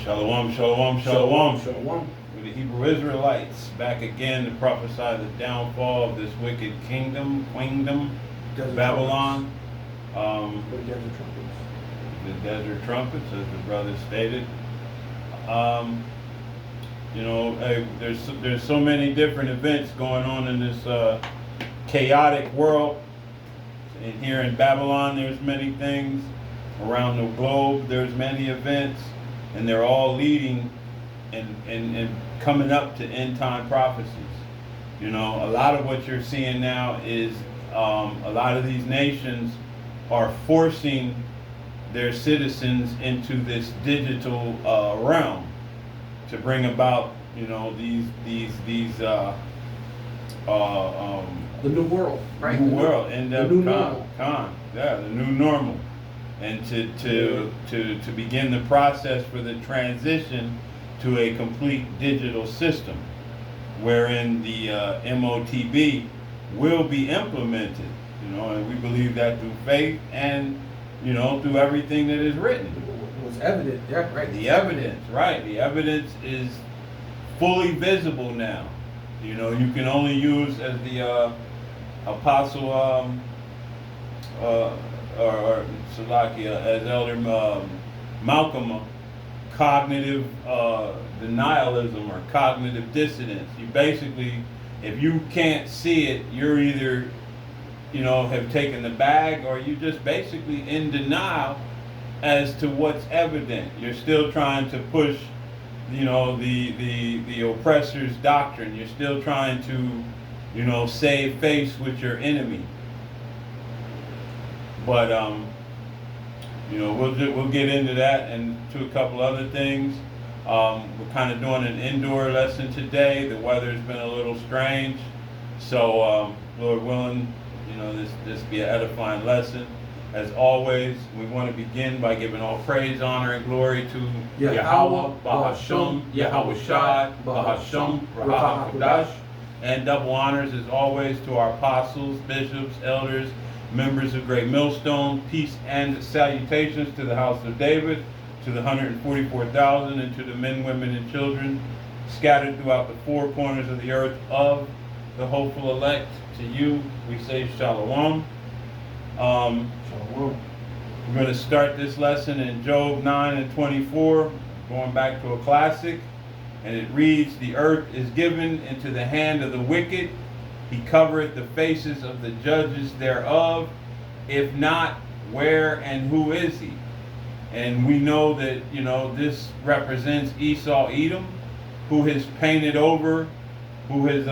Shalom, shalom, shalom. Shalom. With the Hebrew Israelites back again to prophesy the downfall of this wicked kingdom, Desert Babylon. The desert trumpets. The desert trumpets, as the brother stated. There's so many different events going on in this chaotic world. And here in Babylon, there's many things. Around the globe, there's many events, and they're all leading and coming up to end time prophecies. You know, a lot of what you're seeing now is a lot of these nations are forcing their citizens into this digital realm to bring about, you know, The new world, right? New world, and the new normal. the new normal, and to begin the process for the transition to a complete digital system, wherein the MOTB will be implemented. You know, and we believe that through faith and, you know, through everything that is written. It was evident, yeah, right. The evidence, right? The evidence is fully visible now. You know, you can only use, as the apostle or Salakia, as Elder Malcolm, cognitive denialism or cognitive dissonance. You basically, if you can't see it, you're either, you know, have taken the bag, or you just basically in denial as to what's evident. You're still trying to push, you know, the oppressor's doctrine. You're still trying to, you know, save face with your enemy. But you know, we'll get into that and to a couple other things. We're kind of doing an indoor lesson today. The weather's been a little strange, so Lord willing, you know, this be an edifying lesson. As always, we want to begin by giving all praise, honor, and glory to Yahweh, Bahasham, Yahweh Shai, Bahasham, Rahah Kodash, and double honors as always to our apostles, bishops, elders, members of Great Millstone. Peace and salutations to the house of David, to the 144,000, and to the men, women, and children scattered throughout the four corners of the earth of the hopeful elect. To you, we say shalom. We're going to start this lesson in Job 9 and 24, going back to a classic, and it reads, "The earth is given into the hand of the wicked. He covereth the faces of the judges thereof. If not, where and who is he?" And we know that, you know, this represents Esau Edom, who has painted over, who has,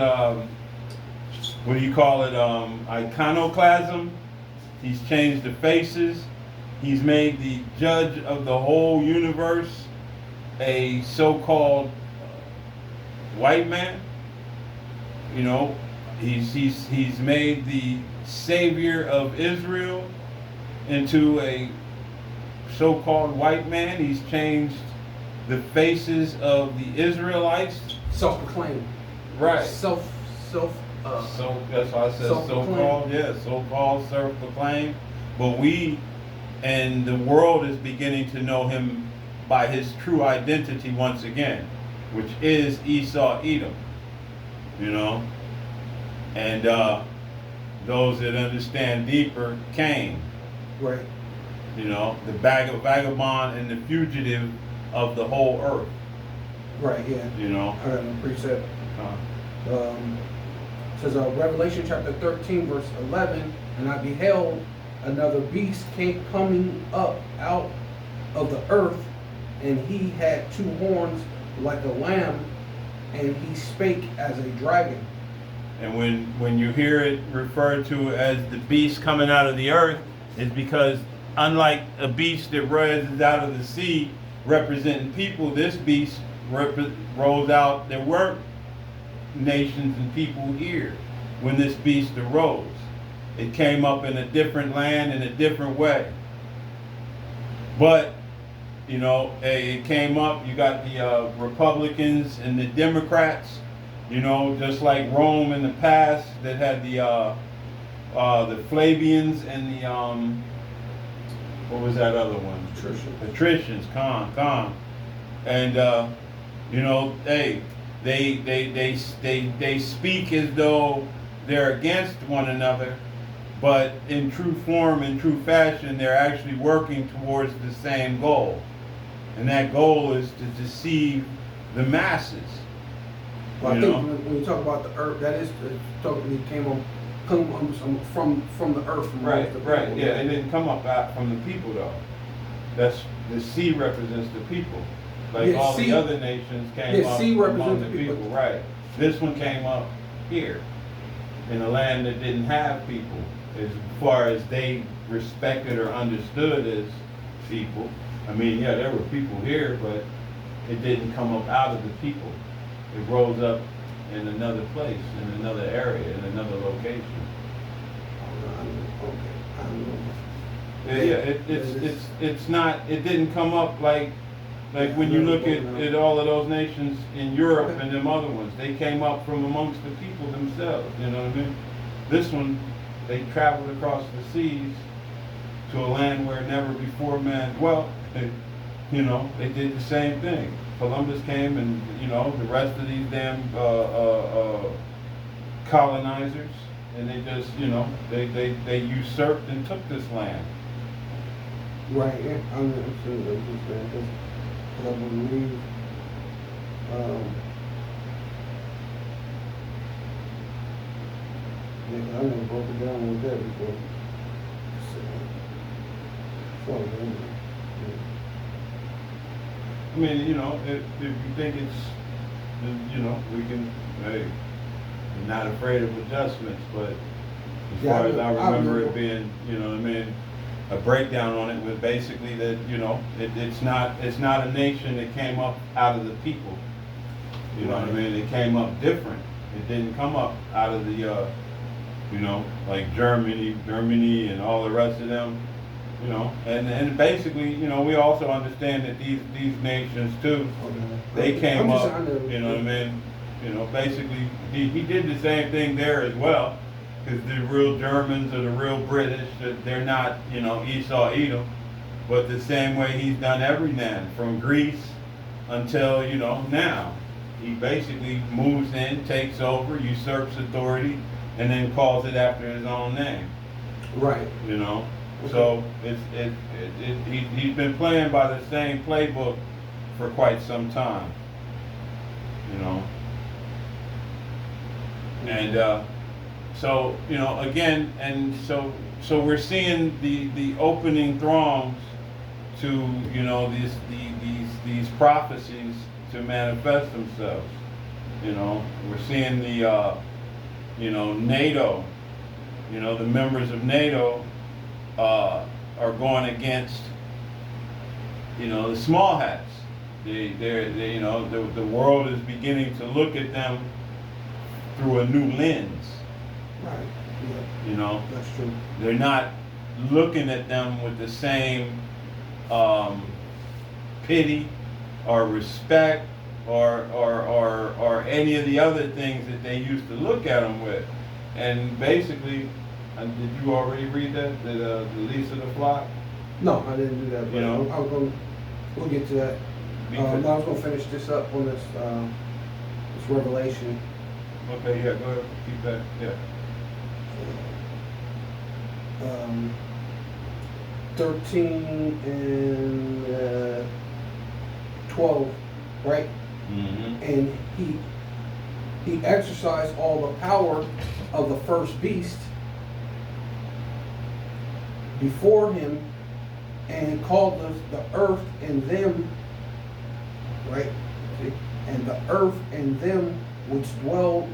what do you call it, iconoclasm. He's changed the faces. He's made the judge of the whole universe a so-called white man. You know, he's made the savior of Israel into a so-called white man. He's changed the faces of the Israelites. Self-proclaimed. Right. So that's why I said so-called, yeah, so-called self-proclaimed. But we and the world is beginning to know him by his true identity once again, which is Esau Edom. You know? And those that understand deeper, Cain. Right. You know, the vagabond and the fugitive of the whole earth. Right, yeah. You know? I got a precept. Says Revelation chapter 13 verse 11, "And I beheld another beast came coming up out of the earth, and he had two horns like a lamb, and he spake as a dragon." And when you hear it referred to as the beast coming out of the earth, it's because unlike a beast that rises out of the sea representing people, this beast rolls out. There weren't nations and people here when this beast arose. It came up in a different land in a different way. But, you know, it came up, you got the Republicans and the Democrats, you know, just like Rome in the past that had the Flavians and the, what was that other one? Patrician. Patricians, Khan. And you know, hey, they speak as though they're against one another, but in true form, in true fashion, they're actually working towards the same goal. And that goal is to deceive the masses. Well, I You think know? when you talk about the earth, that is totally from the earth. From Right, amongst the right, people, yeah, it didn't come up out from the people though. That's, the sea represents the people. Like Yeah, all sea- the other nations came yeah, up sea among represents the the people. people, right. This one came up here, in a land that didn't have people, as far as they respected or understood as people. I mean, yeah, there were people here, but it didn't come up out of the people. It rose up in another place, in another area, in another location. Okay, I don't know. Yeah, it's not, it didn't come up like when you look at all of those nations in Europe Okay. and them other ones, they came up from amongst the people themselves, you know what I mean? This one, they traveled across the seas to a land where never before man dwelt. You know, they did the same thing. Columbus came and, you know, the rest of these damn colonizers, and they just, you know, they usurped and took this land. Right, yeah, I'm sure what you're saying, 'cause I believe, yeah, 'cause I never broke it down with that before. So, I mean, you know, if you think it's, you know, we can, hey, I'm not afraid of adjustments, but as Yeah, far as I remember I it being, you know what I mean, a breakdown on it was basically that, you know, it's not a nation that came up out of the people. You know what I mean? It came up different. It didn't come up out of the, you know, like Germany and all the rest of them. You know, and basically, you know, we also understand that these nations too, they came up, you know what I mean? You know, basically, he did the same thing there as well, because the real Germans or the real British, they're not, you know, Esau, Edom, but the same way he's done every land, from Greece until, you know, now. He basically moves in, takes over, usurps authority, and then calls it after his own name, Right. you know? So he's been playing by the same playbook for quite some time, you know. And so, you know, again, and so we're seeing the opening throngs to, you know, these prophecies to manifest themselves. You know, we're seeing the you know, NATO, you know, the members of NATO are going against, you know, the small hats. They you know, the world is beginning to look at them through a new lens. Right. Yeah, You know, that's true. they're not looking at them with the same pity or respect or any of the other things that they used to look at them with. And basically, did you already read that? The Lease of the Flock? No, I didn't do that, but You know? I was going, we'll get to that. Because- I was going to finish this up on this Revelation. Okay, yeah, go ahead, keep that, yeah. 13 and 12, right? Mm-hmm. And he exercised all the power of the first beast before him and called the earth and them, right? See? And the earth and them which dwell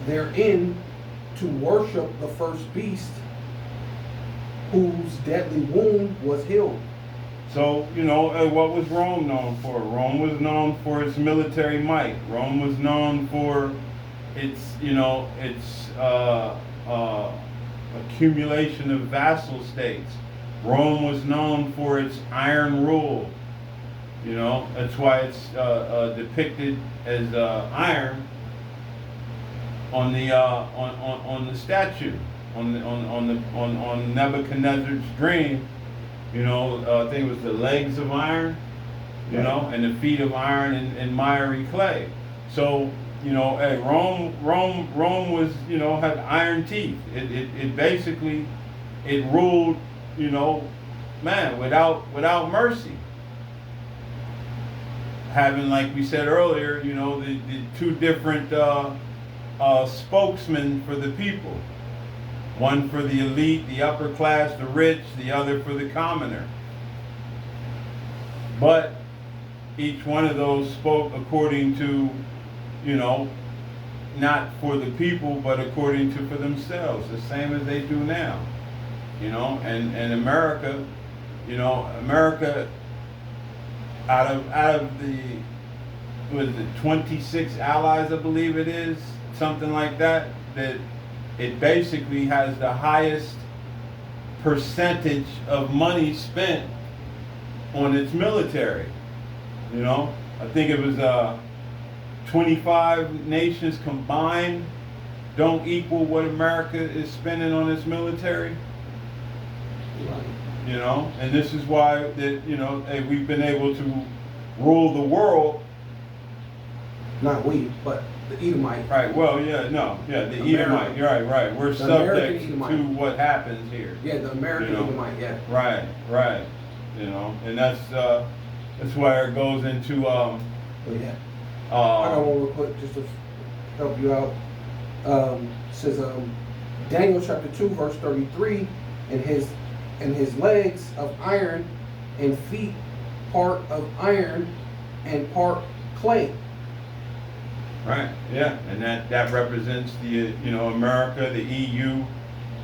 therein to worship the first beast whose deadly wound was healed. So, you know, what was Rome known for? Rome was known for its military might. Rome was known for its, you know, its accumulation of vassal states. Rome was known for its iron rule. You know, that's why it's depicted as iron on the statue, on Nebuchadnezzar's dream. You know, I think it was the legs of iron. you Right. know, and the feet of iron and miry clay. So, you know, hey, Rome was, you know, had iron teeth. It basically, it ruled, you know, man, without mercy. Having, like we said earlier, you know, the two different spokesmen for the people. One for the elite, the upper class, the rich, the other for the commoner. But each one of those spoke according to, you know, not for the people, but according to for themselves, the same as they do now. You know, and America, you know, America out of the, what is it, 26 allies, I believe it is, something like that, that it basically has the highest percentage of money spent on its military. You know, I think it was 25 nations combined don't equal what America is spending on its military. Right. You know, and this is why that, you know, hey, we've been able to rule the world. Not we, but the Edomite. Right. Well, yeah, no, yeah, the American. Edomite. You're right, right. We're The American subject Edomite. to what happens here. Yeah, the American You know. Edomite, yeah. Right, right. You know, and that's where it goes into But yeah. I got one real quick just to help you out. Says Daniel chapter 2 verse 33, and his legs of iron and feet part of iron and part clay. Right, yeah, and that represents the, you know, America, the EU,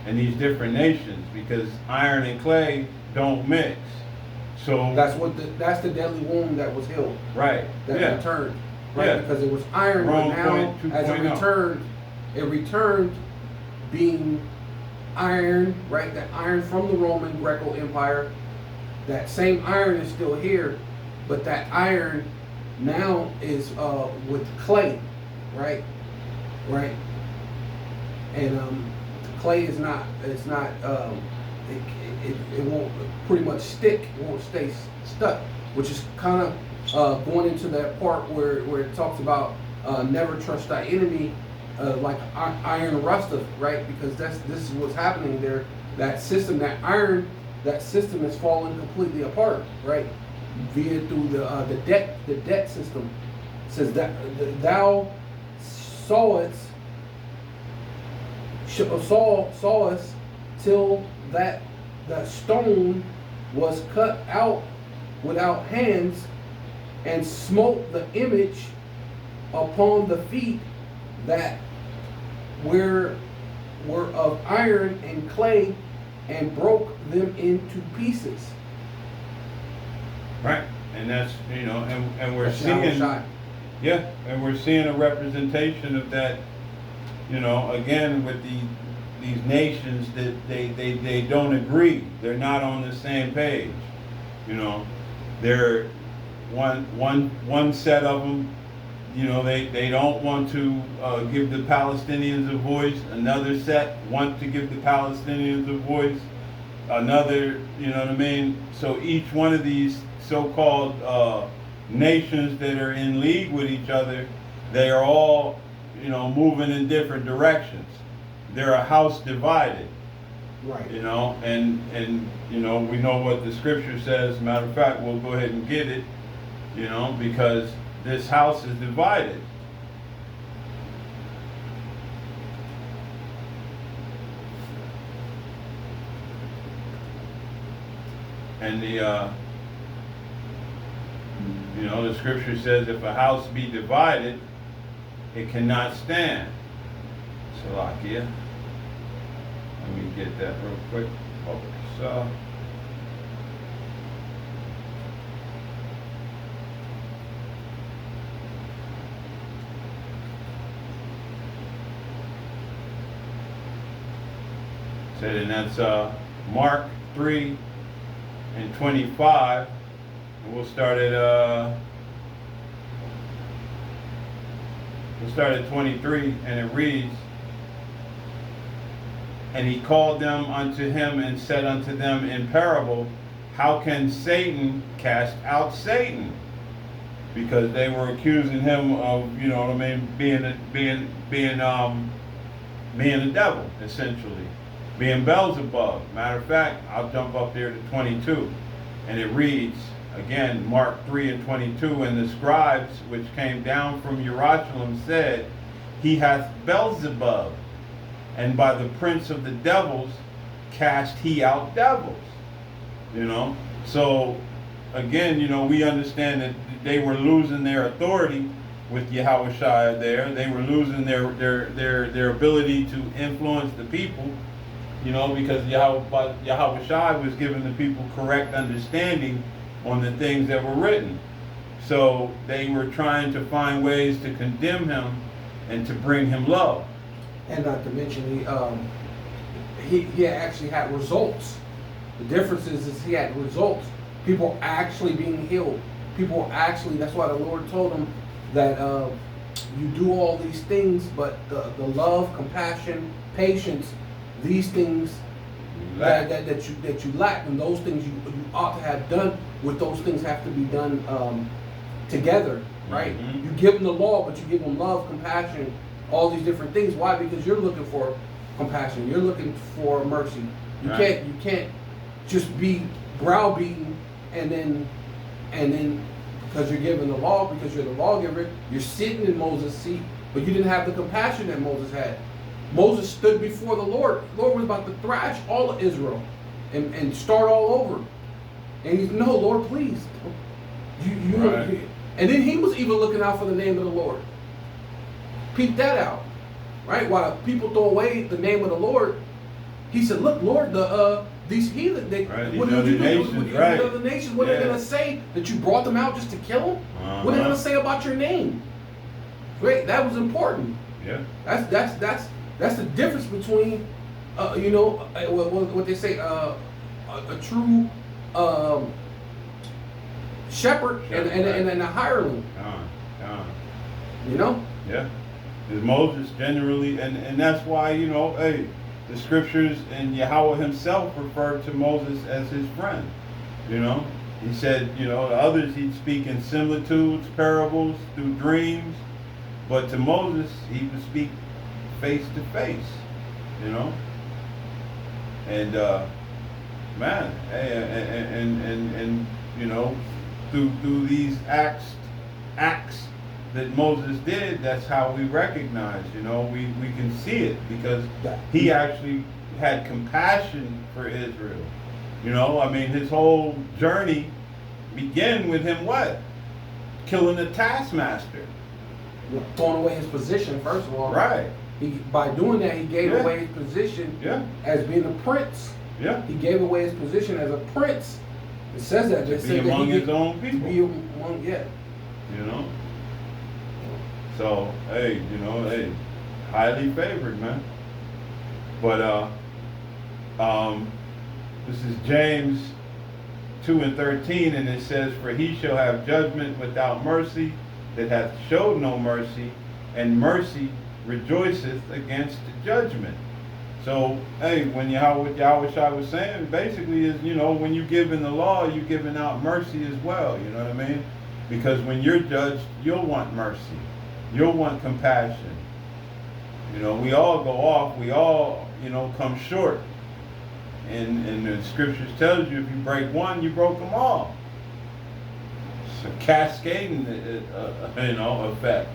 and these different nations, because iron and clay don't mix. So That's the deadly wound that was healed, right, that yeah, returned, right? Yeah. Because it was iron, Rome but now point as it 2.0. returned being iron, right? That iron from the Roman Greco Empire. That same iron is still here, but that iron now is with clay, right? Right. And clay is not. It's not. It won't pretty much stick. It won't stay stuck, which is kind of going into that part where it talks about never trust thy enemy, like iron rusteth, right? Because this is what's happening there. That system, that iron, that system is falling completely apart, right? Via through the debt system. It says that thou sawest till that the stone was cut out without hands, and smote the image upon the feet that were of iron and clay, and broke them into pieces. right, and that's, you know, and we're That's Yahweh seeing, Shai. yeah, and we're seeing a representation of that, you know, again with these nations that they don't agree. They're not on the same page. You know, they're one set of them. You know, they don't want to give the Palestinians a voice. Another set want to give the Palestinians a voice. Another, you know what I mean? So each one of these so-called nations that are in league with each other, they are all, you know, moving in different directions. They're a house divided. Right. You know, and you know, we know what the scripture says. Matter of fact, we'll go ahead and get it, you know, because this house is divided. And the you know, the scripture says if a house be divided, it cannot stand. Salakia. Let me get that real quick. So, said, and that's Mark 3 and 25. And we'll start at 23, and it reads, and he called them unto him and said unto them in parable, how can Satan cast out Satan? because they were accusing him of, you know what I mean, being the devil, essentially, being Beelzebub. Matter of fact, I'll jump up there to 22, and it reads again, Mark 3:22, and the scribes which came down from Jerusalem said, He hath Beelzebub, and by the prince of the devils cast he out devils. You know, so again, you know, we understand that they were losing their authority with Yahushua there. They were losing their ability to influence the people, you know, because Yahushua was giving the people correct understanding on the things that were written. So they were trying to find ways to condemn him and to bring him low. And not to mention, he actually had results. The difference is he had results. People actually being healed. People actually, that's why the Lord told him that you do all these things, but the love, compassion, patience, these things that you lack, and those things you ought to have done, with those things have to be done together, right? Mm-hmm. You give them the law, but you give them love, compassion, all these different things. Why? Because you're looking for compassion. You're looking for mercy. You can't just be browbeaten and then because you're given the law, because you're the lawgiver, you're sitting in Moses' seat, but you didn't have the compassion that Moses had. Moses stood before the Lord. The Lord was about to thrash all of Israel and start all over. And he's, no, Lord, please. Right. And then he was even looking out for the name of the Lord. Peep that out. Right? While people throw away the name of the Lord, he said, look, Lord, these heathen, what are you doing? The other nations, what are they going to say? That you brought them out just to kill them? What are they going to say about your name? Great, that was important. Yeah. That's the difference between, you know, what they say, a true shepherd and a hireling. You know? Yeah. Because Moses generally, and that's why, you know, hey, the scriptures and Yahweh himself referred to Moses as his friend. You know, he said, you know, to others he'd speak in similitudes, parables, through dreams, but to Moses he would speak face to face. You know, and man, and you know, through these acts that Moses did, that's how we recognize, you know, we can see it, because he actually had compassion for Israel. You know, I mean, his whole journey began with him what? Killing the taskmaster. Throwing away his position, first of all. Right. By doing that, he gave away his position as being a prince. Yeah. He gave away his position as a prince. It says that. To be among his own people. To be among, You know? So, hey, you know, hey, highly favored, man. But this is James 2:13, and it says, For he shall have judgment without mercy, that hath showed no mercy, and mercy rejoiceth against judgment. So, hey, when what Yahushua was saying basically is, you know, when you give in the law, you're giving out mercy as well, you know what I mean? Because when you're judged, you'll want mercy. You'll want compassion. You know, we all go off. We all, you know, come short. And the scriptures tells you if you break one, you broke them all. It's a cascading, you know, effect.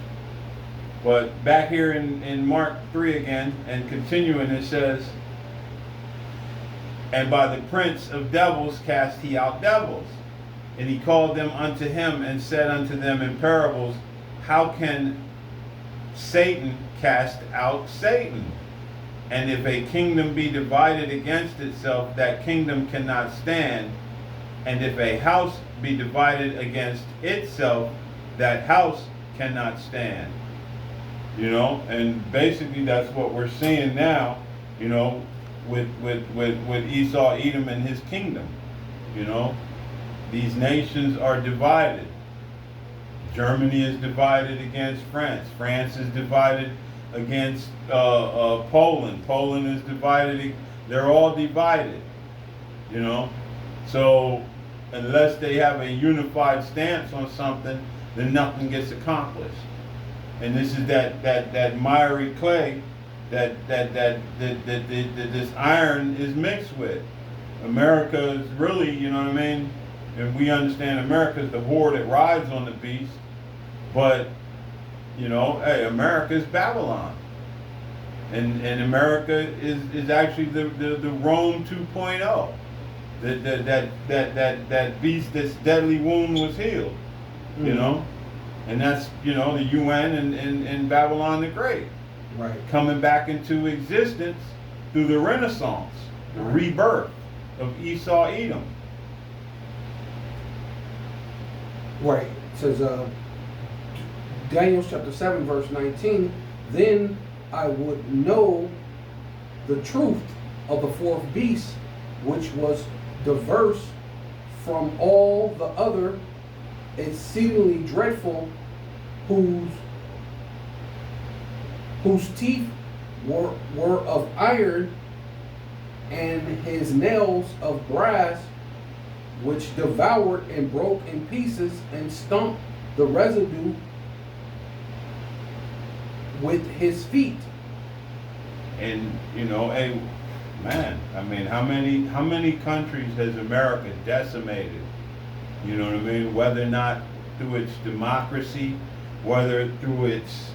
But back here in Mark 3 again, and continuing, it says, And by the prince of devils cast he out devils. And he called them unto him, and said unto them in parables, How can Satan cast out Satan? And if a kingdom be divided against itself, that kingdom cannot stand. And if a house be divided against itself, that house cannot stand. You know, and basically that's what we're seeing now, you know, with Esau, Edom, and his kingdom. You know, these nations are divided. Germany is divided against France. France is divided against Poland. Poland is divided. They're all divided. You know, so unless they have a unified stance on something, then nothing gets accomplished. And this is that miry clay that this iron is mixed with. America is really, you know what I mean? And we understand America is the whore that rides on the beast, but you know, hey, America is Babylon. And America is actually the Rome 2.0. That beast, this deadly wound was healed. You know? And that's, you know, the UN and Babylon the Great. Right. Coming back into existence through the Renaissance, the rebirth of Esau Edom. Right. It says, Daniel chapter 7, verse 19, then I would know the truth of the fourth beast, which was diverse from all the other, exceedingly dreadful, whose teeth were of iron, and his nails of brass, which devoured and broke in pieces and stumped the residue with his feet. And you know, hey, man, I mean, how many countries has America decimated? You know what I mean? Whether or not through its democracy, whether through its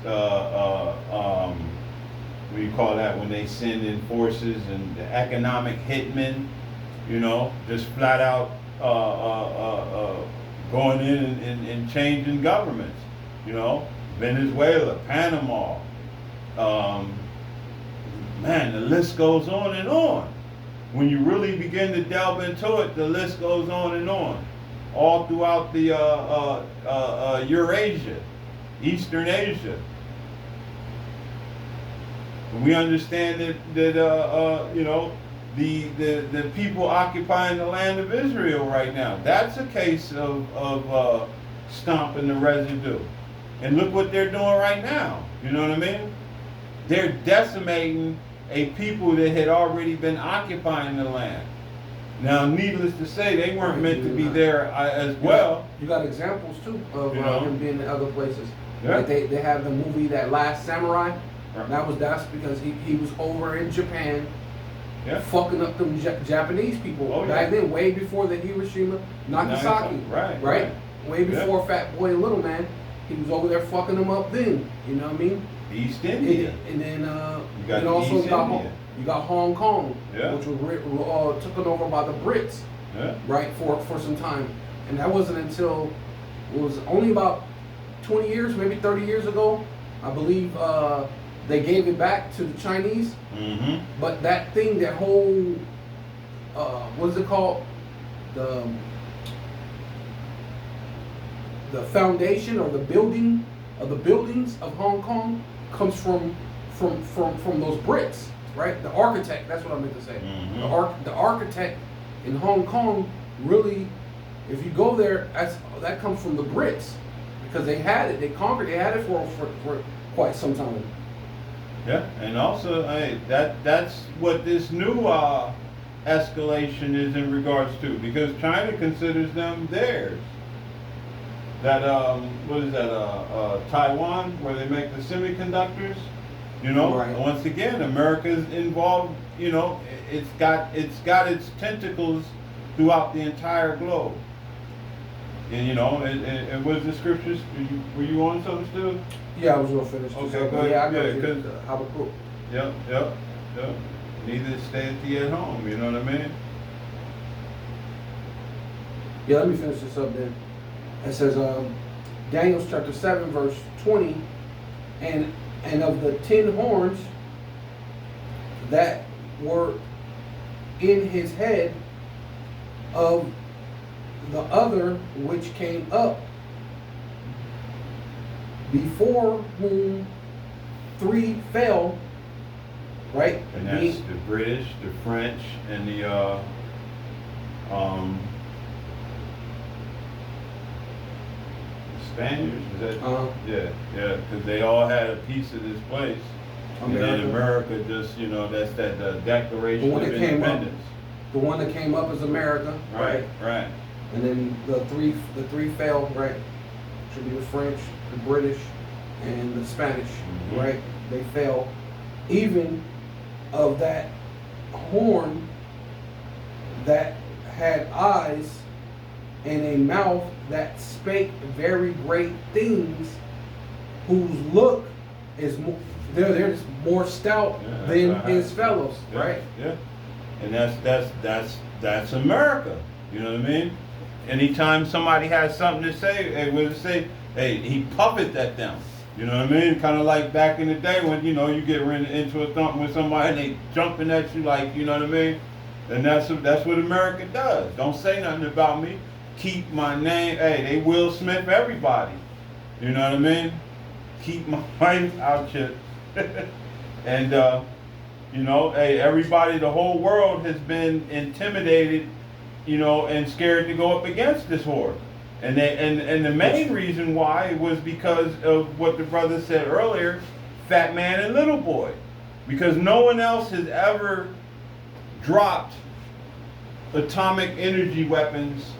what do you call that when they send in forces and the economic hitmen, you know, just flat out going in and changing governments, you know, Venezuela, Panama, man, the list goes on and on. When you really begin to delve into it, the list goes on and on. All throughout the Eurasia, Eastern Asia. We understand that you know, the people occupying the land of Israel right now. That's a case of stomping the residue. And look what they're doing right now. You know what I mean? They're decimating a people that had already been occupying the land. Now, needless to say, they weren't meant to be there as well. You got examples too of him being in other places. Yeah. Like they have the movie That Last Samurai. Right. That's because he was over in Japan, Yeah. fucking up them Japanese people back then, way before the Hiroshima, Nagasaki. Right. Way before Fat Boy and Little Man, he was over there fucking them up then. You know what I mean? East India. And then You got and also East India. you got Hong Kong, Yeah. which was taken over by the Brits. Yeah. Right, for some time. And that wasn't until, it was only about 20 years, maybe 30 years ago, I believe, they gave it back to the Chinese. Mm-hmm. But that thing, that whole, what is it called? The foundation or the building of the buildings of Hong Kong comes from those Brits, right? The architect, that's what I meant to say. Mm-hmm. The architect in Hong Kong, really, if you go there, that comes from the Brits, because they had it, they conquered, they had it for quite some time. Yeah, and also, hey, that's what this new escalation is in regards to, because China considers them theirs. That what is that? Taiwan, where they make the semiconductors. You know, Right. Once again, America's involved. You know, it's got its tentacles throughout the entire globe. And you know, and what is the scriptures? Were you on something still? Yeah, I was gonna finish. Okay, So, go ahead. yeah, I know Yeah, 'cause- Habakkuk. Yep. Neither stay at the at home. You know what I mean? Yeah, let me finish this up then. It says, Daniel chapter 7, verse 20, and of the 10 horns that were in his head, of the other which came up, before whom 3 fell, right? And that's the British, the French, and the Spaniards. Is that? Yeah, because they all had a piece of this place. And then America just, you know, that's that Declaration of Independence. The one that came up is America, right? Right. And then the three fell, right? which would be the French, the British, and the Spanish, Mhm. right? They fell. Even of that horn that had eyes and a mouth that spake very great things, whose look is more, they're just more stout Yeah, that's than what I his had. fellows, Yeah, right? Yeah. And that's America. You know what I mean? Anytime somebody has something to say, they will say, hey, he puppet at them. You know what I mean? Kind of like back in the day when, you know, you get into a thump with somebody and they jumping at you like, you know what I mean? And that's what America does. Don't say nothing about me. Keep my name. Hey, they Will Smith everybody. You know what I mean? Keep my wife out here. And, you know, hey, everybody, the whole world has been intimidated, you know, and scared to go up against this horde. And the main reason why was because of what the brother said earlier, Fat Man and Little Boy. Because no one else has ever dropped atomic energy weapons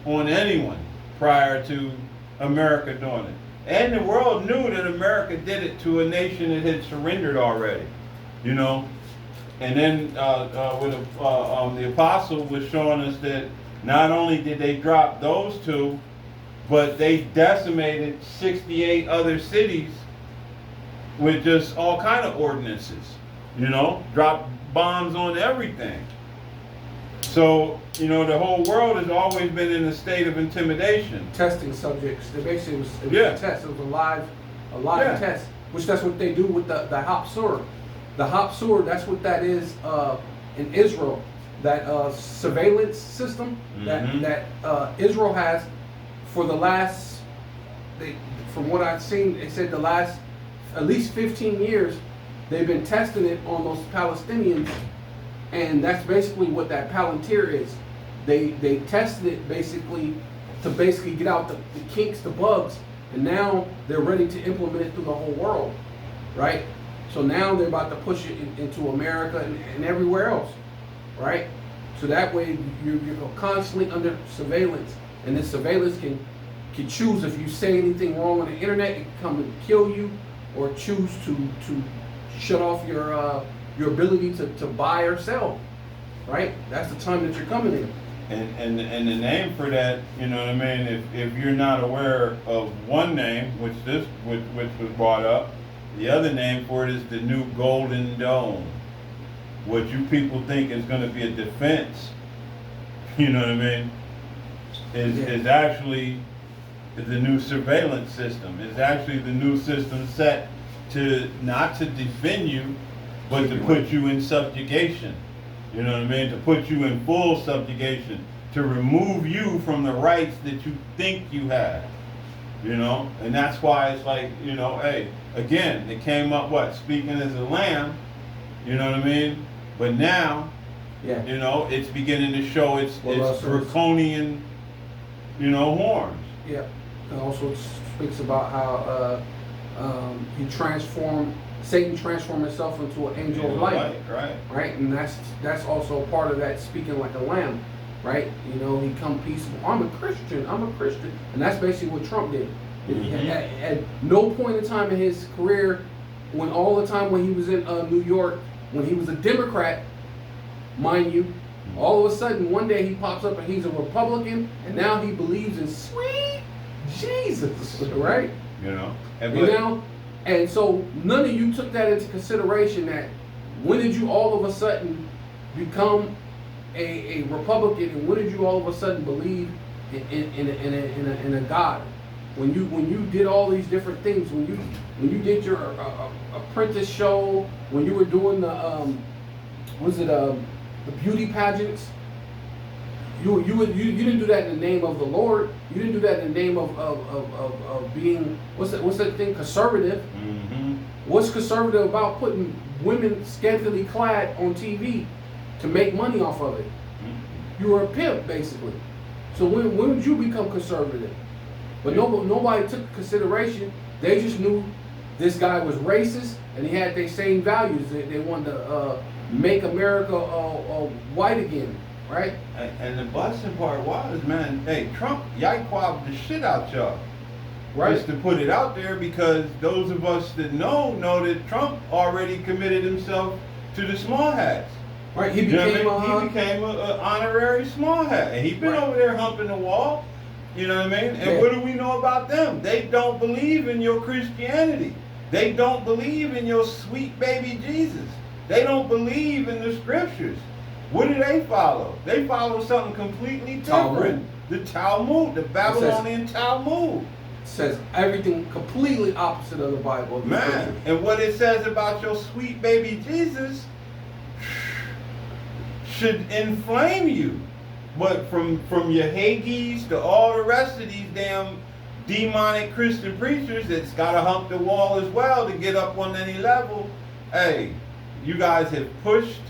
on anyone prior to America doing it. And the world knew that America did it to a nation that had surrendered already, you know. And then the apostle was showing us that not only did they drop those two, but they decimated 68 other cities with just all kind of ordinances, you know, dropped bombs on everything. So, you know, the whole world has always been in a state of intimidation. Testing subjects. They basically it was Yeah. a test. It was a live Yeah. test. Which that's what they do with the Hapsur. The Hapsur, that's what that is in Israel. That surveillance system Mhm. that Israel has for the last, from what I've seen, they said the last at least 15 years, they've been testing it on those Palestinians. And that's basically what that Palantir is. They tested it basically to get out the kinks, the bugs, and now they're ready to implement it through the whole world, right? So now they're about to push it into America and everywhere else, right? So that way you're constantly under surveillance, and this surveillance can choose if you say anything wrong on the internet, it can come and kill you, or choose to shut off your ability to buy or sell, right? That's the time that you're coming in. And the name for that, you know what I mean, if you're not aware of one name, which was brought up, the other name for it is the new Golden Dome. What you people think is going to be a defense, you know what I mean, is actually the new surveillance system. Is actually the new system set to not to defend you, but to put you in subjugation. You know what I mean? To put you in full subjugation, to remove you from the rights that you think you have. You know? And that's why it's like, you know, hey, again, it came up speaking as a lamb, you know what I mean? But now, Yeah. you know, it's beginning to show its so draconian, you know, horns. Yeah. And also it speaks about how Satan transformed himself into an angel of light. Right. Right? And that's also part of that speaking like a lamb. Right? You know, he come peaceable. I'm a Christian. And that's basically what Trump did. Mhm. At no point in time in his career, when he was in New York, when he was a Democrat, mind you, all of a sudden one day he pops up and he's a Republican, and now he believes in sweet Jesus, right? You know? And so none of you took that into consideration. That when did you all of a sudden become a Republican, and when did you all of a sudden believe in a God? When you did all these different things, when you did your apprentice show, when you were doing the beauty pageants, you didn't do that in the name of the Lord. You didn't do that in the name of being what's that thing, conservative. Mm-hmm. What's conservative about putting women scantily clad on TV to make money off of it? Mm-hmm. You were a pimp, basically. So when would you become conservative? But nobody took consideration. They just knew this guy was racist and he had their same values. They wanted to make America white again, right? And the busting part was, man, hey, Trump yikewobbed the shit out y'all. Right. Just to put it out there, because those of us that know that Trump already committed himself to the small hats. Right. He You know became what I mean? He became an honorary small hat, and he been Right. over there humping the wall. You know what I mean? And Yeah. what do we know about them? They don't believe in your Christianity. They don't believe in your sweet baby Jesus. They don't believe in the scriptures. What do they follow? They follow something completely different. Talmud. The Talmud, the Babylonian Talmud. says everything completely opposite of the Bible. Man, and what it says about your sweet baby Jesus should inflame you. But from your Hagees to all the rest of these damn demonic Christian preachers that's got to hump the wall as well to get up on any level, hey, you guys have pushed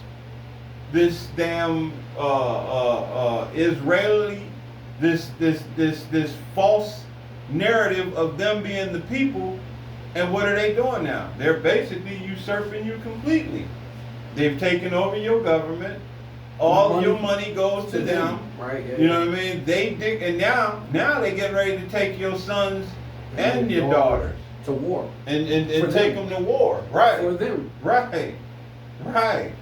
this damn Israeli, this false narrative of them being the people, and what are they doing now? They're basically usurping you completely. They've taken over your government. All your money goes to them. Right. Yeah. You know what I mean? They dig, and now they get ready to take your sons and your daughters to war and take them to war. Right. For them. Right. Right.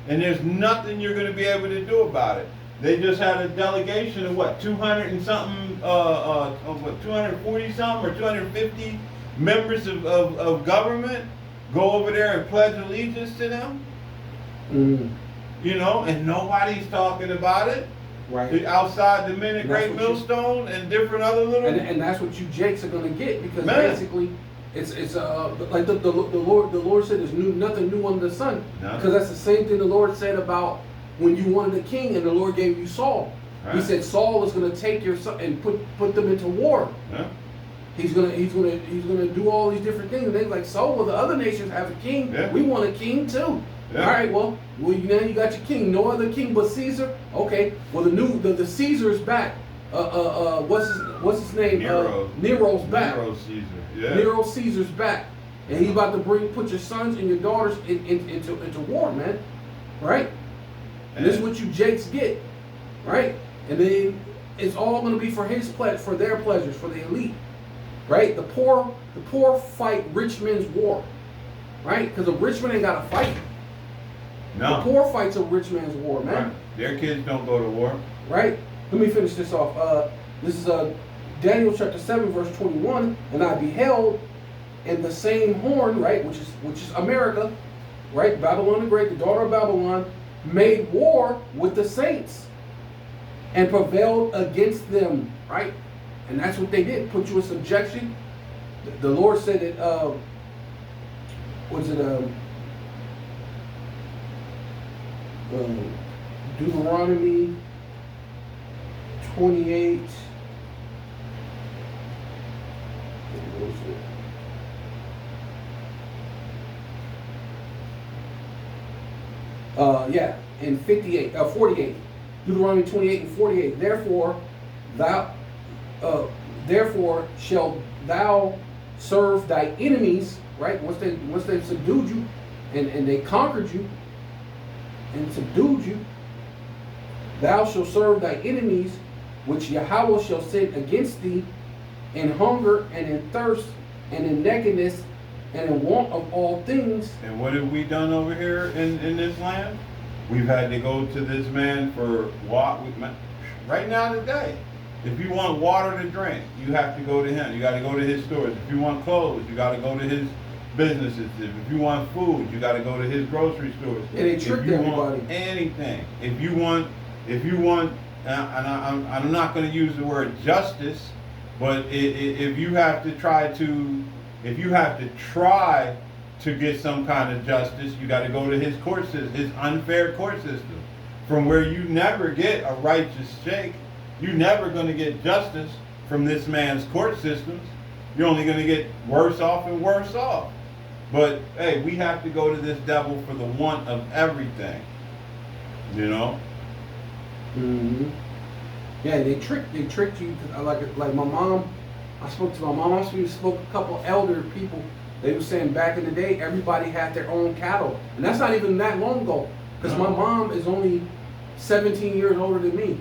And there's nothing you're going to be able to do about it. They just had a delegation of what, 200 and something, 240 something or 250 members of government go over there and pledge allegiance to them. Mm. You know, and nobody's talking about it. Right. Outside the Men at Great Millstone and different other little. And that's what you Jakes are gonna get, because Man. basically it's like the Lord said there's nothing new under the sun. No. Because that's the same thing the Lord said about when you wanted a king and the Lord gave you Saul. Right. He said Saul is gonna take your son and put them into war. Yeah. He's gonna do all these different things. And they're like, so well, the other nations have a king. Yeah. We want a king too. Yeah. All right, well, now you got your king. No other king but Caesar. Okay, well the Caesar's back. What's his name? Nero. Nero's back. Nero Caesar. Yeah. Nero Caesar's back, and he's about to put your sons and your daughters into war, man. Right? And this is what you Jakes get, right? And then it's all going to be for for their pleasures, for the elite, right? The poor fight rich men's war, right? Because a rich man ain't got to fight. No. The poor fights a rich man's war, man. Right. Their kids don't go to war. Right? Let me finish this off. This is Daniel chapter 7, verse 21. And I beheld in the same horn, right, which is America, right? Babylon the Great, the daughter of Babylon, made war with the saints and prevailed against them, right? And that's what they did, put you in subjection. The Lord said that, Deuteronomy 28. What was it? In 48. Deuteronomy 28 and 48. Therefore shalt thou serve thy enemies, right? Once they've subdued you and they conquered you and subdued you, thou shalt serve thy enemies, which Yahweh shall send against thee, in hunger and in thirst and in nakedness and in want of all things. And what have we done over here in this land? We've had to go to this man for water. Right now today, if you want water to drink, you have to go to him. You got to go to his stores. If you want clothes, you got to go to his businesses. If you want food, you got to go to his grocery stores. Yeah, they tricked everybody. Want anything, if you want, and I'm not going to use the word justice, but if you have to try to get some kind of justice, you got to go to his court system, his unfair court system, from where you never get a righteous shake. You're never going to get justice from this man's court systems. You're only going to get worse off and worse off. But hey, we have to go to this devil for the want of everything. You know? Mm-hmm. Yeah, they tricked you. Like my mom, I spoke to my mom. I spoke to a couple elder people. They were saying back in the day, everybody had their own cattle, and that's not even that long ago. Because my mom is only 17 years older than me,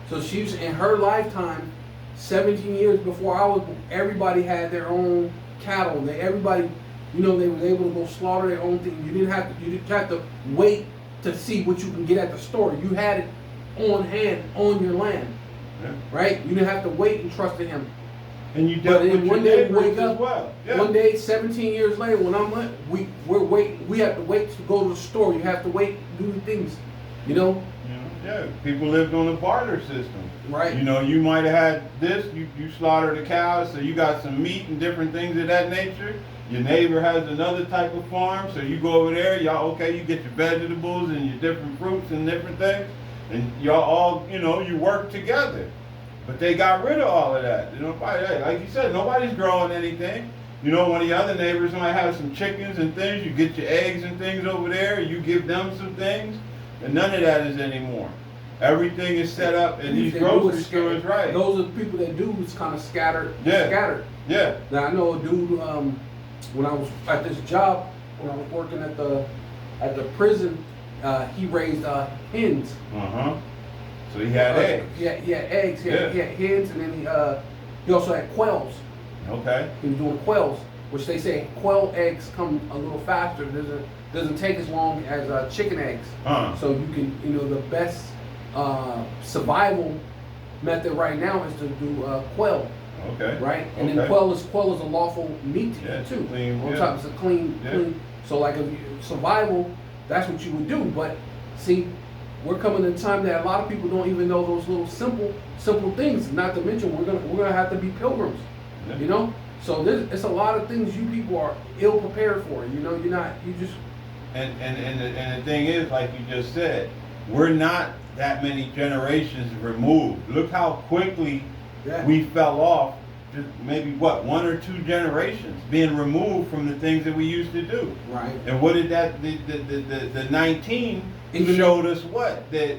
so she's in her lifetime 17 years before I was, everybody had their own cattle. Everybody, you know, they were able to go slaughter their own thing. You didn't have to wait to see what you can get at the store. You had it on hand, on your land, right? You didn't have to wait and trust in him. And you dealt with your neighbors as well. Yeah. One day, 17 years later, when we're waiting, we have to wait to go to the store. You have to wait to do things, you know? Yeah, people lived on a barter system. Right. You know, you might have had this, you slaughtered a cow, so you got some meat and different things of that nature. Your neighbor has another type of farm, so you go over there, y'all, okay, you get your vegetables and your different fruits and different things, and y'all all, you know, you work together. But they got rid of all of that. You know, like you said, nobody's growing anything. You know, one of your other neighbors might have some chickens and things. You get your eggs and things over there. You give them some things. And none of that is anymore. Everything is set up in these grocery stores, right? Those are the people that do is kind of scattered. Yeah. Scattered. Yeah. Now, I know a dude, when I was at this job, when I was working at the prison, he raised hens. Uh-huh. So he had eggs. He had eggs. He had hens, and then he also had quails. Okay. He was doing quails, which they say quail eggs come a little faster. Doesn't take as long as chicken eggs. So you can, you know, the best survival method right now is to do quail. Okay. Right, and then quail is a lawful meat too. Clean, On top, it's a clean. So like if you survival, that's what you would do. But see, we're coming in a time that a lot of people don't even know those little simple things. Not to mention we're gonna have to be pilgrims. Yeah. You know, so it's a lot of things you people are ill prepared for. You know, you just. And the thing is, like you just said, we're not that many generations removed. Look how quickly we fell off. Just maybe what, 1 or 2 generations being removed from the things that we used to do. Right. And what did that the 19 showed us? What that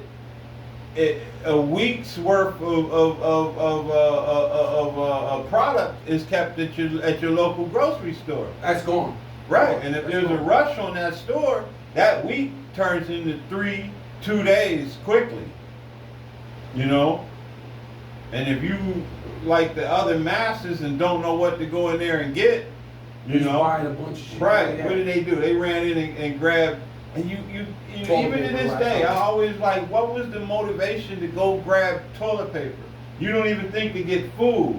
a week's worth of product is kept at your local grocery store. That's gone. Right, and if there's a rush on that store, that week turns into 2 days quickly. You know? And if you like the other masses and don't know what to go in there and get, you know, buying a bunch of shit. Right, what did they do? They ran in and grabbed, and you even to this day, I always like, what was the motivation to go grab toilet paper? You don't even think to get food.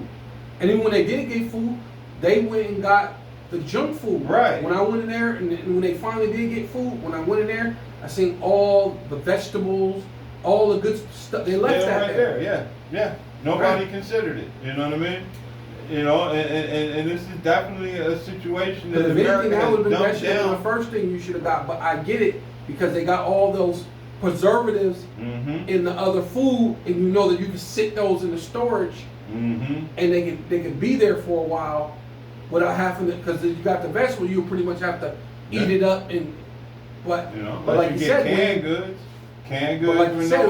And then when they did get food, they went and got the junk food. Right. When I went in there, and when they finally did get food, when I went in there, I seen all the vegetables, all the good stuff. They left that right there. Yeah. Nobody considered it. You know what I mean? You know, and this is definitely a situation that America has dumbed down. The first thing you should have got, but I get it because they got all those preservatives in the other food, and you know that you can sit those in the storage, and they can be there for a while without having to, because you got the vegetable, you pretty much have to eat it up, and but you know, but like you said, canned goods. But like you said,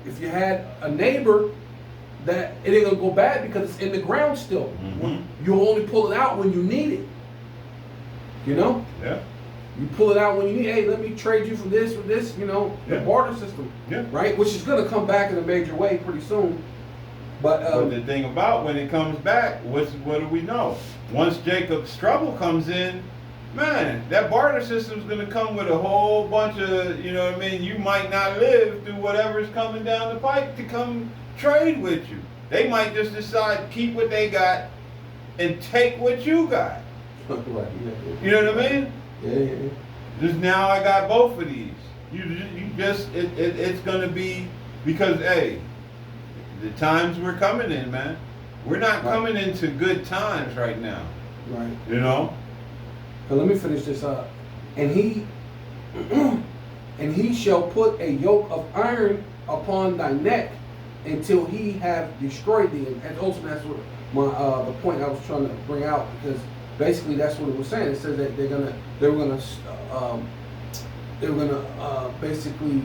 if you had a neighbor that it ain't gonna go bad because it's in the ground still. You only pull it out when you need it. You know? Yeah. You pull it out when you need. Hey, let me trade you for this. You know, the barter system. Yeah. Right, which is gonna come back in a major way pretty soon. But the thing about when it comes back, what do we know? Once Jacob's trouble comes in, man, that barter system's gonna come with a whole bunch of, you know what I mean? You might not live through whatever's coming down the pipe to come trade with you. They might just decide to keep what they got and take what you got. You know what I mean? Yeah. Just now I got both of these. It's gonna be, because hey, the times we're coming in, man. We're not coming into good times right now. Right. You know? But let me finish this up. And he shall put a yoke of iron upon thy neck until he have destroyed thee. And ultimately, that's what the point I was trying to bring out, because basically that's what it was saying. It says that they were gonna basically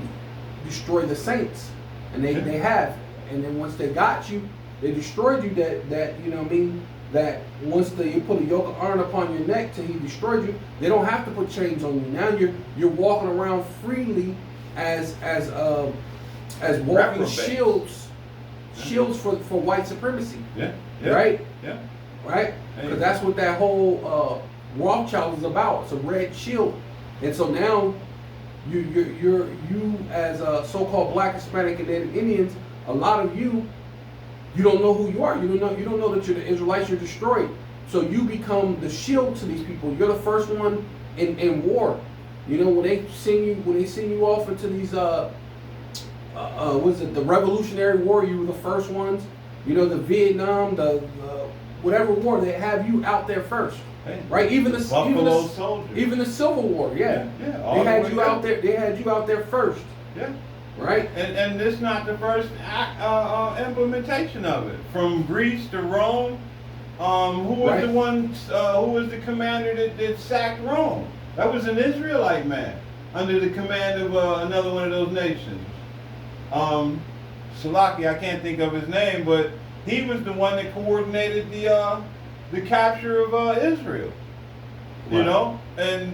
destroy the saints, and they have. And then once they got you, they destroyed you. That you know what I mean. That once you put a yoke of iron upon your neck till he destroyed you, they don't have to put chains on you. Now you're walking around freely as walking shields shields for white supremacy. Yeah. Yeah. Right? Yeah. Right? Hey. Because that's what that whole Rothschild is about. It's a red shield. And so now you as so-called Black, Hispanic, and Native Indians, a lot of you don't know who you are. You don't know that you're the Israelites. You're destroyed. So you become the shield to these people. You're the first one in war. You know, when they send you off into these what's it, the Revolutionary War, you were the first ones. You know, the Vietnam, the whatever war, they have you out there first. Hey, right? Even the Buffalo Soldiers. Even the Civil War, yeah. All they had the you way out down. there. They had you out there first. Yeah. Right? And this is not the first implementation of it. From Greece to Rome, who was the one? Who was the commander that sacked Rome? That was an Israelite man under the command of another one of those nations. Salaki, I can't think of his name, but he was the one that coordinated the capture of Israel. You Right. know, and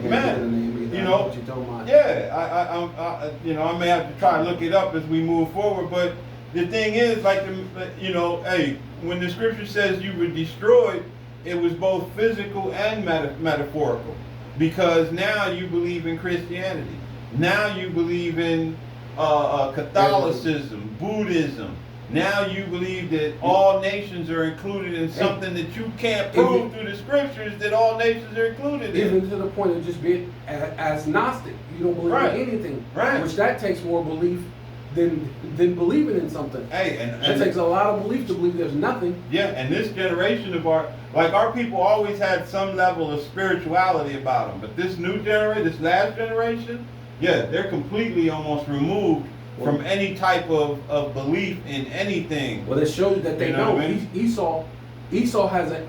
man, you know, what you talking about. yeah, I may have to try and look it up as we move forward. But the thing is, like, you know, hey, when the scripture says you were destroyed, it was both physical and metaphorical, because now you believe in Christianity. Now you believe in Catholicism, Buddhism. Now you believe that all nations are included in something that you can't prove through the scriptures that all nations are included in. Even to the point of just being as Gnostic. You don't believe in anything. Right. Which that takes more belief than believing in something. Hey, That takes a lot of belief to believe there's nothing. Yeah, and this generation of our people always had some level of spirituality about them. But this new generation, this last generation, yeah, they're completely almost removed from any type of belief in anything. Well, it shows you that they know. What I mean? Esau has an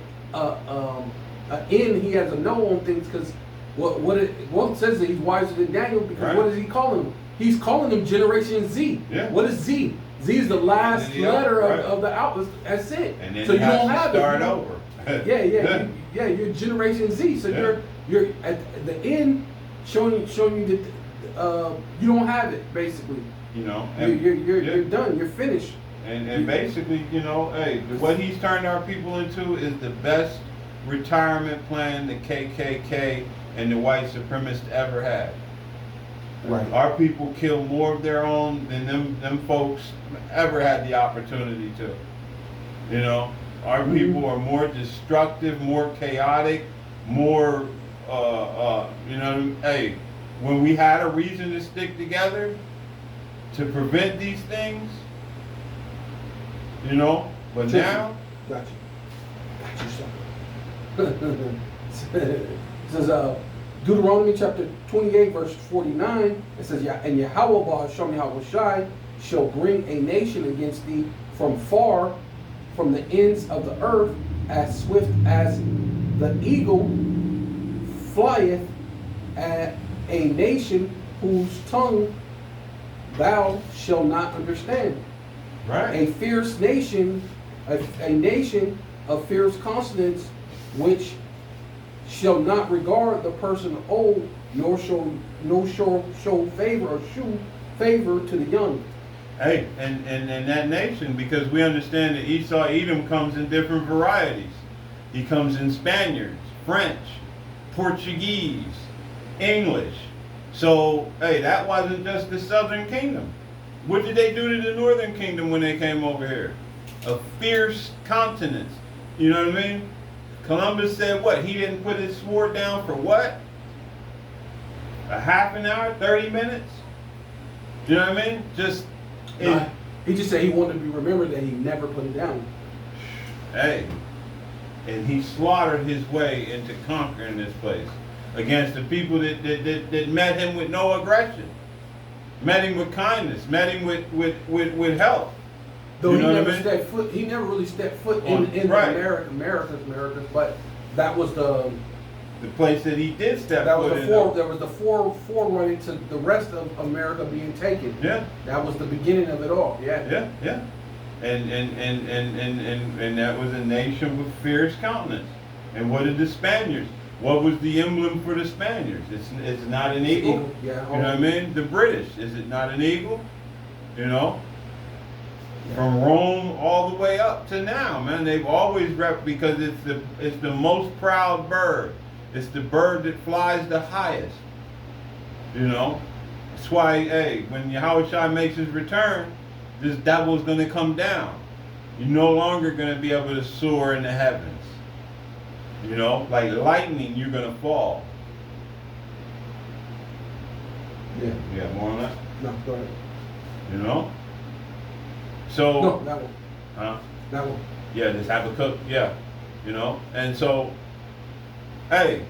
in. He has a no on things because what says that he's wiser than Daniel because what is he calling him? He's calling them Generation Z. Yeah. What is Z? Z is the last letter of the outlet. That's it. And then so you don't have start it. over. You're Generation Z. So you're at the end showing you that you don't have it basically. You know, you're done. You're finished. And basically, you know, hey, what he's turned our people into is the best retirement plan the KKK and the white supremacists ever had. Right. Our people kill more of their own than them folks ever had the opportunity to. You know, our people are more destructive, more chaotic, more, you know, hey, when we had a reason to stick together to prevent these things, you know, but now. Got you. It says, Deuteronomy chapter 28, verse 49, it says, and Yahweh Hashem Yahweh Shai shall bring a nation against thee from far, from the ends of the earth, as swift as the eagle flieth, at a nation whose tongue thou shalt not understand. Right. A fierce nation, a nation of fierce consonants, which shall not regard the person old, nor show favor or shew favor to the young. Hey, and that nation, because we understand that Esau Edom comes in different varieties. He comes in Spaniards, French, Portuguese, English. So, hey, that wasn't just the southern kingdom. What did they do to the northern kingdom when they came over here? A fierce continent. You know what I mean? Columbus said what? He didn't put his sword down for what? A half an hour, 30 minutes? You know what I mean? He just said he wanted to be remembered that he never put it down. Hey, and he slaughtered his way into conquering this place against the people that met him with no aggression, met him with kindness, met him with help. Though you know he never really stepped foot in Americas, but that was the place that he did step foot in. That was the forerunner to the rest of America being taken. Yeah. That was the beginning of it all. Yeah. Yeah. And that was a nation with fierce countenance. And what did the Spaniards? What was the emblem for the Spaniards? It's not an eagle. Yeah. You know what I mean? The British, is it not an eagle? You know? From Rome all the way up to now, man. They've always because it's the most proud bird. It's the bird that flies the highest. You know? That's why, hey, when Yahushua makes his return, this devil's gonna come down. You're no longer gonna be able to soar in the heavens. You know, like lightning, you're gonna fall. Yeah. You got more on that? No, go ahead. You know? So No, that one. huh? That one. Yeah, this Habakkuk, yeah. You know? And so, hey,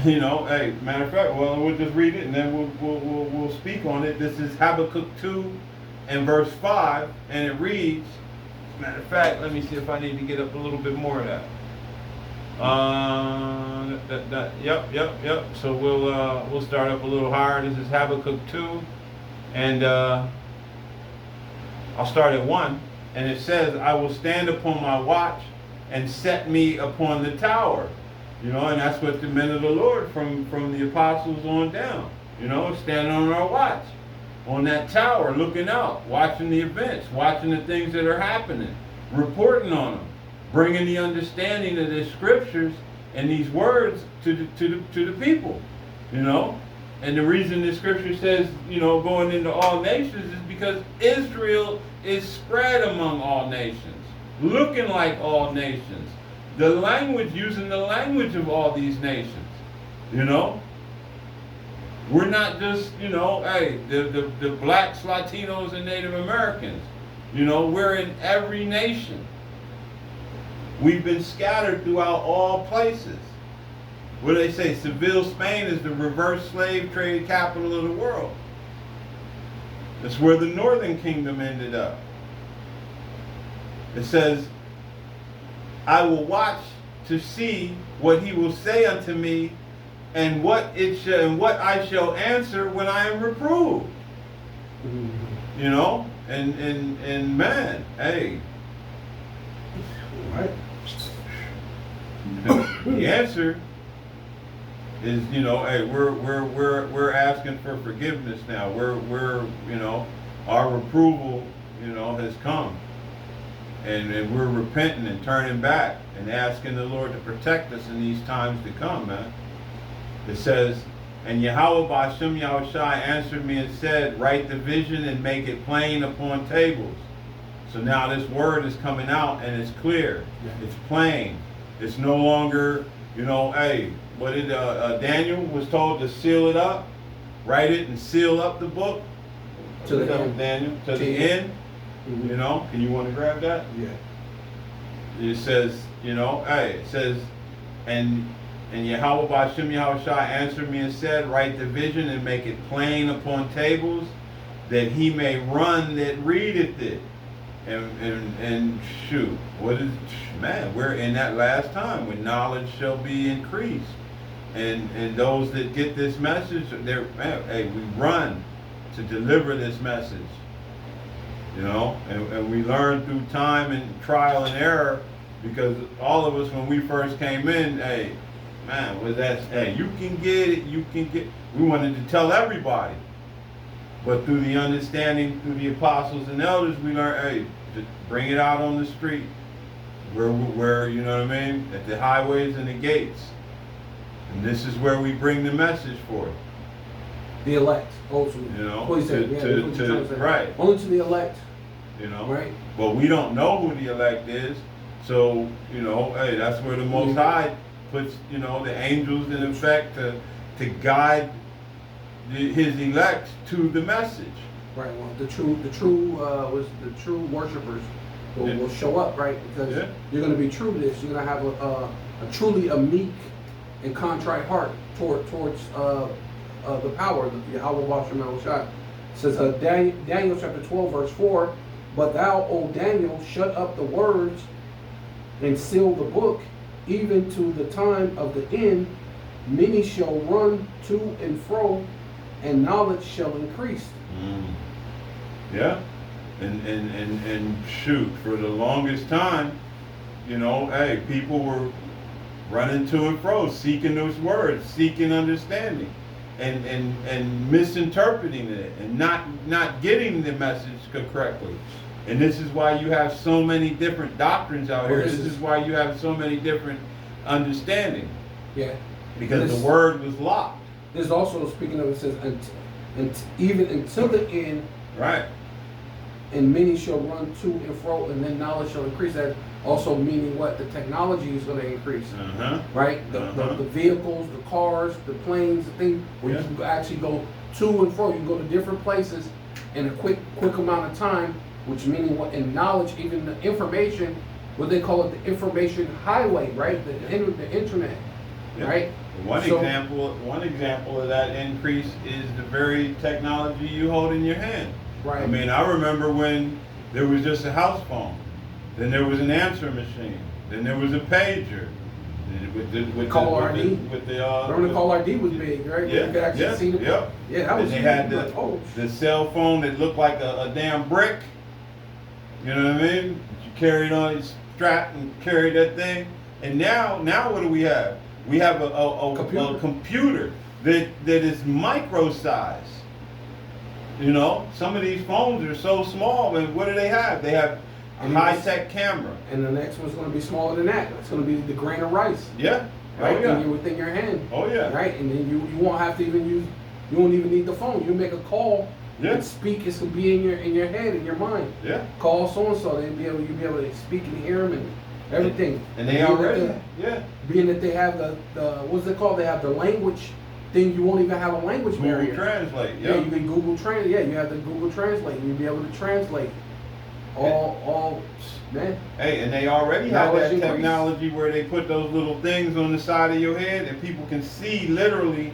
you know, hey, matter of fact, well, we'll just read it and then we'll speak on it. This is Habakkuk 2 and verse 5, and it reads, matter of fact, let me see if I need to get up a little bit more of that. Yep. So we'll start up a little higher. This is Habakkuk 2, and I'll start at 1, and it says, I will stand upon my watch and set me upon the tower. You know, and that's what the men of the Lord from the apostles on down, you know, standing on our watch, on that tower, looking out, watching the events, watching the things that are happening, reporting on them, bringing the understanding of the scriptures and these words to the people, you know. And the reason the scripture says, you know, going into all nations is because Israel is spread among all nations, looking like all nations. The language, using the language of all these nations, you know. We're not just, you know, hey, the blacks, Latinos, and Native Americans. You know, we're in every nation. We've been scattered throughout all places. What do they say? Seville, Spain is the reverse slave trade capital of the world. That's where the Northern Kingdom ended up. It says, I will watch to see what he will say unto me, and what I shall answer when I am reproved. Mm-hmm. You know, and man, hey, right. The answer is, you know, hey, we're asking for forgiveness now. We're you know, our approval, you know, has come. And we're repenting and turning back and asking the Lord to protect us in these times to come, man. It says, and Yahweh Ba'ashem Yahushai answered me and said, write the vision and make it plain upon tables. So now this word is coming out and it's clear. Yeah. It's plain. It's no longer, you know, hey, what did Daniel was told to seal it up, write it and seal up the book. To the end. Daniel, to the end. Mm-hmm. You know, can you want to grab that? Yeah. It says, you know, hey, it says, and Yahweh Ba'ashem Yahushai answered me and said, write the vision and make it plain upon tables, that he may run that readeth it. And shoot, what is, man, we're in that last time when knowledge shall be increased. And those that get this message, they're, man, hey, we run to deliver this message. You know, and we learn through time and trial and error, because all of us, when we first came in, hey, man, was that, hey, you can get it, we wanted to tell everybody. But through the understanding, through the apostles and elders, we learned, hey, to bring it out on the street, where, you know what I mean, at the highways and the gates. And this is where we bring the message for it. The elect, also. You know, right. Only to the elect. You know, right. But we don't know who the elect is, so, you know, hey, that's where the Most High puts, you know, the angels in effect to guide his elect to the message. Right. Well, the true worshipers will show up, right? Because you're going to be true to this. You're going to have a truly a meek and contrite heart towards the power of the Yahweh Ba'ashem Yahushai. It says Daniel chapter 12 verse 4. But thou, O Daniel, shut up the words and seal the book, even to the time of the end. Many shall run to and fro, and knowledge shall increase. Yeah, and shoot, for the longest time, you know, hey, people were running to and fro, seeking those words, seeking understanding. and misinterpreting it and not getting the message correctly. And this is why you have so many different doctrines out here. This is why you have so many different understanding. Yeah. Because the word was locked. There's also, speaking of, it says, even until the end, right? And many shall run to and fro, and then knowledge shall increase. That also meaning what? The technology is going to increase, right? The vehicles, the cars, the planes, the thing where you can actually go to and fro. You can go to different places in a quick amount of time, which meaning what? In knowledge, even the information, what they call it, the information highway, right? The internet, right? One example of that increase is the very technology you hold in your hand. Right. I mean, I remember when there was just a house phone, then there was an answering machine, then there was a pager. With call RD. Remember the call RD was big, right? Yeah, you could actually see the, yeah, that was. And they had the cell phone that looked like a damn brick. You know what I mean? You carried on your strap and carried that thing. And now what do we have? We have a computer that is micro size. You know, some of these phones are so small, and what do they have? They have a high-tech camera. And the next one's going to be smaller than that. It's going to be the grain of rice. Yeah. Right? Oh, yeah. Within your hand. Oh, yeah. Right? And then you won't have to even use, you won't even need the phone. You make a call and speak. It's going to be in your head, in your mind. Yeah. Call so-and-so. You'll be able to speak and hear them and everything. And they already, being that they have the what's it called? They have the language thing. You won't even have a language barrier. Google Translate. Yeah, you can Google Translate. Yeah, you have the Google Translate. You'll be able to translate all man. Hey, and they already have that technology where they put those little things on the side of your head, and people can see literally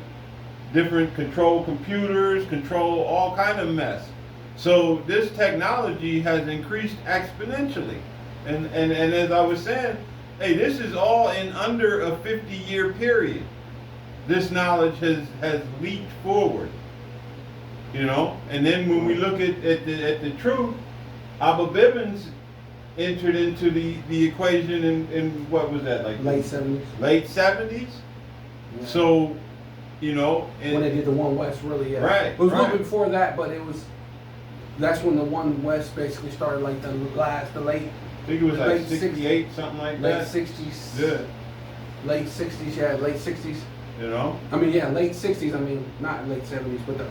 different control computers, control all kind of mess. So this technology has increased exponentially. And as I was saying, hey, this is all in under a 50-year period. This knowledge has leaped forward, you know. And then when we look at the truth, Abba Bivens entered into the equation in what was that, like late 70s? Late 70s. Yeah. So, you know, when they did the One West, really, yeah. Right. It was a little bit before that, but that's when the One West basically started, like the late. I think it was like 68, 60s, something like late that. Late 60s. Yeah. Late 60s, yeah, late 60s. You know? I mean, yeah, late 60s. I mean, not late 70s, but the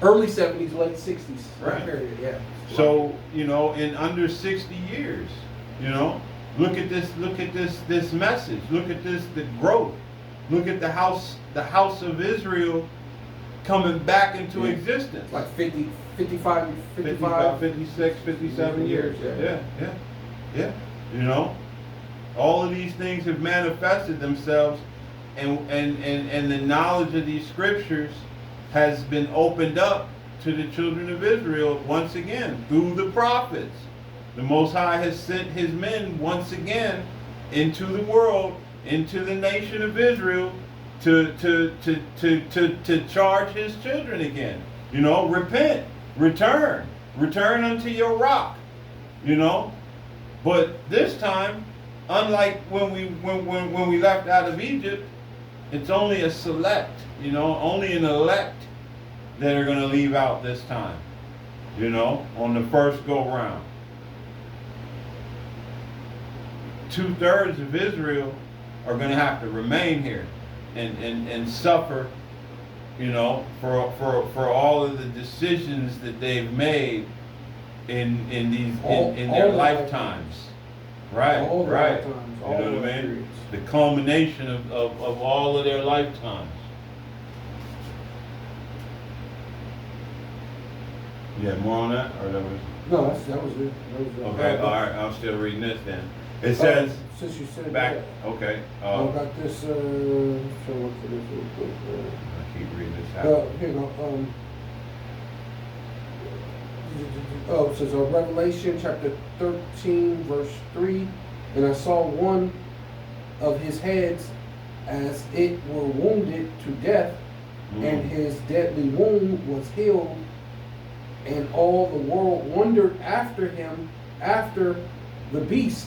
early 70s, late 60s. Right. Period, yeah. So, you know, in under 60 years, you know, look at this message. Look at the growth. Look at the house of Israel coming back into existence. Like 55, 56, 57 years. Yeah. You know, all of these things have manifested themselves, and the knowledge of these scriptures has been opened up to the children of Israel once again through the prophets. The Most High has sent his men once again into the world, into the nation of Israel, to charge his children again. You know, repent, return unto your rock. You know, but this time, unlike when we left out of Egypt, it's only a select. You know, only an elect that are going to leave out this time. You know, on the first go round. 2/3 of Israel are going to have to remain here and suffer, you know, for all of the decisions that they've made in their lifetimes. Right. You know what I mean? The culmination of all of their lifetimes. Yeah, more on that, or that was? No, that was it. Okay, all right. I'm still reading this then. It says. Since you said back. that. Okay. I got this. Trying to look for this real quick. I keep reading this out. Here you go. It says Revelation chapter 13, verse 3, and I saw one of his heads as it were wounded to death, and his deadly wound was healed. And all the world wondered after him, after the beast.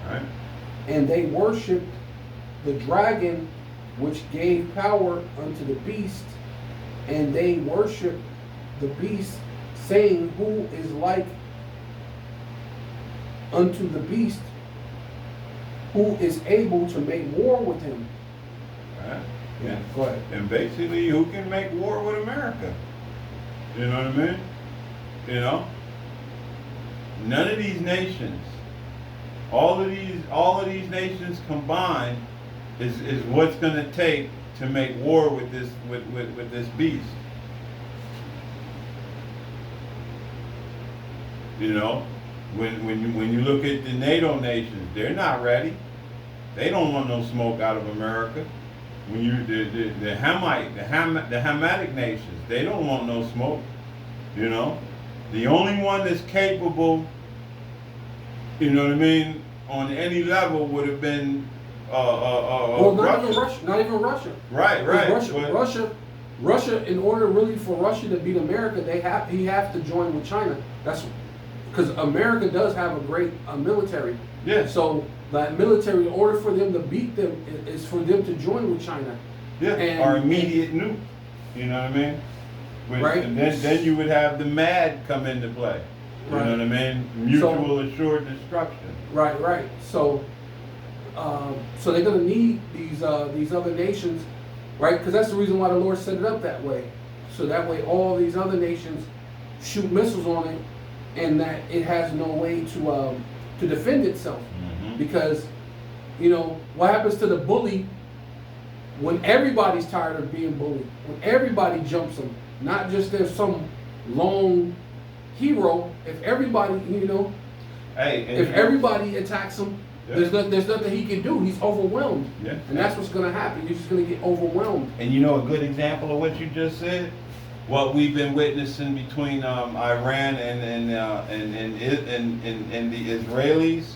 Right. And they worshipped the dragon which gave power unto the beast, and they worship the beast, saying, Who is like unto the beast, who is able to make war with him? Right? Yeah, go ahead. And basically, who can make war with America? You know what I mean? You know? None of these nations, all of these nations combined is what's gonna take to make war with this beast. You know? When you look at the NATO nations, they're not ready. They don't want no smoke out of America. When you the Hamitic nations, they don't want no smoke. You know, the only one that's capable, you know what I mean, on any level would have been well, not Russia. even Russia. Not even Russia. Right. Russia. In order really for Russia to beat America, he have to join with China. That's because America does have a great military. Yeah. So that military, in order for them to beat them, is for them to join with China. Yeah. And, Our immediate nuke. You know what I mean? Right. And then you would have the MAD come into play. You Right. know what I mean? Mutual assured destruction. Right. So they're gonna need these other nations, right? Because that's the reason why the Lord set it up that way. So that way, all these other nations shoot missiles on it, and that it has no way to defend itself. Mm-hmm. Because, you know, what happens to the bully when everybody's tired of being bullied? When everybody jumps them, not just there's some lone hero. If everybody, you know, if everybody attacks him, yeah. there's nothing he can do. He's overwhelmed. Yeah. And that's what's going to happen. You're just going to get overwhelmed. And you know a good example of what you just said? What we've been witnessing between Iran and the Israelis,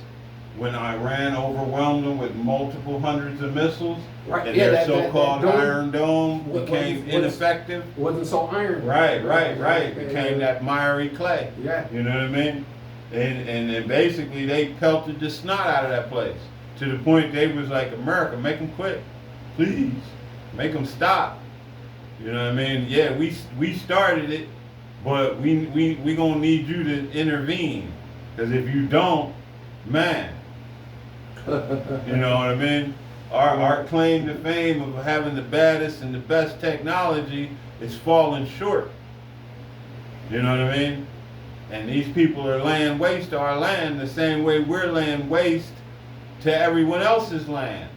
when Iran overwhelmed them with multiple hundreds of missiles, Right. and Yeah, their that so-called dome Iron Dome became ineffective. Wasn't so iron. Right. Became that miry clay. Yeah. You know what I mean? And basically they pelted the snot out of that place to the point they was like, America, make them quit, please, make them stop. You know what I mean? Yeah, we started it, but we gonna need you to intervene, because if you don't, man, you know what I mean? Our claim to fame of having the baddest and the best technology is falling short. You know what I mean? And these people are laying waste to our land the same way we're laying waste to everyone else's land.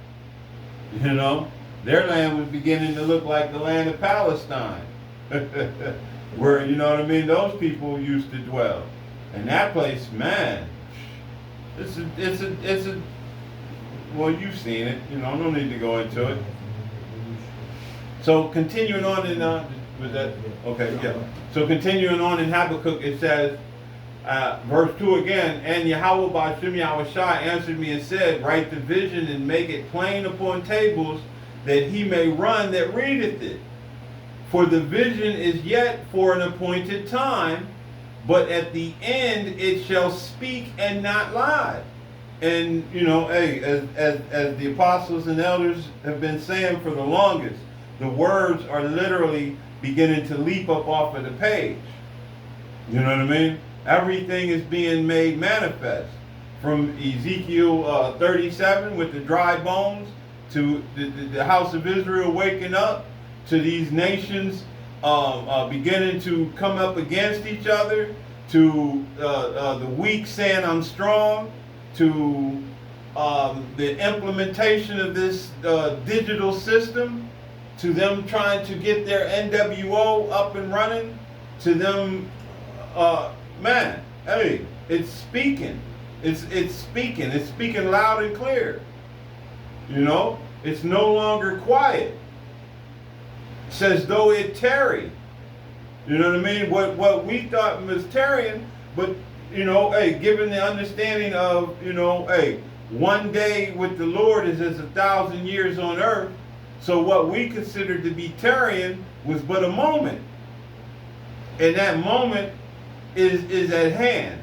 You know? Their land was beginning to look like the land of Palestine. Where, you know what I mean, those people used to dwell. And that place, man, it's a well, you've seen it, you know, no need to go into it. So continuing on in was that okay? Yeah. So continuing on in Habakkuk, it says, verse 2 again, and Yahweh Ba'ashem Yahushua answered me and said, write the vision and make it plain upon tables, that he may run that readeth it. For the vision is yet for an appointed time, but at the end it shall speak and not lie. And, you know, hey, as the apostles and elders have been saying for the longest, the words are literally beginning to leap up off of the page. You know what I mean? Everything is being made manifest. From Ezekiel 37 with the dry bones, to the house of Israel waking up, to these nations beginning to come up against each other, to the weak saying I'm strong, to the implementation of this digital system, to them trying to get their NWO up and running, to them, man, hey, it's speaking. It's speaking. It's speaking loud and clear. You know, it's no longer quiet. It says though it tarry. You know what I mean? What we thought was tarrying, but you know, hey, given the understanding of, you know, hey, one day with the Lord is as 1,000 years on earth. So what we considered to be tarrying was but a moment. And that moment is at hand.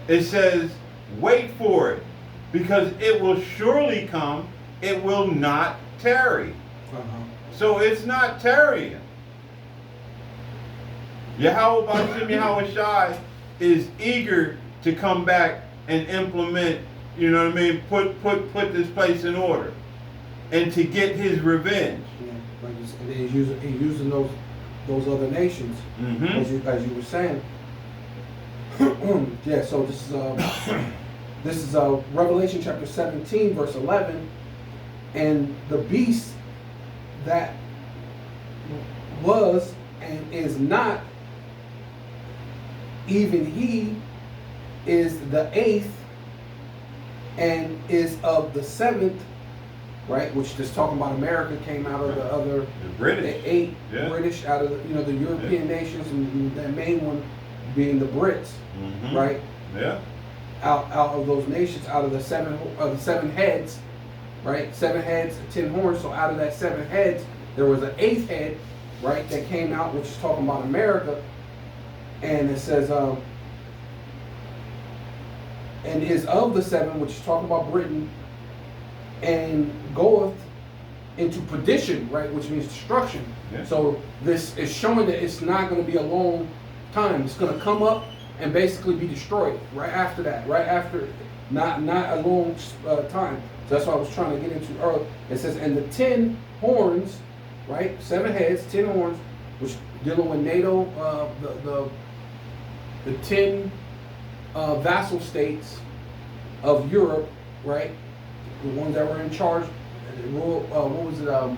It says, wait for it, because it will surely come, it will not tarry. Uh-huh. So it's not tarrying. Yahweh Bashim Yahweh Shai is eager to come back and implement, you know what I mean, put this place in order. And to get his revenge. Yeah, like he's using those other nations, as you were saying. Yeah, so this is Revelation chapter 17, verse 11, and the beast that was and is not, even he is the 8th and is of the 7th. Right, which just talking about America came out of the other, the British, the 8 British out of the European nations, and the main one being the Brits, right? Yeah. Out of those nations, out of the seven heads, right? 7 heads, 10 horns. So out of that 7 heads, there was an 8th head, right, that came out, which is talking about America, and it says, and is of the 7, which is talking about Britain. And goeth into perdition, right, which means destruction. Yeah. So this is showing that it's not going to be a long time. It's going to come up and basically be destroyed right after that. Right after, not a long time. So that's what I was trying to get into earlier. It says, and the 10 horns, right, 7 heads, 10 horns, which dealing with NATO, the 10 vassal states of Europe, right. The ones that were in charge, what was it? The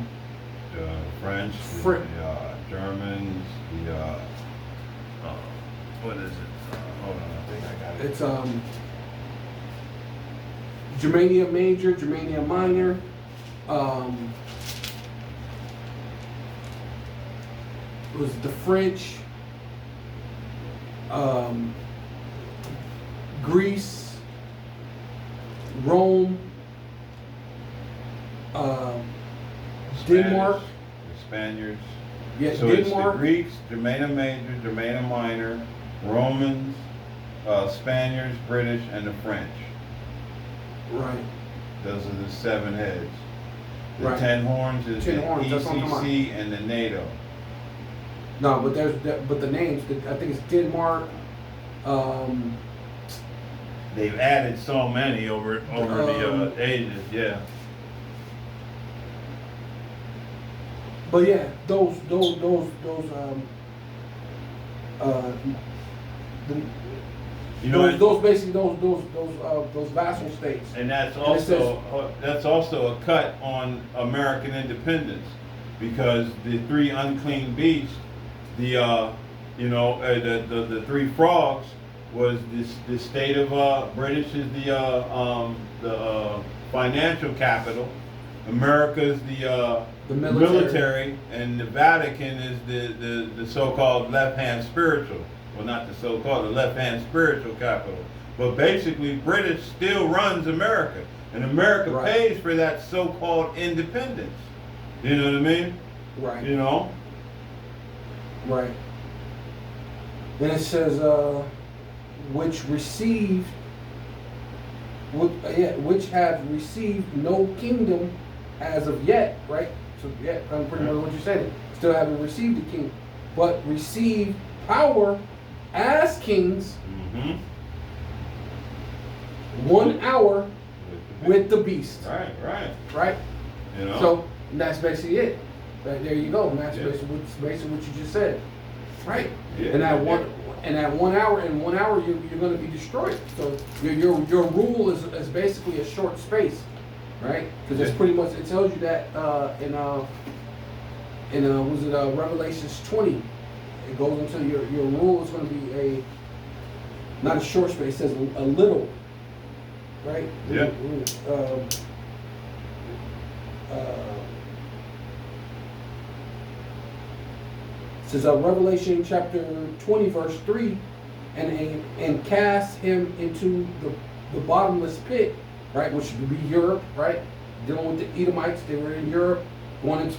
French, Fr- the Germans, the what is it? Hold on, I think I got it. It's Germania Major, Germania Minor, it was the French, Greece, Rome. Denmark. The Spaniards. Yeah, so Denmark. It's the Greeks, Germania Major, Germania Minor, Romans, Spaniards, British, and the French. Right. Those are the 7 heads. The Right. 10 horns is 10 the horns, that's what I'm talking ECC and the NATO. No, but but the names. I think it's Denmark. They've added so many over the ages, yeah. But yeah, those You know, those basically those vassal states. and that's And it says- also a cut on American independence, because the 3 unclean beasts, the 3 frogs was the state of British is the financial capital. America's the military, and the Vatican is the so-called left-hand spiritual. Well, not the so-called, the left-hand spiritual capital. But basically, British still runs America, and America Right. pays for that so-called independence. You know what I mean? Right. You know? Right. Then it says, which have received no kingdom as of yet, right? So yeah, that's pretty much what you said. Still haven't received the king, but received power as kings Mm-hmm. 1 hour with the beast. Right. Right? You know? So that's basically it. Right there you go. And that's Yeah. basically what you just said. Right. Yeah, And that yeah. one and at 1 hour, in 1 hour you're going to be destroyed. So your rule is basically a short space, right? Because it's pretty much, it tells you that in was it Revelations 20? It goes into your rule is going to be not a short space. It says a little, right? Yeah. It says Revelation chapter 20 verse 3, and cast him into the bottomless pit, right, which would be Europe, right, dealing with the Edomites. They were in Europe, going into,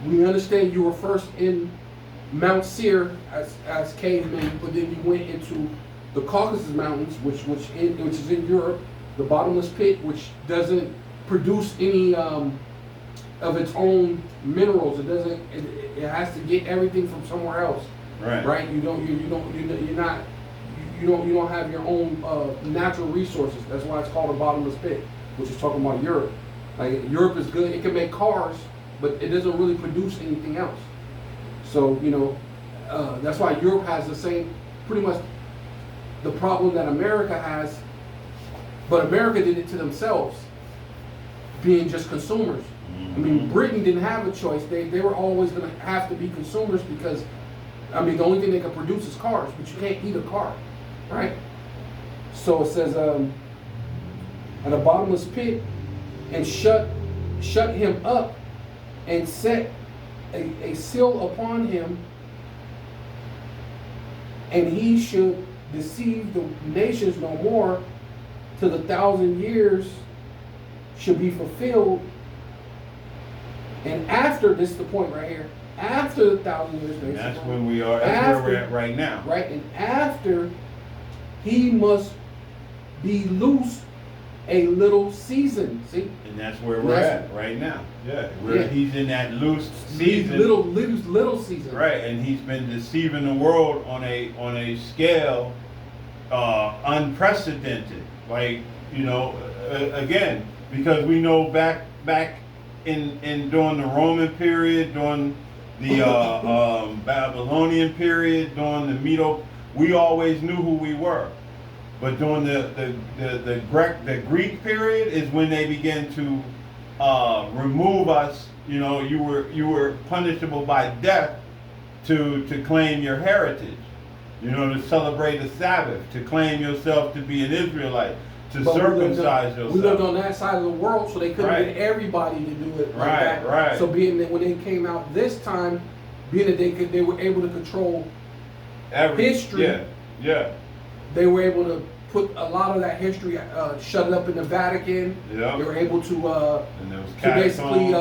we understand you were first in Mount Seir as cavemen, but then you went into the Caucasus Mountains, which is in Europe, the bottomless pit, which doesn't produce any of its own minerals. It doesn't. It has to get everything from somewhere else. Right. Right. You don't have your own natural resources. That's why it's called a bottomless pit, which is talking about Europe. Like Europe is good. It can make cars, but it doesn't really produce anything else. So that's why Europe has the same, pretty much, the problem that America has. But America did it to themselves, being just consumers. I mean, Britain didn't have a choice. They were always going to have to be consumers because, I mean, the only thing they can produce is cars, but you can't eat a car, right? So it says, at a bottomless pit, and shut him up, and set a seal upon him, and he should deceive the nations no more, till the 1,000 years should be fulfilled. And after, this is the point right here, after the 1,000 years, basically, That's when we are. That's where we're at right now. right? And after, he must be loose a little season. See, And that's where we're at right now. Yeah, he's in that loose season. little season. Right, and he's been deceiving the world on a scale unprecedented. Like, again, because we know back in during the Roman period, during the Babylonian period, during the Medo, we always knew who we were. But during the Greek period is when they began to remove us. You were punishable by death to claim your heritage. To celebrate the Sabbath, to claim yourself to be an Israelite, to circumcise yourself. We lived on that side of the world, so they couldn't get everybody to do it like that. Right. So being that when they came out this time, being that they were able to control history. Yeah. They were able to put a lot of that history, shut it up in the Vatican. Yeah. They were able to And there was basically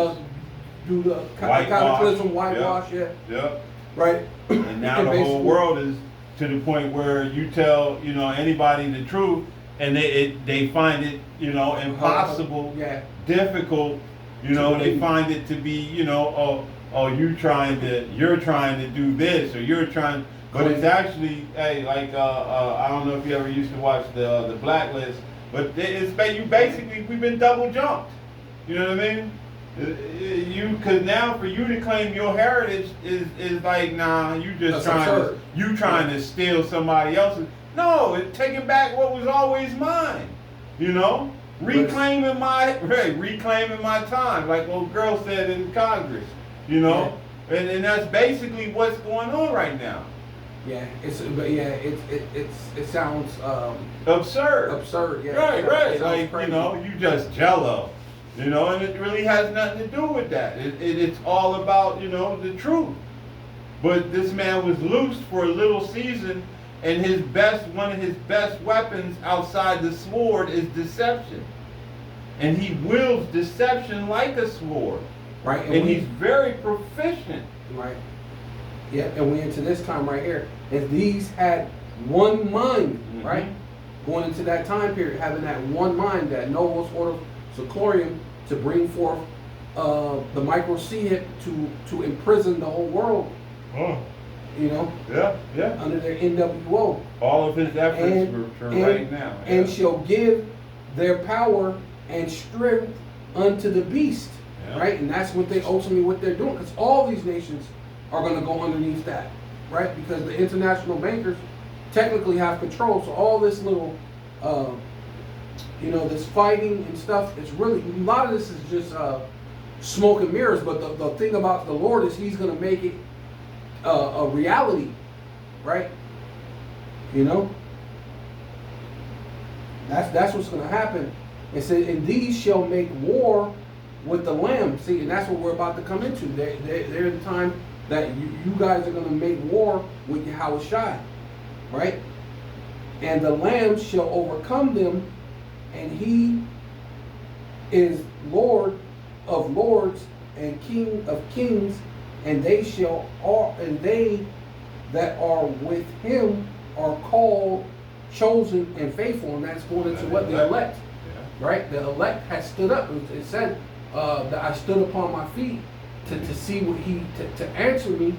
do the cataclysm, whitewash. Yeah. Right. And now the whole world is to the point where you tell anybody the truth, and they find it impossible, difficult. They find it to be you're trying to do this, or you're trying. But it's actually, hey, like I don't know if you ever used to watch the Blacklist, but we've been double jumped. You know what I mean? Because now for you to claim your heritage is like, nah, That's absurd. trying to steal somebody else's. No, it's taking back what was always mine. Reclaiming my time, like old girl said in Congress. And that's basically what's going on right now. Yeah, it sounds Absurd. absurd. Yeah, Right. Like crazy. You just jello. And it really has nothing to do with that. It's all about the truth. But this man was loosed for a little season, and one of his best weapons outside the sword is deception. And he wields deception like a sword. Right. And he's very proficient. Right. Yeah, and we into this time right here. If these had one mind, right? Going into that time period, having that one mind, that Novus Ordo Seclorum, to bring forth the microseed to imprison the whole world. Oh. Yeah. Under their NWO. All of his efforts for right now. Yeah. And shall give their power and strength unto the beast. Yeah. Right? And that's what they're doing. Because all these nations are going to go underneath that. Right? Because the international bankers technically have control. So all this little, this fighting and stuff, it's really, a lot of this is just smoke and mirrors. But the thing about the Lord is He's going to make it a reality, right? That's what's going to happen. It says, and these shall make war with the Lamb. See, and that's what we're about to come into. They're the time that you guys are going to make war with Yahushua, right? And the Lamb shall overcome them, and He is Lord of lords and King of kings, and they that are with Him are called, chosen, and faithful. And that's going into what? The elect. right? The elect had stood up. It said that I stood upon my feet to see what to answer me,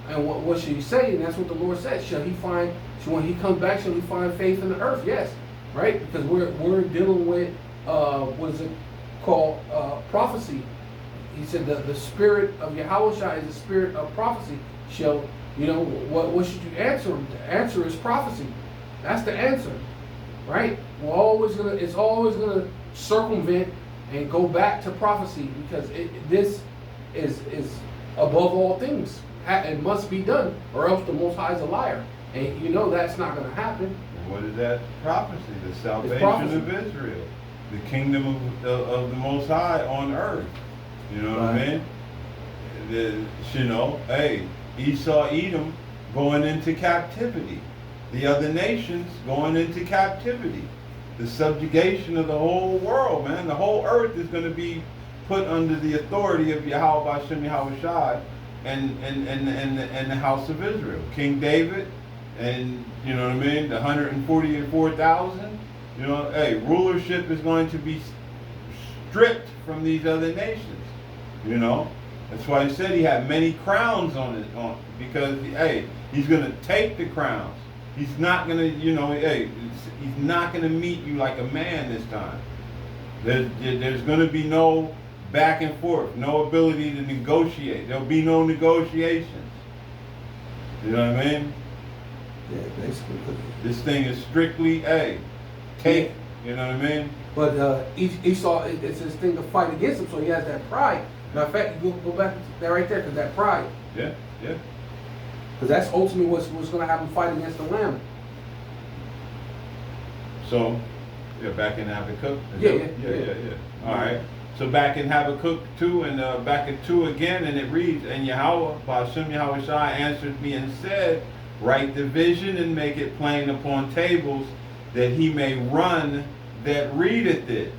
and what should he say? And that's what the Lord said. Shall he find? So when he comes back, shall he find faith in the earth? Yes, right? Because we're dealing with what is it called? Prophecy. He said the spirit of Yahushua is the spirit of prophecy. Shall what should you answer? The answer is prophecy. That's the answer, right? It's always gonna circumvent and go back to prophecy because this is above all things. It must be done, or else the Most High is a liar, and that's not gonna happen. What is that prophecy? The salvation prophecy. of Israel, the kingdom of the Most High on earth. You know what I mean? Hey, Esau, Edom going into captivity. The other nations going into captivity. The subjugation of the whole world, man. The whole earth is going to be put under the authority of Yahweh Hashem Yahushai and the house of Israel. King David and, the 144,000. Rulership is going to be stripped from these other nations. That's why he said he had many crowns because he's going to take the crowns. He's not going to, he's not going to meet you like a man this time. There's going to be no back and forth, no ability to negotiate. There'll be no negotiations. You know what I mean? Yeah, basically. This thing is strictly take. You know what I mean? But Esau, it's his thing to fight against him, so he has that pride. Matter of fact, you go back to that right there, because that pride. Yeah. Because that's ultimately what's going to have him fight against the Lamb. So, back in Habakkuk? Yeah. All right. So back in Habakkuk 2 and back in 2 again, and it reads, and Yahweh, Ba'ashem Yahushai, answered me and said, write the vision and make it plain upon tables, that he may run that readeth it.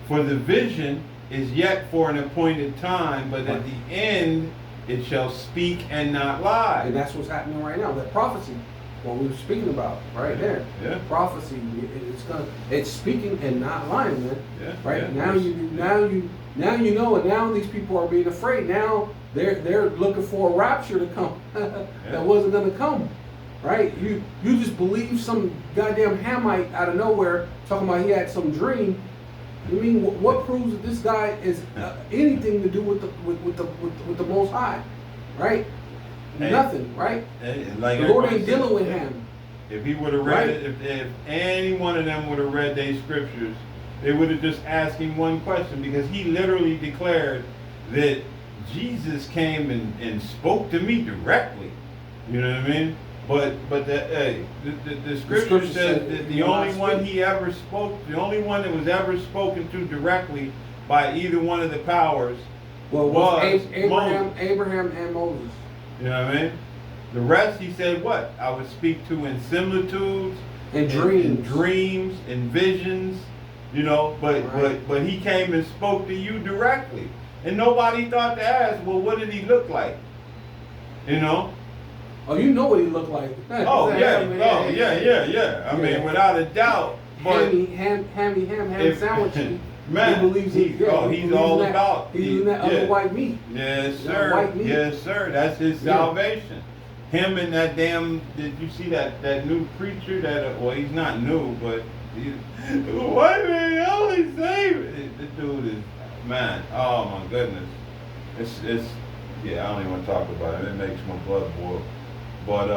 For the vision is yet for an appointed time, but at the end it shall speak and not lie. And that's what's happening right now. That prophecy, what we were speaking about right there. Yeah. Prophecy, it's speaking and not lying, man. Yeah. Right? Yeah. Now you know, and now these people are being afraid. Now they're looking for a rapture to come that wasn't gonna come. Right? You just believe some goddamn Hamite out of nowhere talking about he had some dream. I mean, what proves that this guy is anything to do with the Most High, right? Hey, nothing, right? Like the Lord ain't dealing with him. If he would have read Right. it, if any one of them would have read their scriptures, they would have just asked him one question, because he literally declared that Jesus came and spoke to me directly. You know what I mean? But the scripture says that the only one he ever spoke, the only one that was ever spoken to directly by either one of the powers was Abraham and Moses. You know what I mean? The rest, he said, what? I would speak to in similitudes, and dreams, and visions. But he came and spoke to you directly, and nobody thought to ask, well, what did he look like? Oh, you know what he looked like. Oh, yeah. I mean, without a doubt. But ham sandwich. Man, he believes he's all about. He's eating that other white meat. Yes, sir. White meat. Yes, sir. That's his salvation. Him and that damn. Did you see that new preacher? Well, he's not new, but white man only saved. This dude is man. Oh my goodness. It's. Yeah, I don't even want to talk about it. It makes my blood boil. But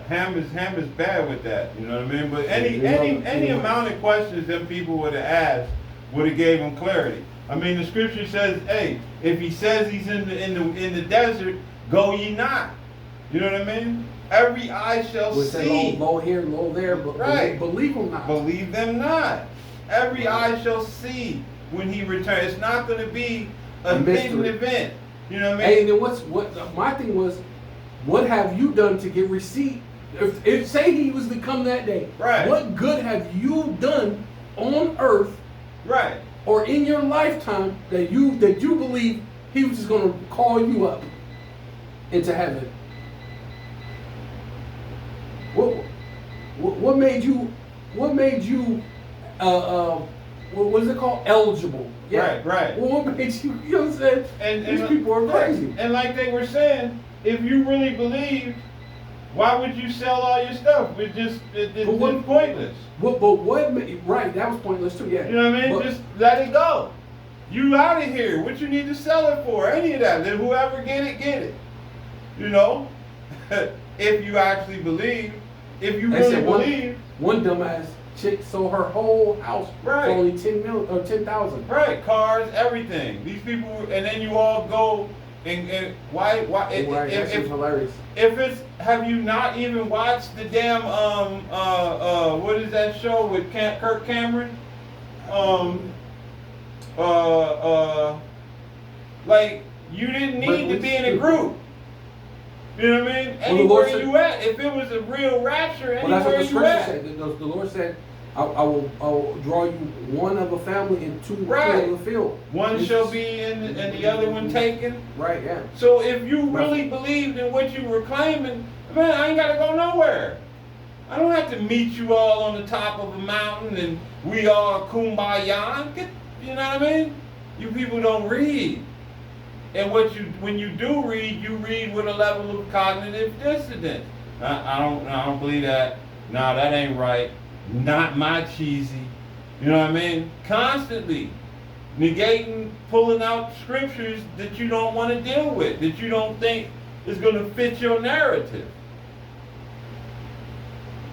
Ham is bad with that. You know what I mean? But any amount of questions them people would have asked would have gave him clarity. I mean, the scripture says, "Hey, if he says he's in the desert, go ye not." You know what I mean? Every eye shall see. Low here, low there, but right. Believe them not. Believe them not. Every eye shall see when he returns. It's not going to be a hidden event. You know what I mean? Hey, and then what my thing was, what have you done to get receipt? If say he was to come that day, right? What good have you done on earth, right, or in your lifetime that you believe he was just going to call you up into heaven? What made you what is it called? Eligible. Yeah. Right. Well, what makes you, you know what I'm saying? And These people are crazy. And like they were saying, if you really believed, why would you sell all your stuff? It's pointless. But what? Right, that was pointless too. Yeah. You know what I mean? But, Just let it go. You out of here. What you need to sell it for? Any of that. Then whoever get it. You know? If you actually believe. If you really believe. One dumbass chick sold her whole house for only 10 million or 10,000. Right, cars, everything. These people, and then you all go and why? That's hilarious. If it's, have you not even watched the damn what is that show with Kirk Cameron? Like you didn't need to be in a group. You know what I mean? Anywhere you at, if it was a real rapture, anywhere you at. The Lord said, I will draw you one of a family and two of the field. One shall be in and the other one taken. Right, yeah. So if you really believed in what you were claiming, man, I ain't got to go nowhere. I don't have to meet you all on the top of a mountain and we all kumbaya. You know what I mean? You people don't read. And when you do read, you read with a level of cognitive dissonance. I don't believe that. No, that ain't right. Not my cheesy. You know what I mean? Constantly negating, pulling out scriptures that you don't want to deal with, that you don't think is going to fit your narrative.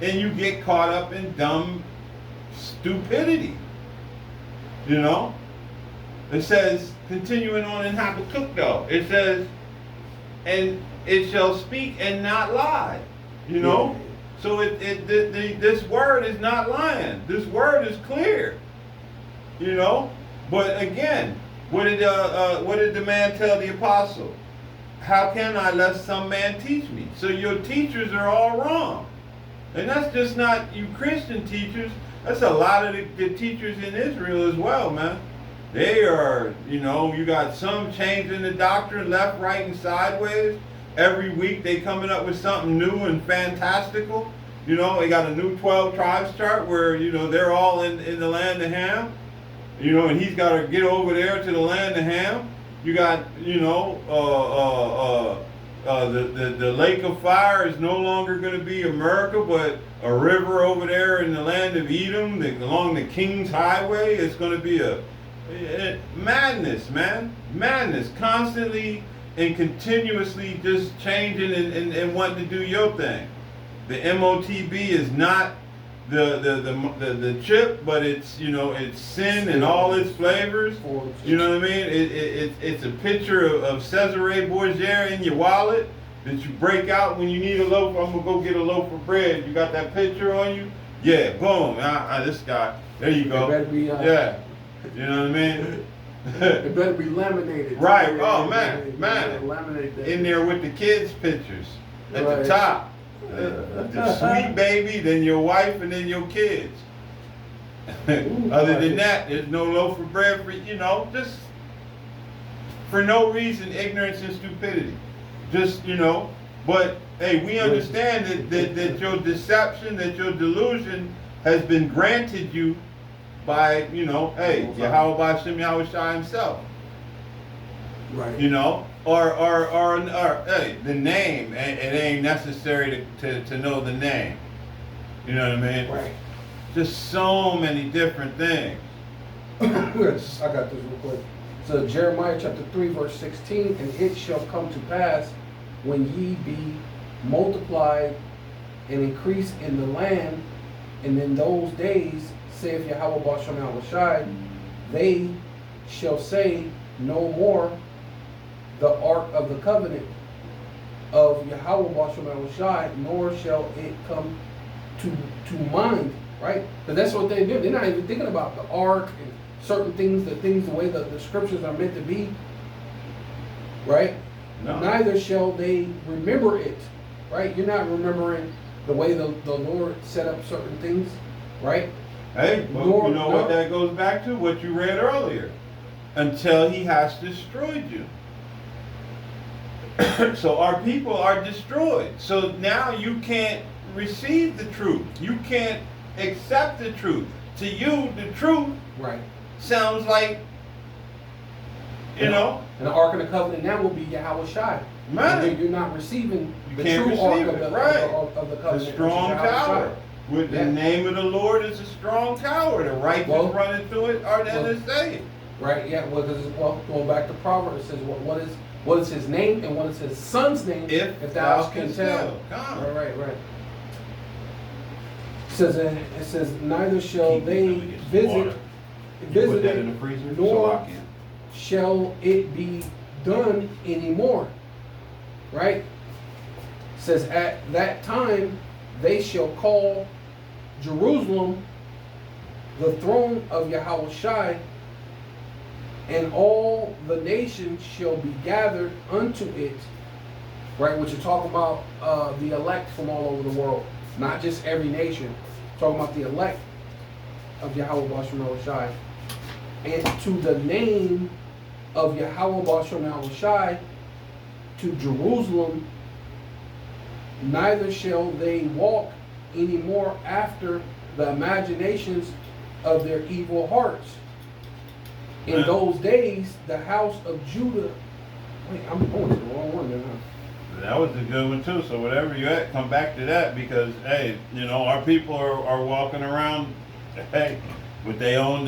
And you get caught up in dumb stupidity. You know? It says, continuing on in Habakkuk though, it says, and it shall speak and not lie. You know? So this word is not lying. This word is clear. You know? But again, what did the man tell the apostle? How can I lest some man teach me? So your teachers are all wrong. And that's just not you Christian teachers. That's a lot of the teachers in Israel as well, man. They are, you know, you got some changing the doctrine left, right, and sideways. Every week they coming up with something new and fantastical. You know, they got a new 12 tribes chart where, you know, they're all in the land of Ham. You know, and he's got to get over there to the land of Ham. You got, you know, the lake of fire is no longer going to be America, but a river over there in the land of Edom, along the King's Highway. It's going to be a madness, man. Madness. Constantly and continuously just changing and wanting to do your thing. The MOTB is not the chip, but it's, you know, it's sin and all its flavors. You know what I mean? It's a picture of Cesare Borgia in your wallet that you break out when you need a loaf. I'm gonna go get a loaf of bread. You got that picture on you? Yeah, boom. This guy. There you go. Yeah. You know what I mean? It better be laminated. Right. Oh man. In there with the kids' pictures at the top. The sweet baby, then your wife, and then your kids. Other than that, there's no loaf of bread for, you know, just for no reason, ignorance and stupidity. Just, you know, but hey, we understand that your deception, that your delusion has been granted you by, you know, hey, Yahweh B'Shem Yahweh Shai himself. Right. You know, or hey, the name, it ain't necessary to know the name. You know what I mean? Right. Just so many different things. I got this real quick. So Jeremiah chapter 3 verse 16, and it shall come to pass when ye be multiplied and increase in the land, and in those days, saith Yahweh B'Shem Yahweh Shai, they shall say no more the ark of the covenant of Yahweh B'Shem Yahweh Shai, nor shall it come to mind, right? Because that's what they do. They're not even thinking about the ark and certain things, the way that the scriptures are meant to be, right? No. Neither shall they remember it, right? You're not remembering the way the Lord set up certain things, right? Hey, well, you know what that goes back to? What you read earlier. Until he has destroyed you. So our people are destroyed. So now you can't receive the truth. You can't accept the truth. to you, the truth Right. sounds like, you know, And the Ark of the Covenant now will be Yahweh Shai. Man. You're not receiving You the can't true Ark receive of it, the, right. of the the covenant. strong which is Yahweh tower. Shai. With Yeah. the name of the Lord is a strong tower. The righteous Well, run into it are then is saved. Right, yeah, well, going back to Proverbs, it says, what is his name and what is his son's name, If thou thou canst canst tell. tell. Come. Right. It says, neither shall Keep they me, let me get some visit, water. You put that in it, the freezer so nor I can. shall it be done anymore. Right? It says, at that time they shall call Jerusalem the throne of Yahweh Shai, and all the nations shall be gathered unto it. Right, what you're talking about, the elect from all over the world, not just every nation. Talking about the elect of Yahweh Bashem Shai, and to the name of Yahweh Bashem Shai, to Jerusalem, neither shall they walk anymore after the imaginations of their evil hearts. In Yeah. those days, the house of Judah. Wait, I'm going to the wrong one then, huh? That was a good one too. So whatever you at, come back to that because hey, you know our people are walking around, hey, with their own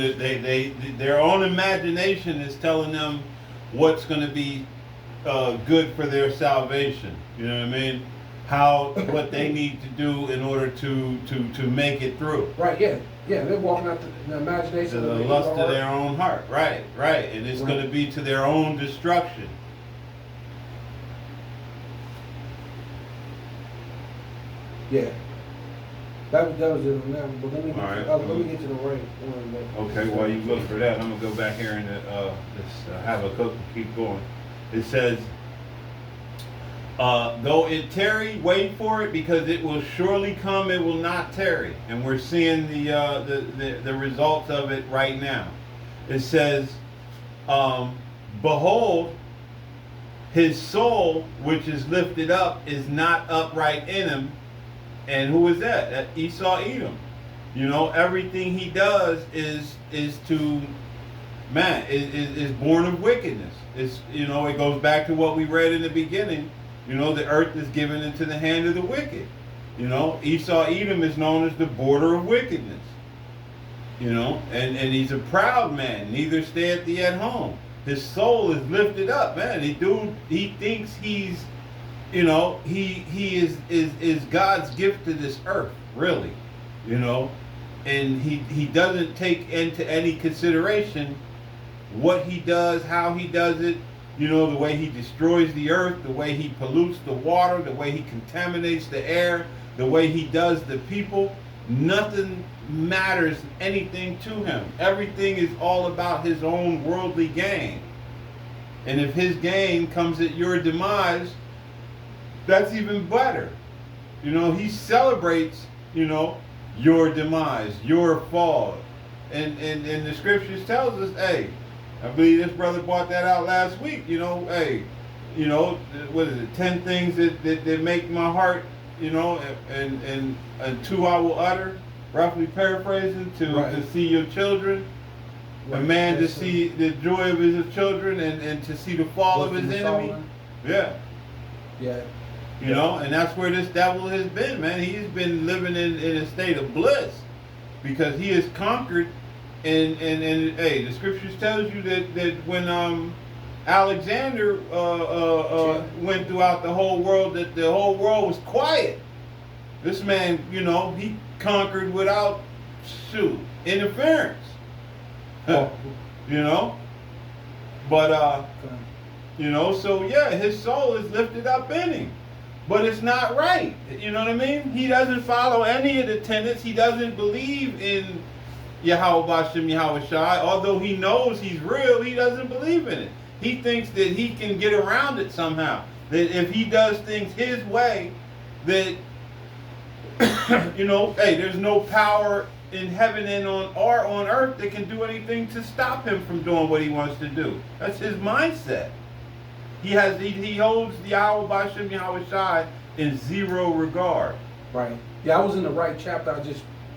their own imagination is telling them what's going to be good for their salvation. You know what I mean? What they need to do in order to make it through. Right, yeah. They're walking out the imagination To the of lust evil of their heart. own heart. Right. And it's Right. going to be to their own destruction. Yeah. That was it on that one. But let me get, All right. let me get to the right one. Okay, while you look for that, I'm gonna go back here and just have a cook and keep going. It says, though it tarry, wait for it because it will surely come. It will not tarry, and we're seeing the results of it right now. It says, behold, his soul which is lifted up is not upright in him. And who is that? That Esau Edom. You know, everything he does is born of wickedness. It's, you know, it goes back to what we read in the beginning. You know, the earth is given into the hand of the wicked. You know, Esau Edom is known as the border of wickedness. You know, and he's a proud man, neither stayeth he at home. His soul is lifted up, man. He thinks he's, you know, he is God's gift to this earth, really. You know, and he doesn't take into any consideration what he does, how he does it, you know, the way he destroys the earth, the way he pollutes the water, the way he contaminates the air, the way he does the people. Nothing matters anything to him. Everything is all about his own worldly gain. And if his gain comes at your demise, that's even better. You know, he celebrates, you know, your demise, your fall. And the scriptures tells us, hey, I believe this brother brought that out last week, you know, hey, you know, what is it, 10 things that make my heart, you know, and 2 I will utter, roughly paraphrasing, to see your children, a man to see the joy of his children and to see the fall of his enemy. Yeah. You know, and that's where this devil has been, man. He's been living in a state of bliss because he has conquered. And hey, the scriptures tells you that when Alexander went throughout the whole world, that the whole world was quiet. This man, you know, he conquered without interference. You know, but you know, so yeah, his soul is lifted up in him. But it's not right. You know what I mean? He doesn't follow any of the tenets. He doesn't believe in Yahweh Bashem Yahweh Shai. Although he knows he's real, he doesn't believe in it. He thinks that he can get around it somehow. That if he does things his way, that, you know, hey, there's no power in heaven and on earth that can do anything to stop him from doing what he wants to do. That's his mindset. He holds the Yahweh Bashem Yahweh Shai in zero regard. Right. Yeah, I was in the right chapter.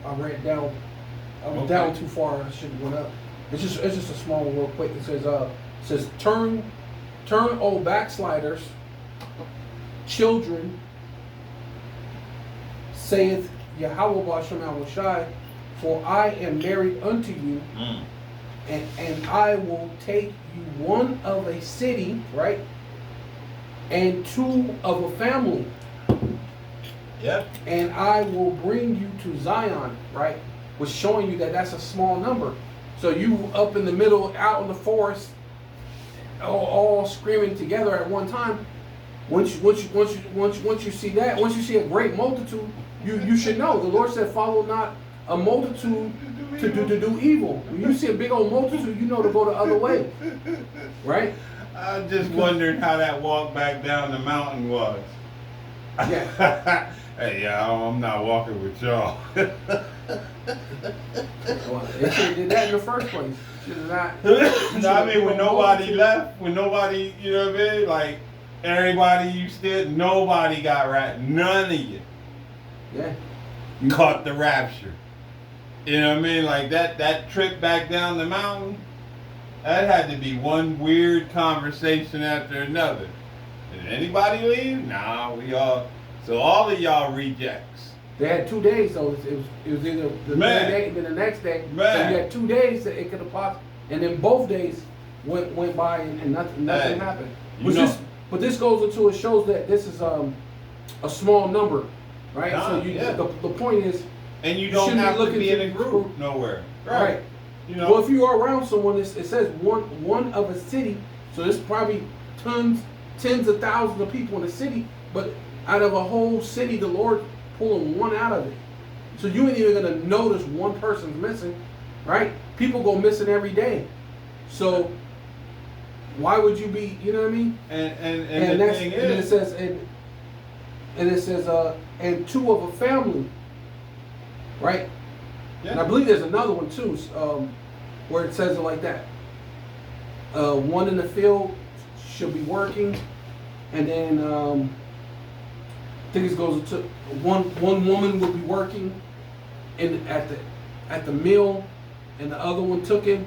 I read down I was Okay. down too far. I should have went up. It's just a small one real quick. It says turn, O backsliders, children, saith Yahweh Bashem Shai, for I am married unto you, and I will take you one of a city, right, and two of a family, Yep. and I will bring you to Zion, right, was showing you that that's a small number. So you up in the middle, out in the forest, all screaming together at one time. Once you see that, once you see a great multitude, you should know. The Lord said, "Follow not a multitude to do evil." When you see a big old multitude, you know to go the other way, right? I'm just wondering how that walk back down the mountain was. Yeah. Hey, y'all, I'm not walking with y'all. Well, they should have did that in the first place. Should have not. No, I mean, when nobody left, when nobody, you know what I mean? Like, everybody you still, nobody got right. None of you Yeah. caught the rapture. You know what I mean? Like, that trip back down the mountain, that had to be one weird conversation after another. Did anybody leave? Nah, we all. So all of y'all rejects. They had 2 days, so it was either the Man. next day and then the next day. Man. So you had 2 days that it could have possibly, and then both days went by and nothing Hey, happened. you know. But this goes into, it shows that this is a small number, right? Nah, So yeah. the point is, And you don't shouldn't be have to looking be to in a group nowhere. right? You know. Well, if you are around someone, it says one of a city, so there's probably tens of thousands of people in the city, but out of a whole city, the Lord pulling one out of it. So you ain't even gonna notice one person's missing, right? People go missing every day. So why would you be, you know what I mean? And the that's, thing and then it is, says and two of a family, right? And I yeah, believe there's another one too, where it says it like that. One in the field should be working, and then I think it goes to one woman will be working at the mill, and the other one took him,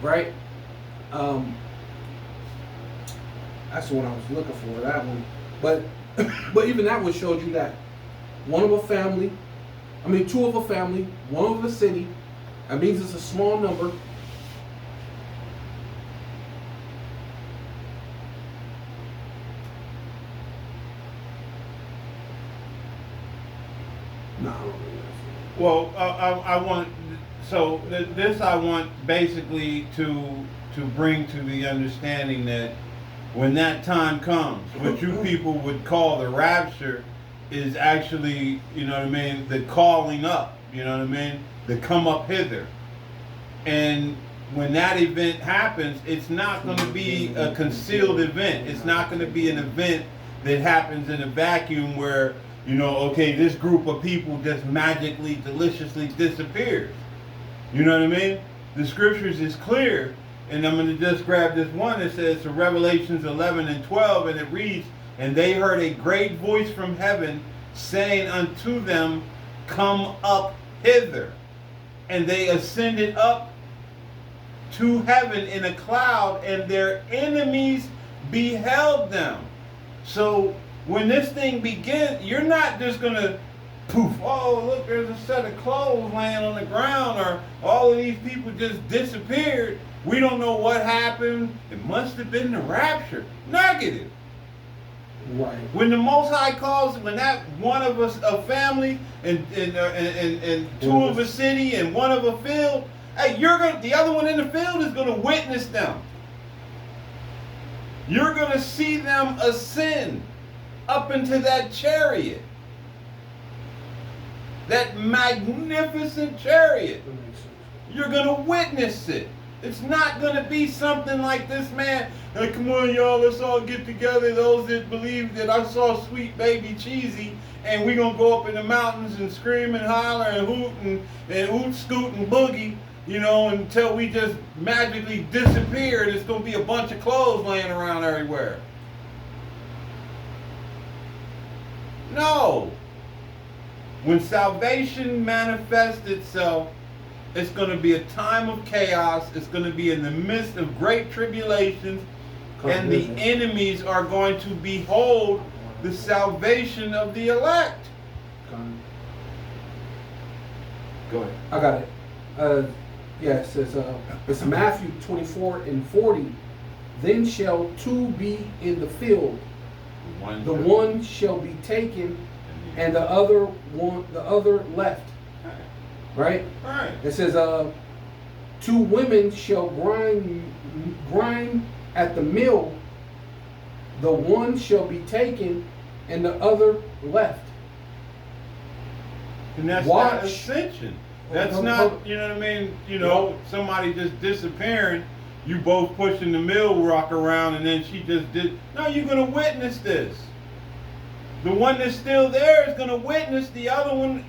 right? That's the one I was looking for, that one. But but even that one showed you that one of a family, two of a family, one of a city. That means it's a small number. No, I don't think that's well, I want, so this I want basically to bring to the understanding that when that time comes, what you people would call the rapture is actually, you know what I mean, the calling up, you know what I mean, the come up hither. And when that event happens, it's not going to be a concealed event. It's not going to be an event that happens in a vacuum where, you know, okay, this group of people just magically, deliciously disappears. You know what I mean? The scriptures is clear, and I'm going to just grab this one. It says to Revelations 11 and 12, and it reads, "And they heard a great voice from heaven saying unto them, Come up hither. And they ascended up to heaven in a cloud, and their enemies beheld them." So when this thing begins, you're not just going to poof, oh, look, there's a set of clothes laying on the ground, or all of these people just disappeared. We don't know what happened. It must have been the rapture. Negative. right. When the Most High calls, when that one of us, a family, and two of a city, and one of a field, hey, the other one in the field is gonna witness them. You're gonna see them ascend up into that chariot, that magnificent chariot. That makes sense. You're gonna witness it. It's not gonna be something like this, man. Hey, come on, y'all, let's all get together. Those that believe that I saw Sweet Baby Cheesy, and we gonna go up in the mountains and scream and holler and hoot and hoot, scoot and boogie, you know, until we just magically disappear, and it's gonna be a bunch of clothes laying around everywhere. No. When salvation manifests itself, it's going to be a time of chaos. It's going to be in the midst of great tribulations. And the enemies are going to behold the salvation of the elect. Go ahead. I got it. Yeah, it says, it's Matthew 24:40. Then shall two be in the field. The one shall be taken, and the other left. Right? Right. It says, two women shall grind at the mill. The one shall be taken, and the other left. And that's Watch. not ascension. That's not, you know what I mean? You know, somebody just disappearing, you both pushing the mill rock around, and then she just did. No, you're going to witness this. The one that's still there is going to witness the other one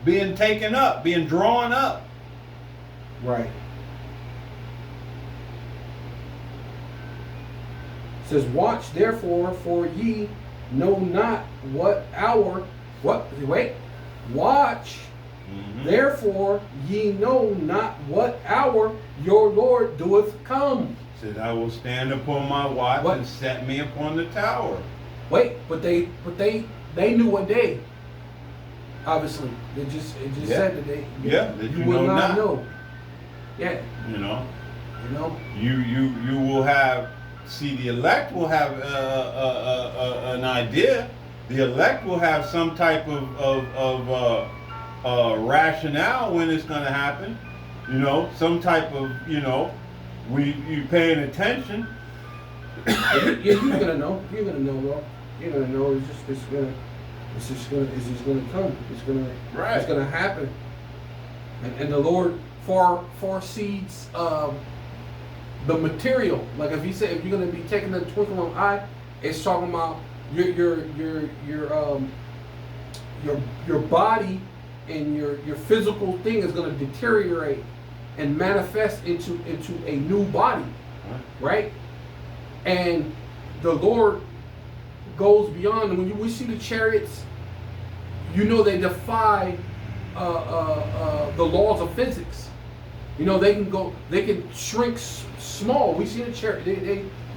being taken up, being drawn up. Right. It says, watch therefore, for ye know not what hour. Watch. Therefore, ye know not what hour your Lord doeth come. Said, I will stand upon my watch and set me upon the tower. Wait, but they knew what day. Obviously, it just said that they. That you will not know. Yeah. You know. You know. You will have. See, the elect will have an idea. The elect will have some type of rationale when it's going to happen. You know, some type of, you paying attention. You're gonna know. You're gonna know, bro. You're gonna know. It's just gonna come. It's gonna happen. And the Lord foresees the material. Like if He said, if you're gonna be taking the twinkle of an eye, it's talking about your body and your physical thing is gonna deteriorate and manifest into a new body, right? And the Lord goes beyond. When we see the chariots, you know they defy the laws of physics. You know they can shrink small. We see the chariot.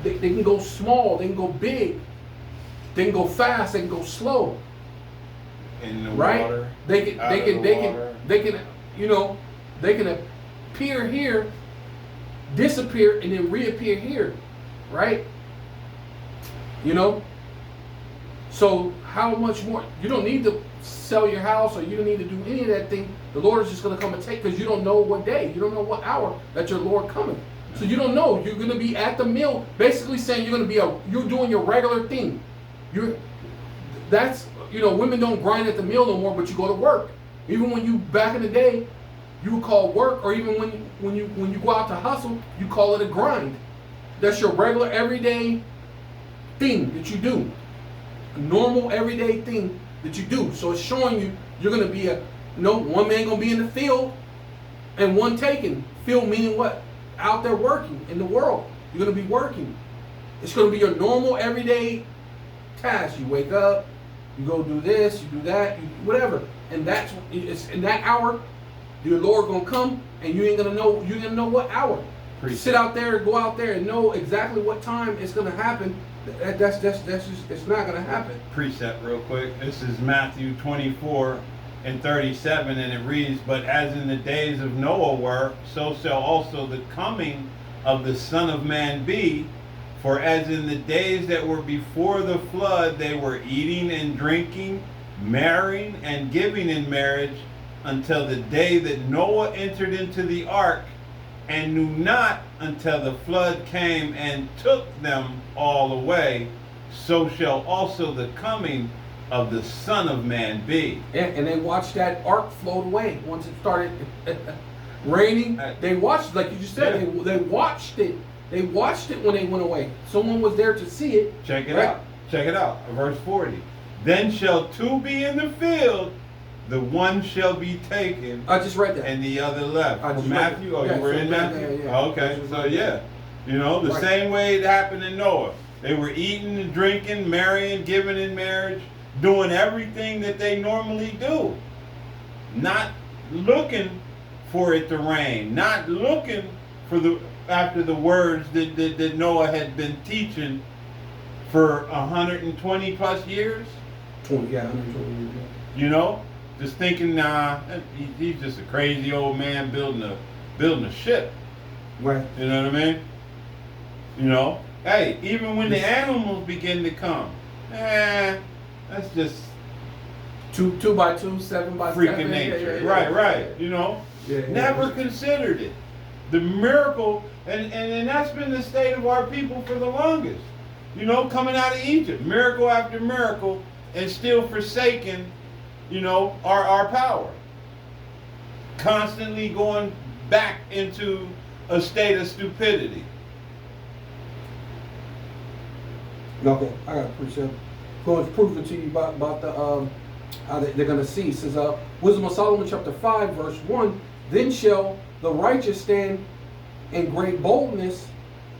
They can go small. They can go big. They can go fast. They can go slow. In the right? water. They can appear here, disappear, and then reappear here, right? You know. So how much more? You don't need to sell your house, or you don't need to do any of that thing. The Lord is just going to come and take, because you don't know what day, you don't know what hour that your Lord coming. So you don't know. You're going to be at the mill, basically saying you're doing your regular thing. Women don't grind at the mill no more, but you go to work. Even when you back in the day, you would call work, or even when you go out to hustle, you call it a grind. That's your regular everyday thing that you do. A normal everyday thing that you do. So it's showing you're gonna be one man gonna be in the field and one taken. Field meaning what? Out there working in the world. You're gonna be working. It's gonna be your normal everyday task. You wake up, you go do this, you do that, whatever. And it's in that hour, your Lord gonna come, and you ain't gonna know. You're gonna know what hour. Sit out there, go out there, and know exactly what time it's gonna happen. That's just it's not gonna happen. Precept real quick. This is Matthew 24:37, and it reads, "But as in the days of Noah were, so shall also the coming of the Son of Man be. For as in the days that were before the flood, they were eating and drinking, marrying and giving in marriage, until the day that Noah entered into the ark, and knew not until the flood came and took them all away. So shall also the coming of the Son of Man be." Yeah, and they watched that ark float away once it started raining. They watched, like you just said, they watched it. They watched it when they went away. Someone was there to see it. Check it out. Check it out. Verse 40. "Then shall two be in the field, the one shall be taken." I just read that. "And the other left." Matthew? Oh, yeah, you were in Matthew? Yeah. Okay, so yeah. The same way it happened in Noah. They were eating and drinking, marrying, giving in marriage, doing everything that they normally do, not looking for it to rain, not looking for after the words that Noah had been teaching for 120 plus years. 120 years. You know, just thinking, nah, he's just a crazy old man building a ship. Right. You know what I mean? You know, hey, even when the animals begin to come, that's just two by two, 7 by 7. freaking nature. Right. You know, never considered it. The miracle, and that's been the state of our people for the longest. You know, coming out of Egypt, miracle after miracle, and still forsaking, you know, our power. Constantly going back into a state of stupidity. Okay, I got to appreciate it. Going to prove it to you about the how they're going to see. It says, Wisdom of Solomon chapter 5 verse 1, then shall the righteous stand in great boldness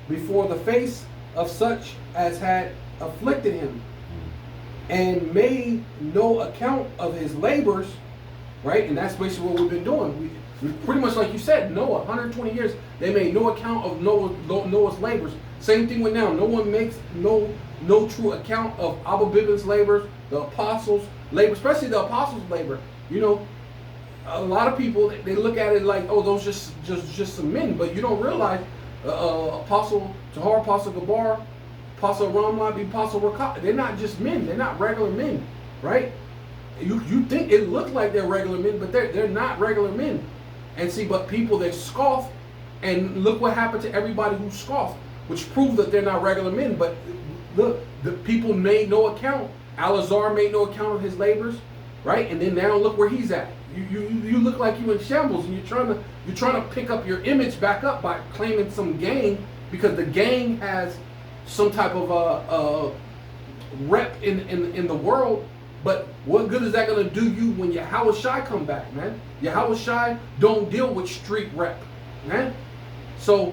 before the face of such as had afflicted him, and made no account of his labors, right? And that's basically what we've been doing. We pretty much like you said, Noah, 120 years, they made no account of Noah's labors. Same thing with now. No one makes no true account of Abba Biblin's labors, the apostles' labor, especially the apostles' labor. You know, a lot of people, they look at it like, oh, those just some men, but you don't realize Apostle Tahar, Apostle Gabar, Apostle Ramla, Apostle Rakat, they're not just men. They're not regular men, right? You think it looks like they're regular men, but they're not regular men. And see, but people, they scoff, and look what happened to everybody who scoffed, which proves that they're not regular men. But look, the people made no account. Alazar made no account of his labors, right? And then now look where he's at. You look like you in shambles, and you're trying to pick up your image back up by claiming some gang, because the gang has some type of rep in the world. But what good is that going to do you when Yahweh Shai come back, man? Yahweh Shai don't deal with street rep, man. So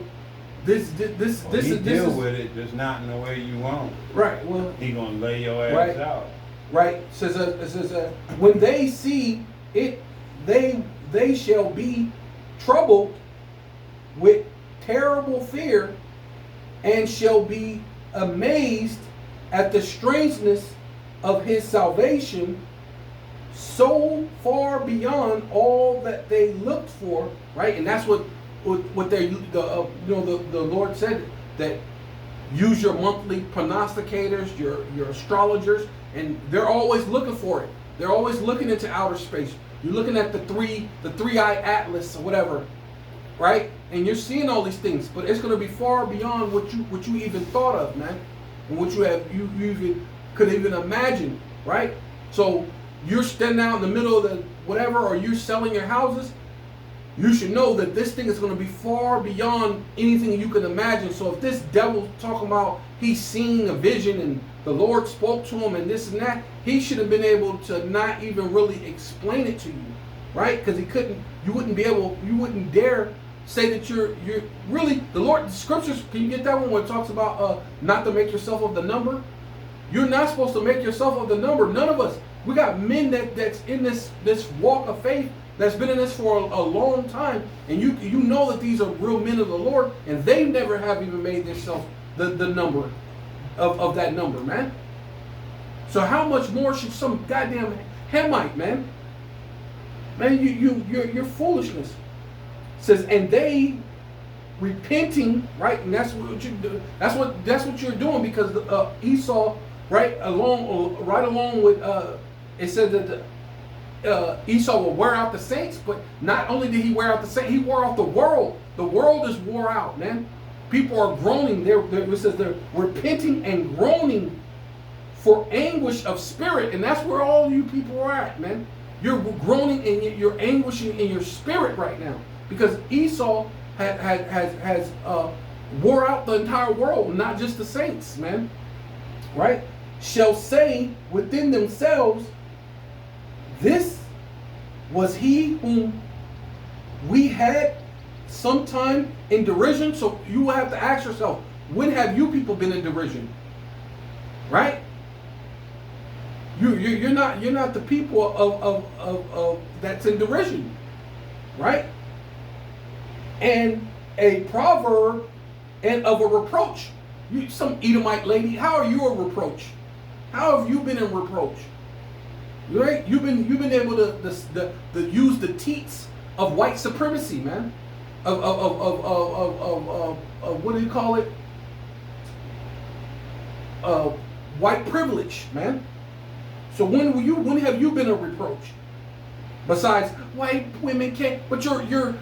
this deal with it, just not in the way you want. Right. Well, he gonna lay your ass out. Right. It says when they see it, they shall be troubled with terrible fear, and shall be amazed at the strangeness of his salvation, so far beyond all that they looked for, right? And that's what the Lord said, that use your monthly prognosticators, your astrologers, and they're always looking for it. They're always looking into outer space. You're looking at the three-eye atlas or whatever, right? And you're seeing all these things, but it's going to be far beyond what you even thought of, man, and what you even could even imagine, right? So you're standing out in the middle of the whatever, or you're selling your houses, you should know that this thing is going to be far beyond anything you can imagine. So if this devil's talking about he's seeing a vision and the Lord spoke to him and this and that, he should have been able to not even really explain it to you, right? Because you wouldn't dare say that you're really, the Lord, the scriptures, can you get that one where it talks about not to make yourself of the number? You're not supposed to make yourself of the number. None of us. We got men that's in this walk of faith, that's been in this for a long time, and you know that these are real men of the Lord, and they never have even made themselves the number of that number, man. So how much more should some goddamn Hamite, man? Man, your foolishness. It says, and they repenting, right? And that's what you do. That's what you're doing, because Esau, right along with it said that Esau will wear out the saints, but not only did he wear out the saints, he wore out the world. The world is wore out, man. People are groaning. It says they're repenting and groaning for anguish of spirit, and that's where all you people are at, man. You're groaning and you're anguishing in your spirit right now, because Esau has wore out the entire world, not just the saints, man. Right? Shall say within themselves, this was he whom we had sometime in derision. So you will have to ask yourself, when have you people been in derision? Right? You're not the people of that's in derision, right? And a proverb and of a reproach. You, some Edomite lady, how are you a reproach? How have you been in reproach? Right? You've been able to use the teats of white supremacy, man. Of what do you call it? White privilege, man. So when have you been a reproach? Besides, white women can't, but your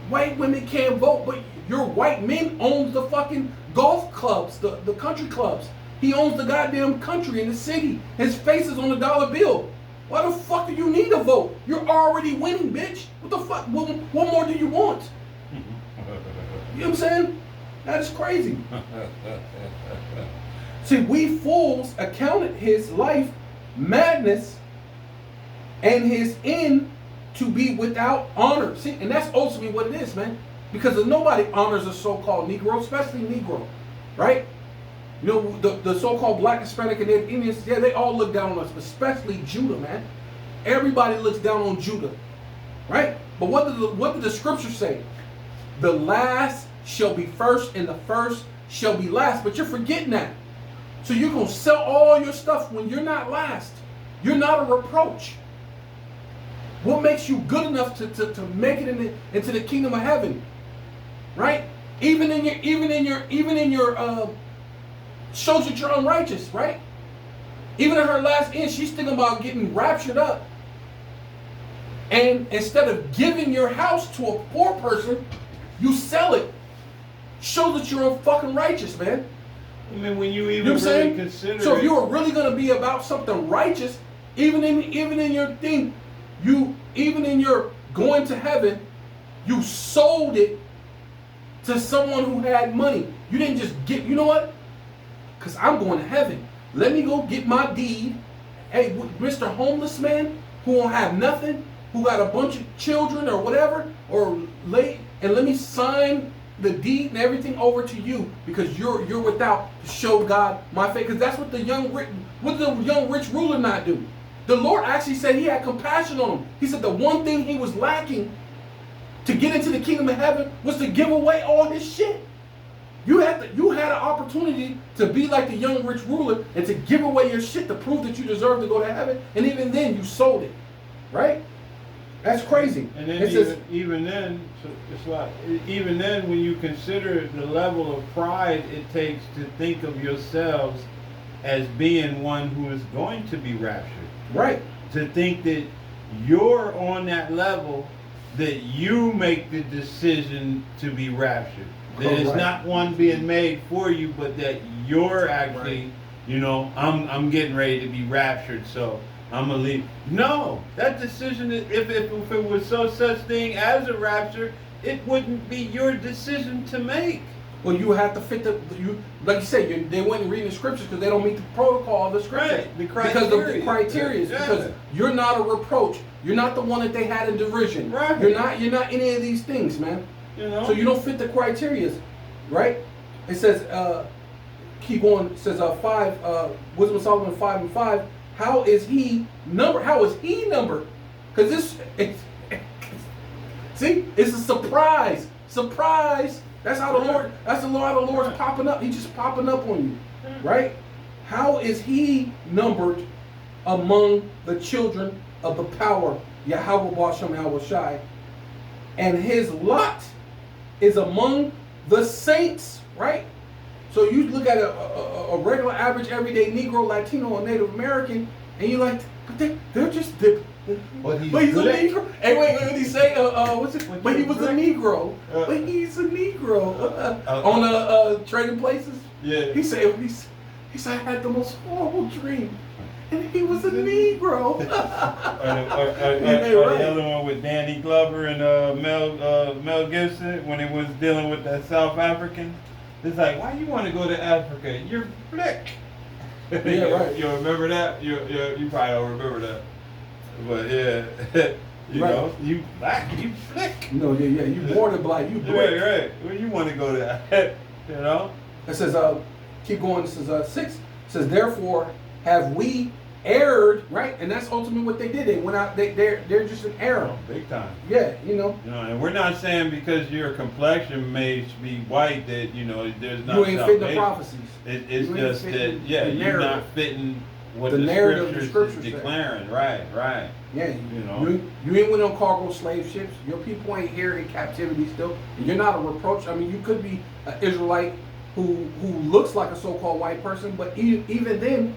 white women can't vote, but your white men owns the fucking golf clubs, the country clubs. He owns the goddamn country in the city. His face is on the dollar bill. Why the fuck do you need to vote? You're already winning, bitch. What the fuck? What more do you want? You know what I'm saying? That is crazy. See, we fools accounted his life madness and his end to be without honor. See, and that's ultimately what it is, man. Because nobody honors a so-called Negro, especially Negro, right? You know, the so-called Black, Hispanic, and Indians, yeah, they all look down on us, especially Judah, man. Everybody looks down on Judah, right? But what did the scripture say? The last shall be first, and the first shall be last. But you're forgetting that. So you're going to sell all your stuff when you're not last. You're not a reproach. What makes you good enough to make it into the kingdom of heaven, right? Even in your shows that you're unrighteous, right? Even in her last end, she's thinking about getting raptured up. And instead of giving your house to a poor person, you sell it. Show that you're fucking righteous, man. I mean, when you even You know what I'm saying? consider so it, if you were really going to be about something righteous, even in your thing, even in your going to heaven, you sold it to someone who had money. You didn't just get, you know what? Because I'm going to heaven. Let me go get my deed. Hey, Mr. Homeless Man, who won't have nothing, who got a bunch of children or whatever, or late, and let me sign the deed and everything over to you because you're without to show God my faith. Because that's what the young rich ruler not do. The Lord actually said he had compassion on him. He said the one thing he was lacking to get into the kingdom of heaven was to give away all his shit. You had an opportunity to be like the young rich ruler and to give away your shit to prove that you deserve to go to heaven, and even then you sold it, right? That's crazy. And then even then, so it's like even then, when you consider the level of pride it takes to think of yourselves as being one who is going to be raptured, right? To think that you're on that level, that you make the decision to be raptured. That it's not one being made for you, but that you're actually, you know, I'm getting ready to be raptured, so I'm gonna leave. No, that decision, if it was such thing as a rapture, it wouldn't be your decision to make. Well, you have to fit like you say, they wouldn't read the scriptures because they don't meet the protocol of the scripture. Right, the criteria. Because of the criteria. Yeah. Because you're not a reproach. You're not the one that they had in derision. Right. You're not any of these things, man. You know? So you don't fit the criteria, right? It says, keep going. It says 5, Wisdom of Solomon 5:5. How is he numbered? Because see, it's a surprise. Surprise. That's how the Lord. That's the Lord's popping up. He's just popping up on you, right? How is he numbered among the children of the power, Yahweh Bashem Yahweh Shai, and his lot is among the saints, right? So you look at a regular, average, everyday Negro, Latino, or Native American, and you're like, but they're just. But he's a Negro. Hey, wait, what did he say? What's it? But he was a Negro. But he's a Negro on Trading Places. Yeah. He said I had the most horrible dream, and he was a Negro. or the other one with Danny Glover and Mel Gibson when he was dealing with that South African. It's like, why you want to go to Africa? You're black. Yeah, right. You remember that? You probably don't remember that. But yeah, you know, you black, you black. No, yeah, you more than black, you black. Right. Well, you want to go to, you know? It says, keep going. It says 6. It says, therefore have we erred, right? And that's ultimately what they did. They went out. They're just an error. Oh, big time. Yeah, you know. You know, and we're not saying because your complexion may be white that there's not You ain't fitting the salvation. prophecies. It's You ain't just fitting that you're narrative. not fitting what The the, narrative the scriptures scriptures is say. declaring. Right. Yeah, You know. you ain't with no cargo slave ships. Your people ain't here in captivity still. And you're not a reproach. I mean, you could be an Israelite who looks like a so-called white person, but even then,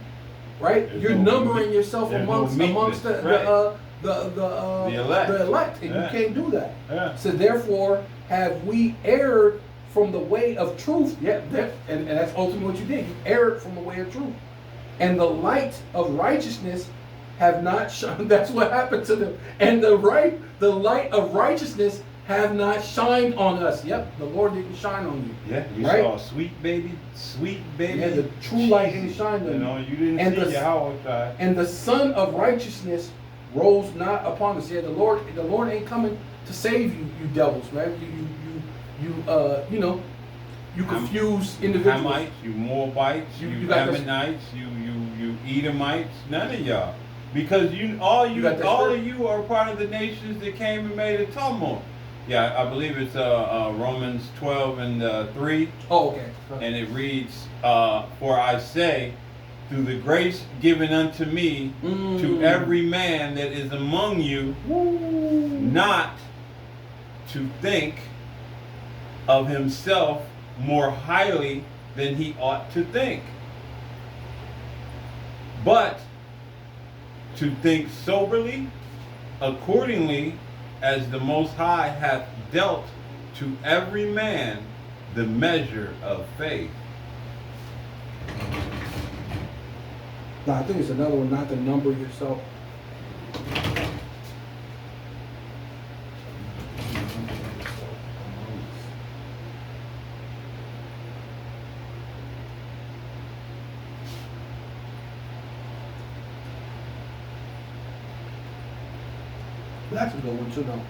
right? There's you're no numbering meek- yourself there's no amongst meekness, the right. the elect. the elect, and Yeah. you can't do that. Yeah. So therefore, have we erred from the way of truth? Yeah, and that's ultimately what you did. You erred from the way of truth, and the light of righteousness have not shone. That's what happened to them. And the light of righteousness have not shined on us. Yep, the Lord didn't shine on you. Yeah, you Right? saw a sweet baby. Yeah, the true light didn't shine on You you. know, you didn't And see the- Yahweh. And the Son of Righteousness rose not upon us. Yeah, the Lord ain't coming to save you, you devils, man. You confuse individuals. Hamites, you Moabites, You you got this- Ammonites, you Edomites, none of y'all. Because all got this of spirit? you are part of the nations that came and made a tumult. Yeah, I believe it's Romans 12 and 3, Oh, okay. and it reads, "For I say, through the grace given unto me, to every man that is among you, not to think of himself more highly than he ought to think, but to think soberly, accordingly as the Most High hath dealt to every man the measure of faith." No, I think it's another one, not to number yourself. That's a good one too, though.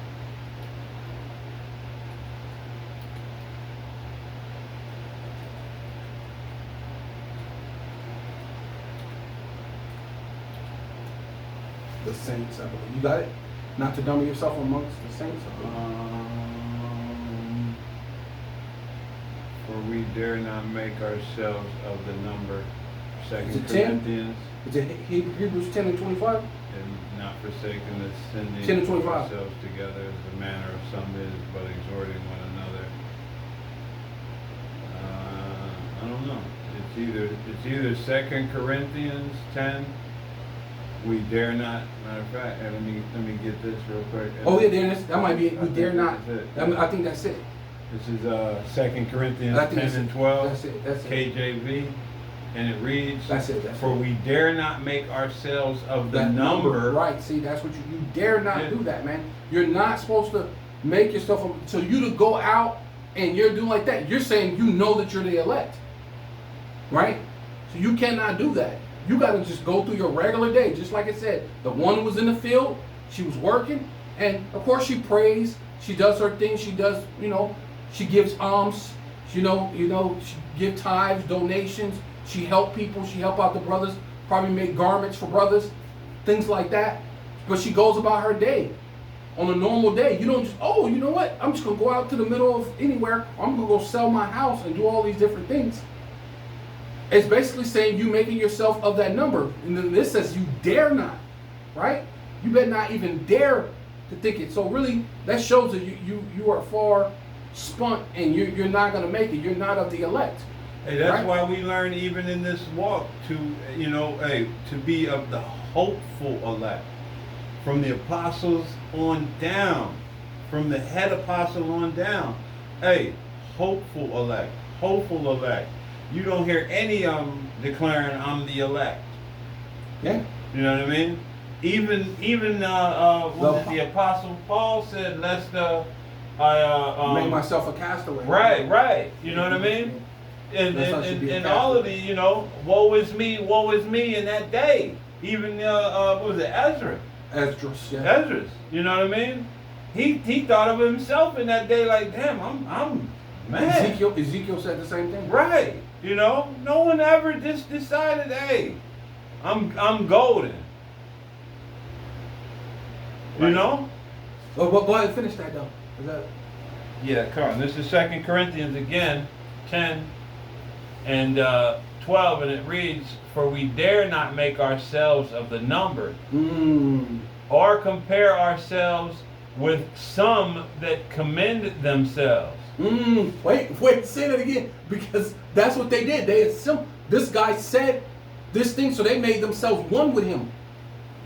The saints, I believe. You got it? Not to number yourself amongst the saints. For we dare not make ourselves of the number. Is Second it 10? Corinthians, Is it Hebrews 10 and 25? and not forsaking the 10 and sending 25. ourselves together as the manner of some is, but exhorting one another. I don't know. It's either Second Corinthians 10. We dare not. Matter of fact, let me get this real quick. Oh yeah, there it is. That might be it. I We think dare not. that's it. I think that's it. This is 2 Corinthians I think 10 that's and it. 12. That's it. That's it. KJV, and it reads, That's it. That's "For it. we dare not make ourselves of the That number." Right. See, that's what you dare not Yeah. do that, man. You're not supposed to make yourself. So you to go out and you're doing like that. You're saying you know that you're the elect, right? So you cannot do that. You got to just go through your regular day, just like I said. The one who was in the field, she was working, and of course she prays. She does her thing. She does, she gives alms. She give tithes, donations. She help people. She help out the brothers. Probably make garments for brothers, things like that. But she goes about her day. On a normal day, you don't just, oh, you know what? I'm just gonna go out to the middle of anywhere. I'm gonna go sell my house and do all these different things. It's basically saying you making yourself of that number. And then this says you dare not, right? You better not even dare to think it. So really, that shows that you are far spun and you're not gonna make it. You're not of the elect. Hey, that's Right. why we learn even in this walk to, to be of the hopeful elect. From the apostles on down, from the head apostle on down. Hey, hopeful elect, hopeful elect. You don't hear any of them declaring I'm the elect. Yeah. You know what I mean? Even the apostle Paul said, "Lest Make myself a castaway. right. You know what I mean? And That's how it should be a all of the, woe is me in that day. Even what was it, Ezra? Esdras, yeah. Esdras. You know what I mean? He thought of himself in that day like, damn, I'm mad. Ezekiel said the same thing. Right. No one ever just decided, hey, I'm golden. You Right. know? Well, go ahead and finish that though. Is that, Yeah, come on. This is 2 Corinthians again, 10 and 12, and it reads, "For we dare not make ourselves of the number, or compare ourselves with some that commend themselves." Wait, say that again. Because that's what they did. This guy said this thing, so they made themselves one with him.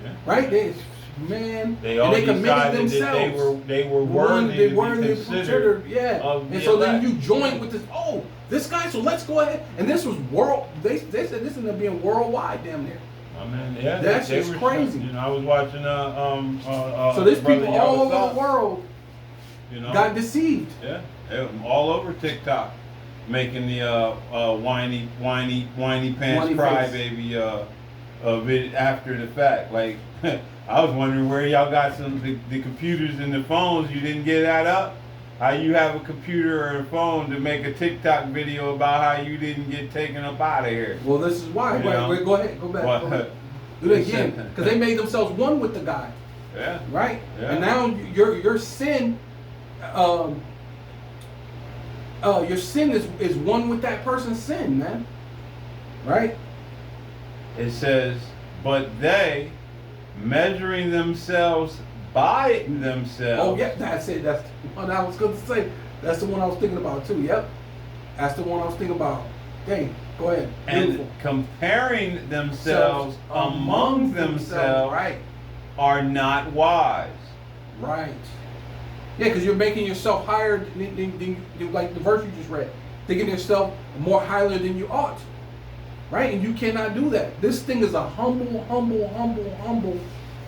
Yeah. Right? They all committed decided themselves. that they were worthy They to worthy be to be considered. yeah. Of And the so then elect. you join with this. Oh, this guy. So let's go ahead. And this was world. They said this ended up being worldwide, damn near. I mean, yeah, That's they just were, crazy. You know, I was watching So there's Brother people all Yahweh over the world you know, got deceived. yeah, all over TikTok, making the whiny pants Whiny cry face. baby of it after the fact. Like, I was wondering where y'all got the computers and the phones. You didn't get that up. How you have a computer or a phone to make a TikTok video about how you didn't get taken up out of here? Well, this is why. You know? Wait, go ahead. Go back. What? Go ahead. Do it again. Because they made themselves one with the guy. Yeah. Right? Yeah. And now your sin, your sin is one with that person's sin, man. Right? It says, but they, measuring themselves by themselves. Oh, yeah, that's it. That's the one I was going to say. That's the one I was thinking about, too. Yep. That's the one I was thinking about. Hey, go ahead. And Beautiful. comparing themselves among themselves Right. are not wise. Right. Yeah, because you're making yourself higher than like the verse you just read. Thinking yourself more highly than you ought. Right? And you cannot do that. This thing is a humble,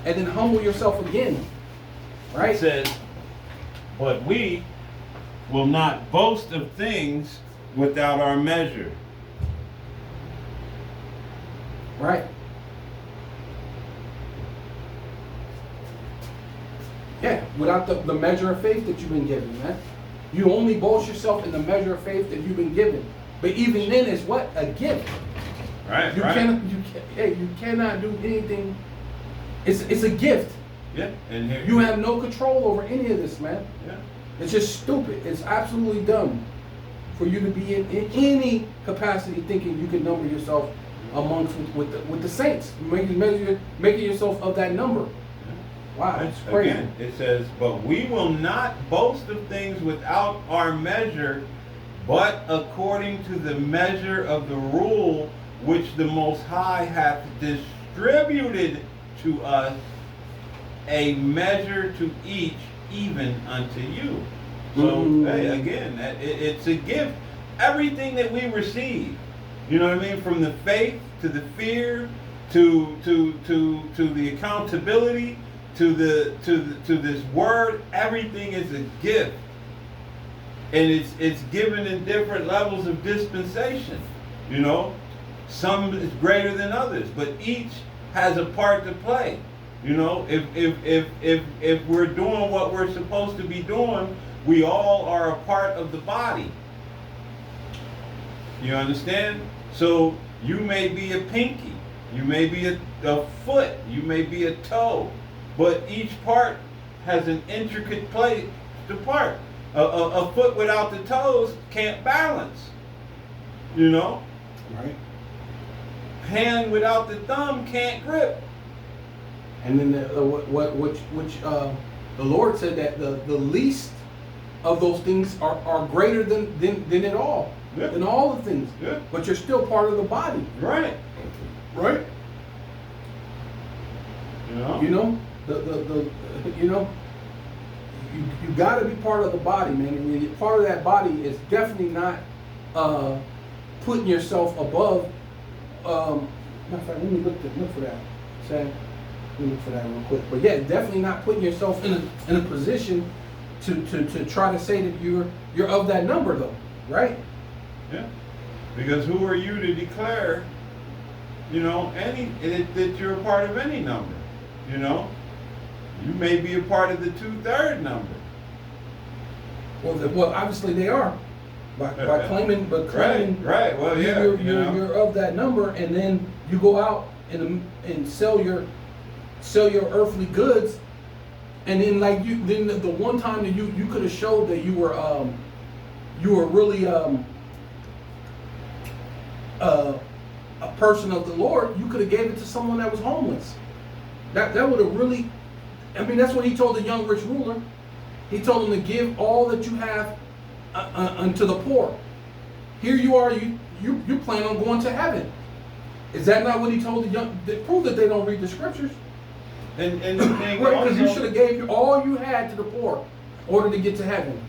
and then humble yourself again. Right? It says, but we will not boast of things without our measure. Right. Yeah, without the measure of faith that you've been given, man. You only boast yourself in the measure of faith that you've been given. But even then, it's what? A gift. Right, You right. you cannot do anything. It's a gift. Yeah, and here You have no control over any of this, man. Yeah. It's just stupid. It's absolutely dumb for you to be in any capacity thinking you can number yourself amongst with the saints, making yourself of that number. Wow, it's crazy. Again, it says, but we will not boast of things without our measure, but according to the measure of the rule which the Most High hath distributed to us, a measure to each, even unto you. So, hey, again, it's a gift. Everything that we receive, you know what I mean, from the faith to the fear to the accountability to this word, everything is a gift, and it's given in different levels of dispensation. You know, some is greater than others, but each has a part to play. You know, if we're doing what we're supposed to be doing, we all are a part of the body. You understand? So you may be a pinky, you may be a foot, you may be a toe, but each part has an intricate place to part. A foot without the toes can't balance. You know? Right. Hand without the thumb can't grip. And then the Lord said that the least of those things are greater than it all. Yeah. Than all the things. Yeah. But you're still part of the body. Right. Right? You know? You know? You gotta be part of the body, man. And part of that body is definitely not putting yourself above matter of fact, let me look for that. Sam, let me look for that real quick. But yeah, definitely not putting yourself in a position to try to say that you're of that number though, right? Yeah. Because who are you to declare, you know, that you're a part of any number? You know? You may be a part of the 2/3 number. Well, obviously they are. By claiming, Right. Well, yeah. you're of that number, and then you go out and sell your earthly goods, and then like then the one time that you could have showed that you were really a person of the Lord, you could have gave it to someone that was homeless. That would have really, I mean, that's what he told the young rich ruler. He told him to give all that you have unto the poor. Here you are, you plan on going to heaven. Is that not what he told the young? Prove that they don't read the scriptures. And the thing Right, because you also- should have gave all you had to the poor in order to get to heaven.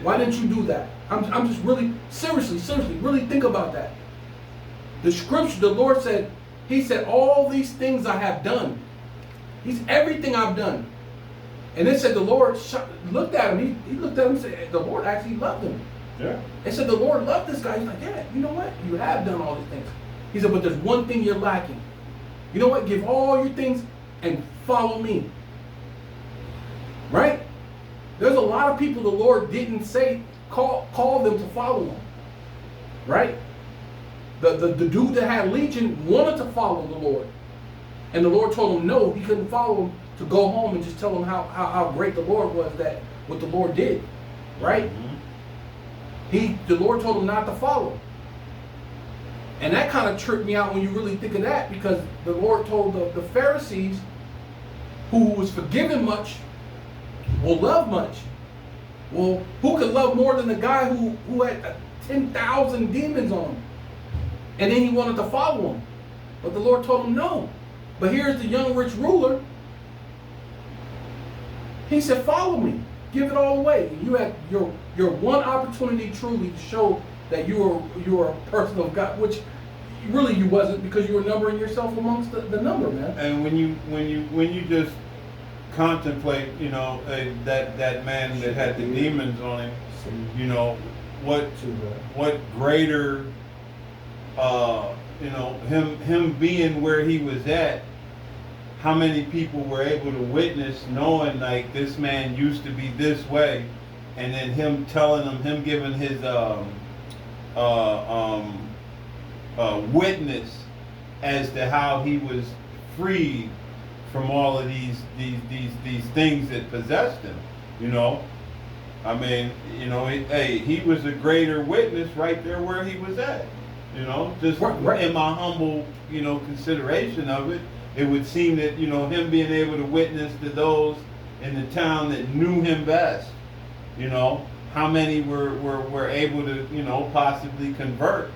Why didn't you do that? I'm just really, seriously, really think about that. The scripture, the Lord said, he said, all these things I have done. He's everything I've done. And it said the Lord looked at him. He looked at him and said, the Lord actually loved him. Yeah. It said the Lord loved this guy. He's like, yeah, you know what? You have done all these things. He said, but there's one thing you're lacking. You know what? Give all your things and follow me. Right? There's a lot of people the Lord didn't say, call them to follow him. Right? The dude that had Legion wanted to follow the Lord. And the Lord told him no, he couldn't follow him, to go home and just tell him how great the Lord was, that what the Lord did. Right? The Lord told him not to follow. And that kind of tripped me out when you really think of that, because the Lord told the Pharisees, who was forgiven much will love much. Well, who could love more than the guy who had 10,000 demons on him? And then he wanted to follow him. But the Lord told him no. But here's the young rich ruler. He said, follow me. Give it all away. You had your one opportunity truly to show that you are a person of God, which really you wasn't, because you were numbering yourself amongst the number, man. And when you just contemplate, you know, that man that had the demons on him, you know, what greater, you know, him being where he was at, how many people were able to witness knowing like this man used to be this way, and then him telling them, him giving his witness as to how he was freed from all of these things that possessed him. You know, I mean, you know, he was a greater witness right there where he was at. You know, just right. In my humble, you know, consideration of it, it would seem that, you know, him being able to witness to those in the town that knew him best, you know, how many were able to, you know, possibly convert,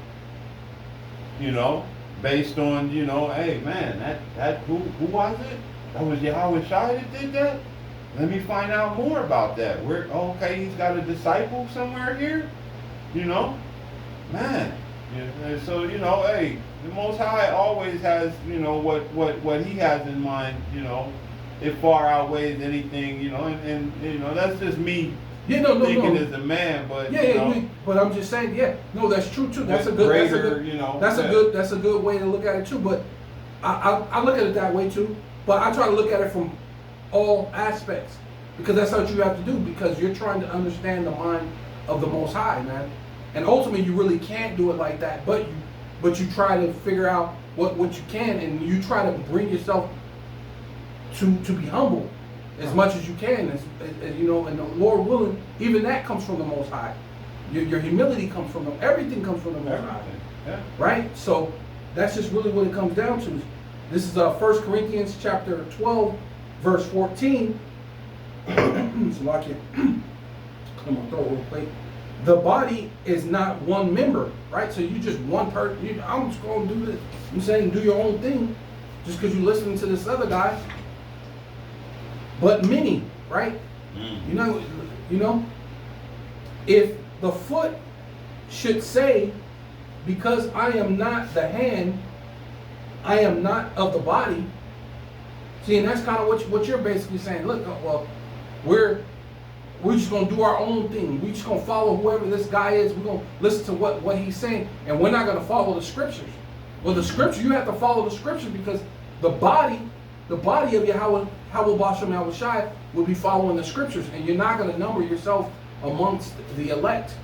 you know, based on, you know, hey man, that who was it? That was Yahweh Shai that did that? Let me find out more about that. Okay, he's got a disciple somewhere here, you know, man. Yeah, so, you know, hey, the Most High always has, you know, what he has in mind, you know, it far outweighs anything, you know, and you know, that's just me thinking as a man, but but I'm just saying, that's true too. That's a good way to look at it too. But I look at it that way too. But I try to look at it from all aspects, because that's what you have to do, because you're trying to understand the mind of the Most High, man. And ultimately, you really can't do it like that, but you try to figure out what you can, and you try to bring yourself to be humble as much as you can, as you know, and the Lord willing, even that comes from the Most High. Your humility comes from them. Everything comes from the Most High, right? So that's just really what it comes down to. This is 1 Corinthians chapter 12, verse 14. So I can I'm gonna throw a little plate. The body is not one member, right? So you just one person. I'm just going to do this. I'm saying do your own thing, just because you're listening to this other guy. But many, right? You know, if the foot should say, because I am not the hand, I am not of the body. See, and that's kind of what you're basically saying. Look, well, we're just going to do our own thing. We're just going to follow whoever this guy is. We're going to listen to what he's saying. And we're not going to follow the scriptures. Well, the scripture, you have to follow the scripture, because the body of Yahweh Bashem Yahweh Shai will be following the scriptures. And you're not going to number yourself amongst the elect.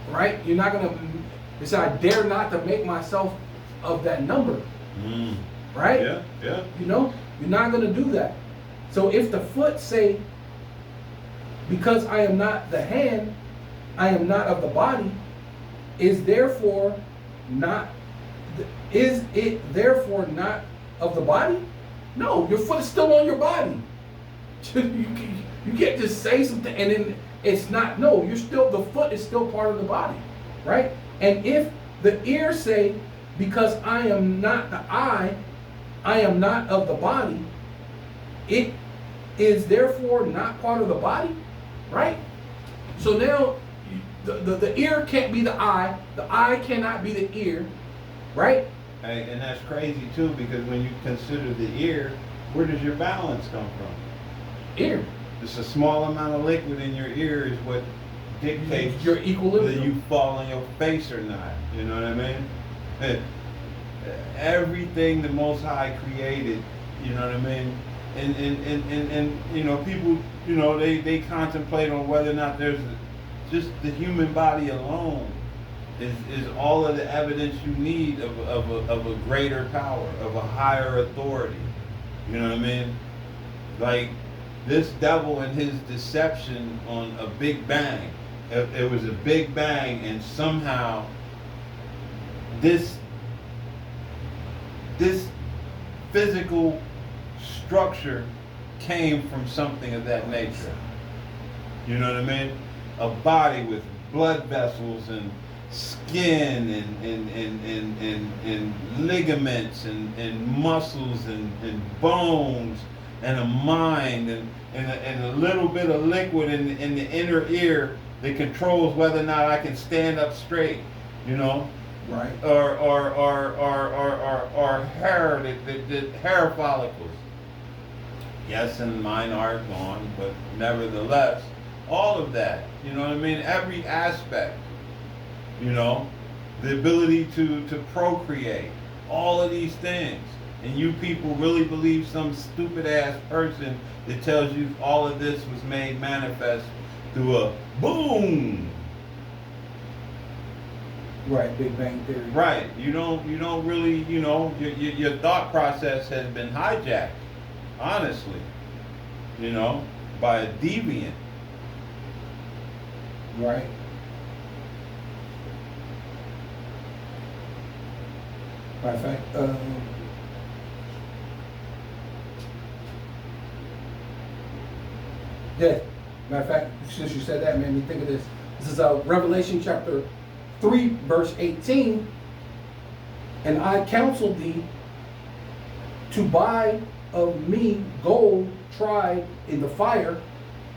Right? You're not going to, it said, I dare not to make myself of that number. right? Yeah, yeah. You know, you're not going to do that. So if the foot say, because I am not the hand, I am not of the body, is it therefore not of the body? No, your foot is still on your body. You can't just say something and then it's not. No, the foot is still part of the body, right? And if the ear say, because I am not the eye, I am not of the body, it is therefore not part of the body, right? So now the ear can't be the eye cannot be the ear, right? Hey, and that's crazy too, because when you consider the ear, where does your balance come from? Ear. Just a small amount of liquid in your ear is what dictates your equilibrium. whether you fall on your face or not. You know what I mean? Everything the Most High created, you know what I mean? And you know, people, you know, they contemplate on whether or not there's just the human body alone is all of the evidence you need of a greater power, of a higher authority. You know what I mean? Like this devil and his deception on a Big Bang. It was a Big Bang, and somehow this physical structure came from something of that nature. You know what I mean? A body with blood vessels and skin and ligaments and muscles and bones and a mind and a little bit of liquid in the inner ear that controls whether or not I can stand up straight, you know? Right. Or hair, the hair follicles. Yes, and mine are gone, but nevertheless, all of that, you know what I mean? Every aspect, you know, the ability to procreate, all of these things. And you people really believe some stupid ass person that tells you all of this was made manifest through a boom. Right, Big Bang Theory. Right. You don't really, you know, your thought process has been hijacked, honestly, you know, by a deviant. Right. Matter of fact, yeah. Matter of fact, since you said that, made me think of this. This is Revelation chapter 3, verse 18. And I counsel thee to buy of me gold tried in the fire.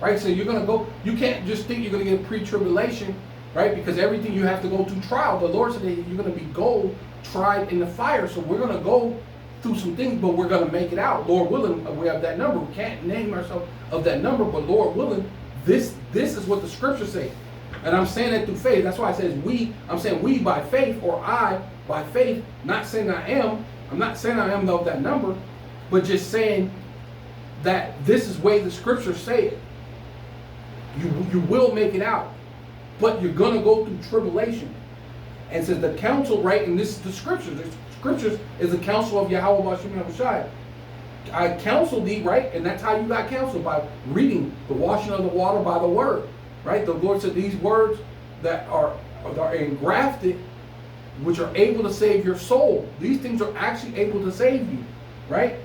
Right? So you're going to go, you can't just think you're going to get pre-tribulation, right? Because everything you have to go through trial. The Lord said that you're going to be gold tried in the fire. So we're going to go through some things, but we're going to make it out. Lord willing, we have that number. We can't name ourselves of that number, but Lord willing, this is what the scriptures say. And I'm saying that through faith. That's why it says we. I'm saying we by faith, or I by faith. Not saying I am. I'm not saying I am of that number, but just saying that this is the way the scriptures say it. You will make it out, but you're gonna go through tribulation. And says the counsel, right? And this is the scriptures. The scriptures is the counsel of Yahweh Bashim Yahushai. I counsel thee, right? And that's how you got counsel, by reading the washing of the water by the word. Right? The Lord said these words that are engrafted, which are able to save your soul. These things are actually able to save you. Right?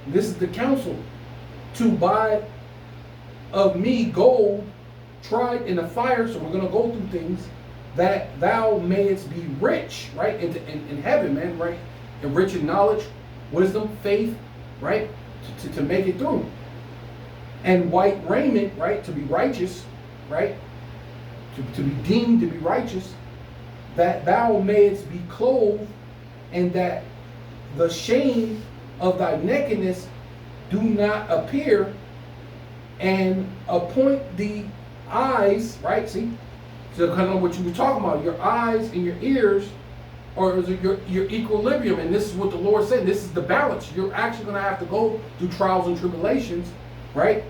This is the counsel. To buy of me gold tried in the fire. So we're going to go through things that thou mayest be rich. Right? In heaven, man. Right? And rich in knowledge, wisdom, faith. Right? To make it through. And white raiment. Right? To be righteous. Right? To be deemed to be righteous, that thou mayest be clothed, and that the shame of thy nakedness do not appear, and appoint the eyes, right? See? So kind of what you were talking about, your eyes and your ears, or is it your equilibrium, and this is what the Lord said, this is the balance. You're actually going to have to go through trials and tribulations, right?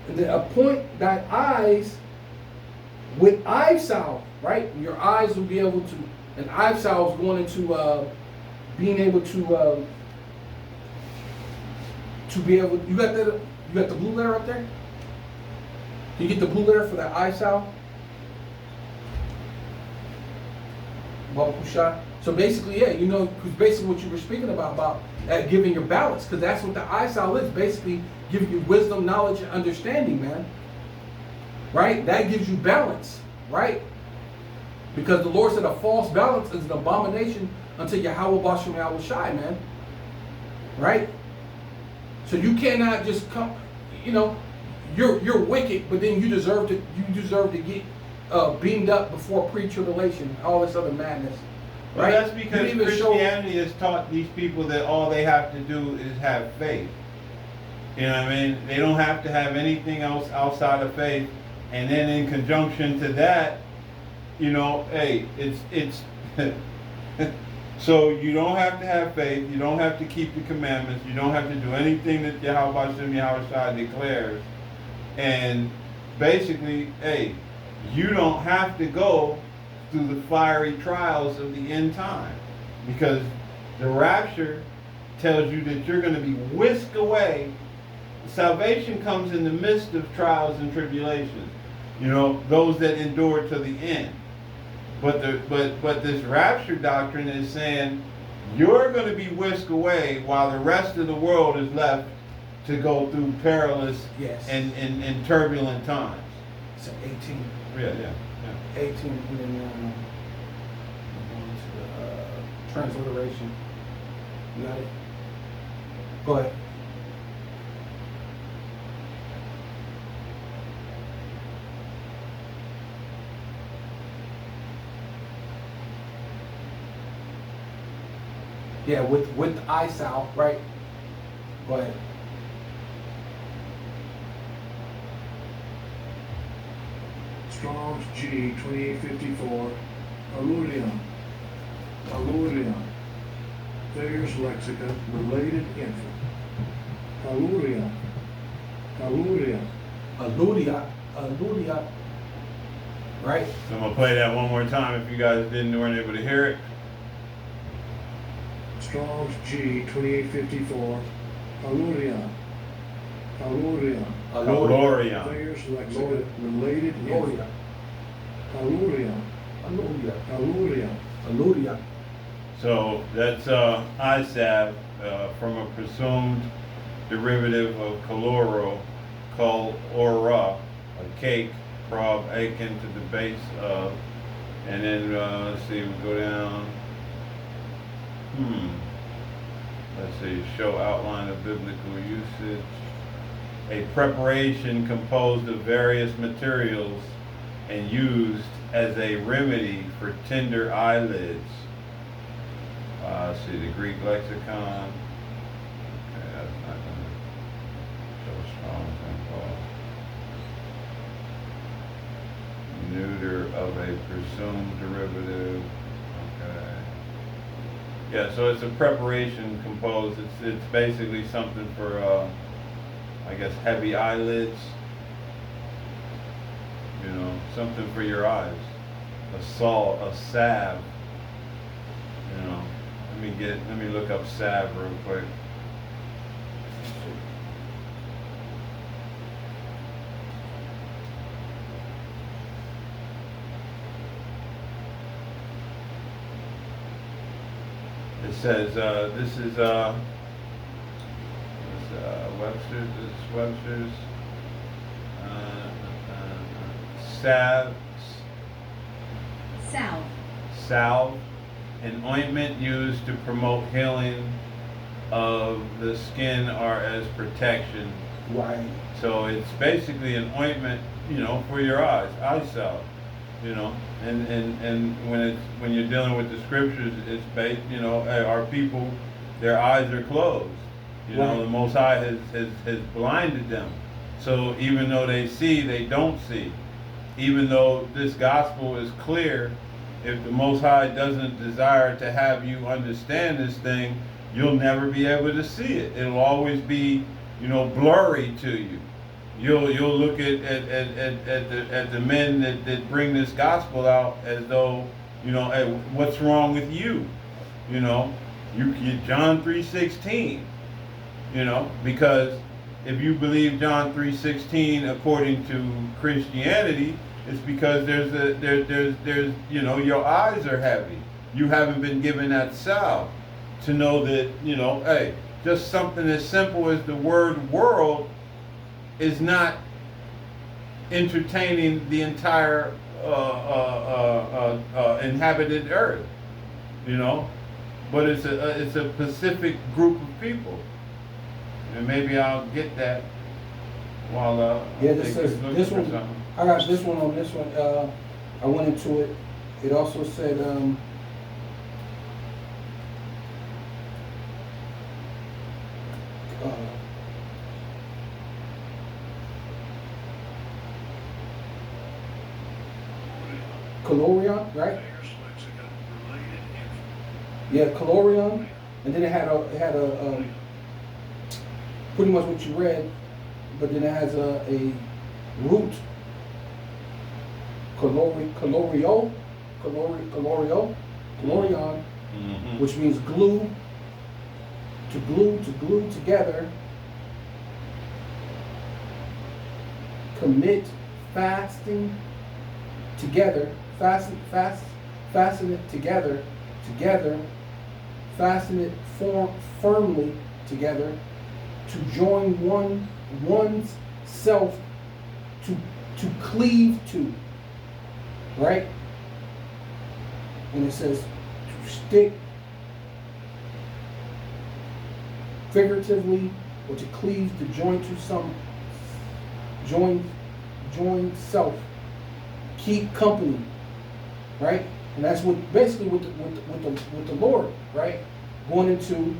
And then appoint thy eyes with eye salve, right? Your eyes will be able to, and eye salve is going into being able to to be able, you got that, you got the blue letter up there? Can you get the blue letter for that eye salve? Bakusha. So basically, yeah, you know, because basically what you were speaking about giving your balance, because that's what the eye salve is, basically giving you wisdom, knowledge, and understanding, man. Right? That gives you balance, right? Because the Lord said a false balance is an abomination unto Yahweh Bashem Yahweh Shai, man. Right? So you cannot just come, you know, you're wicked, but then you deserve to get beamed up before pre-tribulation, all this other madness. Well, Right? that's because You didn't even Christianity has taught these people that all they have to do is have faith. You know what I mean? They don't have to have anything else outside of faith. And then in conjunction to that, you know, hey, it's so you don't have to have faith, you don't have to keep the commandments, you don't have to do anything that Yahweh Hashem Yahweh Shai declares. And basically, hey, you don't have to go through the fiery trials of the end time, because the rapture tells you that you're going to be whisked away. Salvation comes in the midst of trials and tribulations, you know, those that endure to the end. But this rapture doctrine is saying you're going to be whisked away while the rest of the world is left to go through perilous and turbulent times. So 18. Yeah. 18, and then going to the transliteration. You got it? Go ahead. Yeah, with the eye salve, right? Go ahead. Strong's G 2854, Alurion, Alurion, Thayer's Lexicon, related infant, Alurion, Alurion, Aludia, right? So I'm going to play that one more time if you guys weren't able to hear it. Strong's G 2854, Alurion, Alurion, Alorion. Thayer's Lexicon, related infant, Alurion, Alurion. So that's eye salve from a presumed derivative of caloro, called ora, a cake, prob, akin to the base of, and then let's see, we go down. Let's see, show outline of biblical usage. A preparation composed of various materials and used as a remedy for tender eyelids. Let's see, the Greek lexicon. Okay, that's not going to show strong thing. Neuter of a presumed derivative. Okay. Yeah, so it's a preparation composed. It's basically something for I guess heavy eyelids, you know, something for your eyes, a salve, you know. Let me look up salve real quick. It says this is Webster's. This is Webster's. Salve, an ointment used to promote healing of the skin or as protection. Right. So it's basically an ointment, you know, for your eyes, eye salve, you know. And when you're dealing with the scriptures, it's based, you know, our people, their eyes are closed. You know, the Most High has blinded them. So even though they see, they don't see. Even though this gospel is clear, if the Most High doesn't desire to have you understand this thing, you'll never be able to see it. It'll always be, you know, blurry to you. You'll look at the men that bring this gospel out as though, you know, hey, what's wrong with you? You know, you John 3:16. You know, because if you believe John 3:16 according to Christianity, it's because there's you know, your eyes are heavy. You haven't been given that salve to know that, you know, hey, just something as simple as the word world is not entertaining the entire inhabited earth, you know, but it's a specific group of people, and maybe I'll get that while Yeah, I this take says look this for one. something. I got this one on this one. I went into it. It also said Calorion, right? Yeah, Calorion, and then it had a pretty much what you read, but then it has a root, calorion, Mhm. which means glue, to glue together, commit, fasting together, fasten it together, fasten it firmly together, to join one's self, to cleave to, right? And it says to stick figuratively, or to cleave, to join to some, join self, keep company, right? And that's what basically with the Lord, right? Going into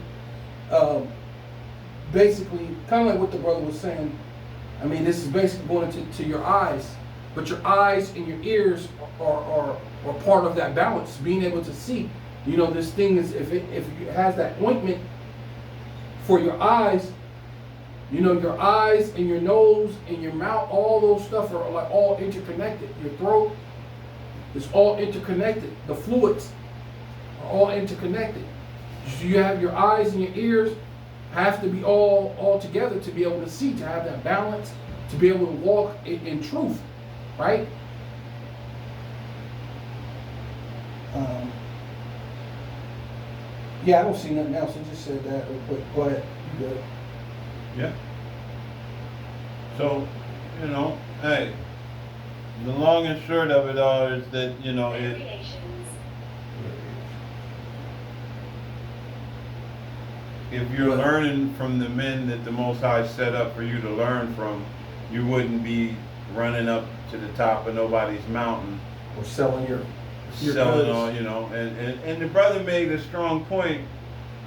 basically kind of like what the brother was saying. I mean, this is basically going into your eyes, but your eyes and your ears are part of that balance, being able to see. You know, this thing is, if it has that ointment for your eyes, you know, your eyes and your nose and your mouth, all those stuff are like all interconnected. Your throat is all interconnected. The fluids are all interconnected. So you have your eyes and your ears have to be all together to be able to see, to have that balance, to be able to walk in truth, right? Yeah, I don't see nothing else. I just said that real quick. Go ahead. You good. Yeah. So, you know, hey, the long and short of it all is that, you know, if you're learning from the men that the Most High set up for you to learn from, you wouldn't be running up to the top of nobody's mountain Or selling your selling goods. all, you know, and the brother made a strong point,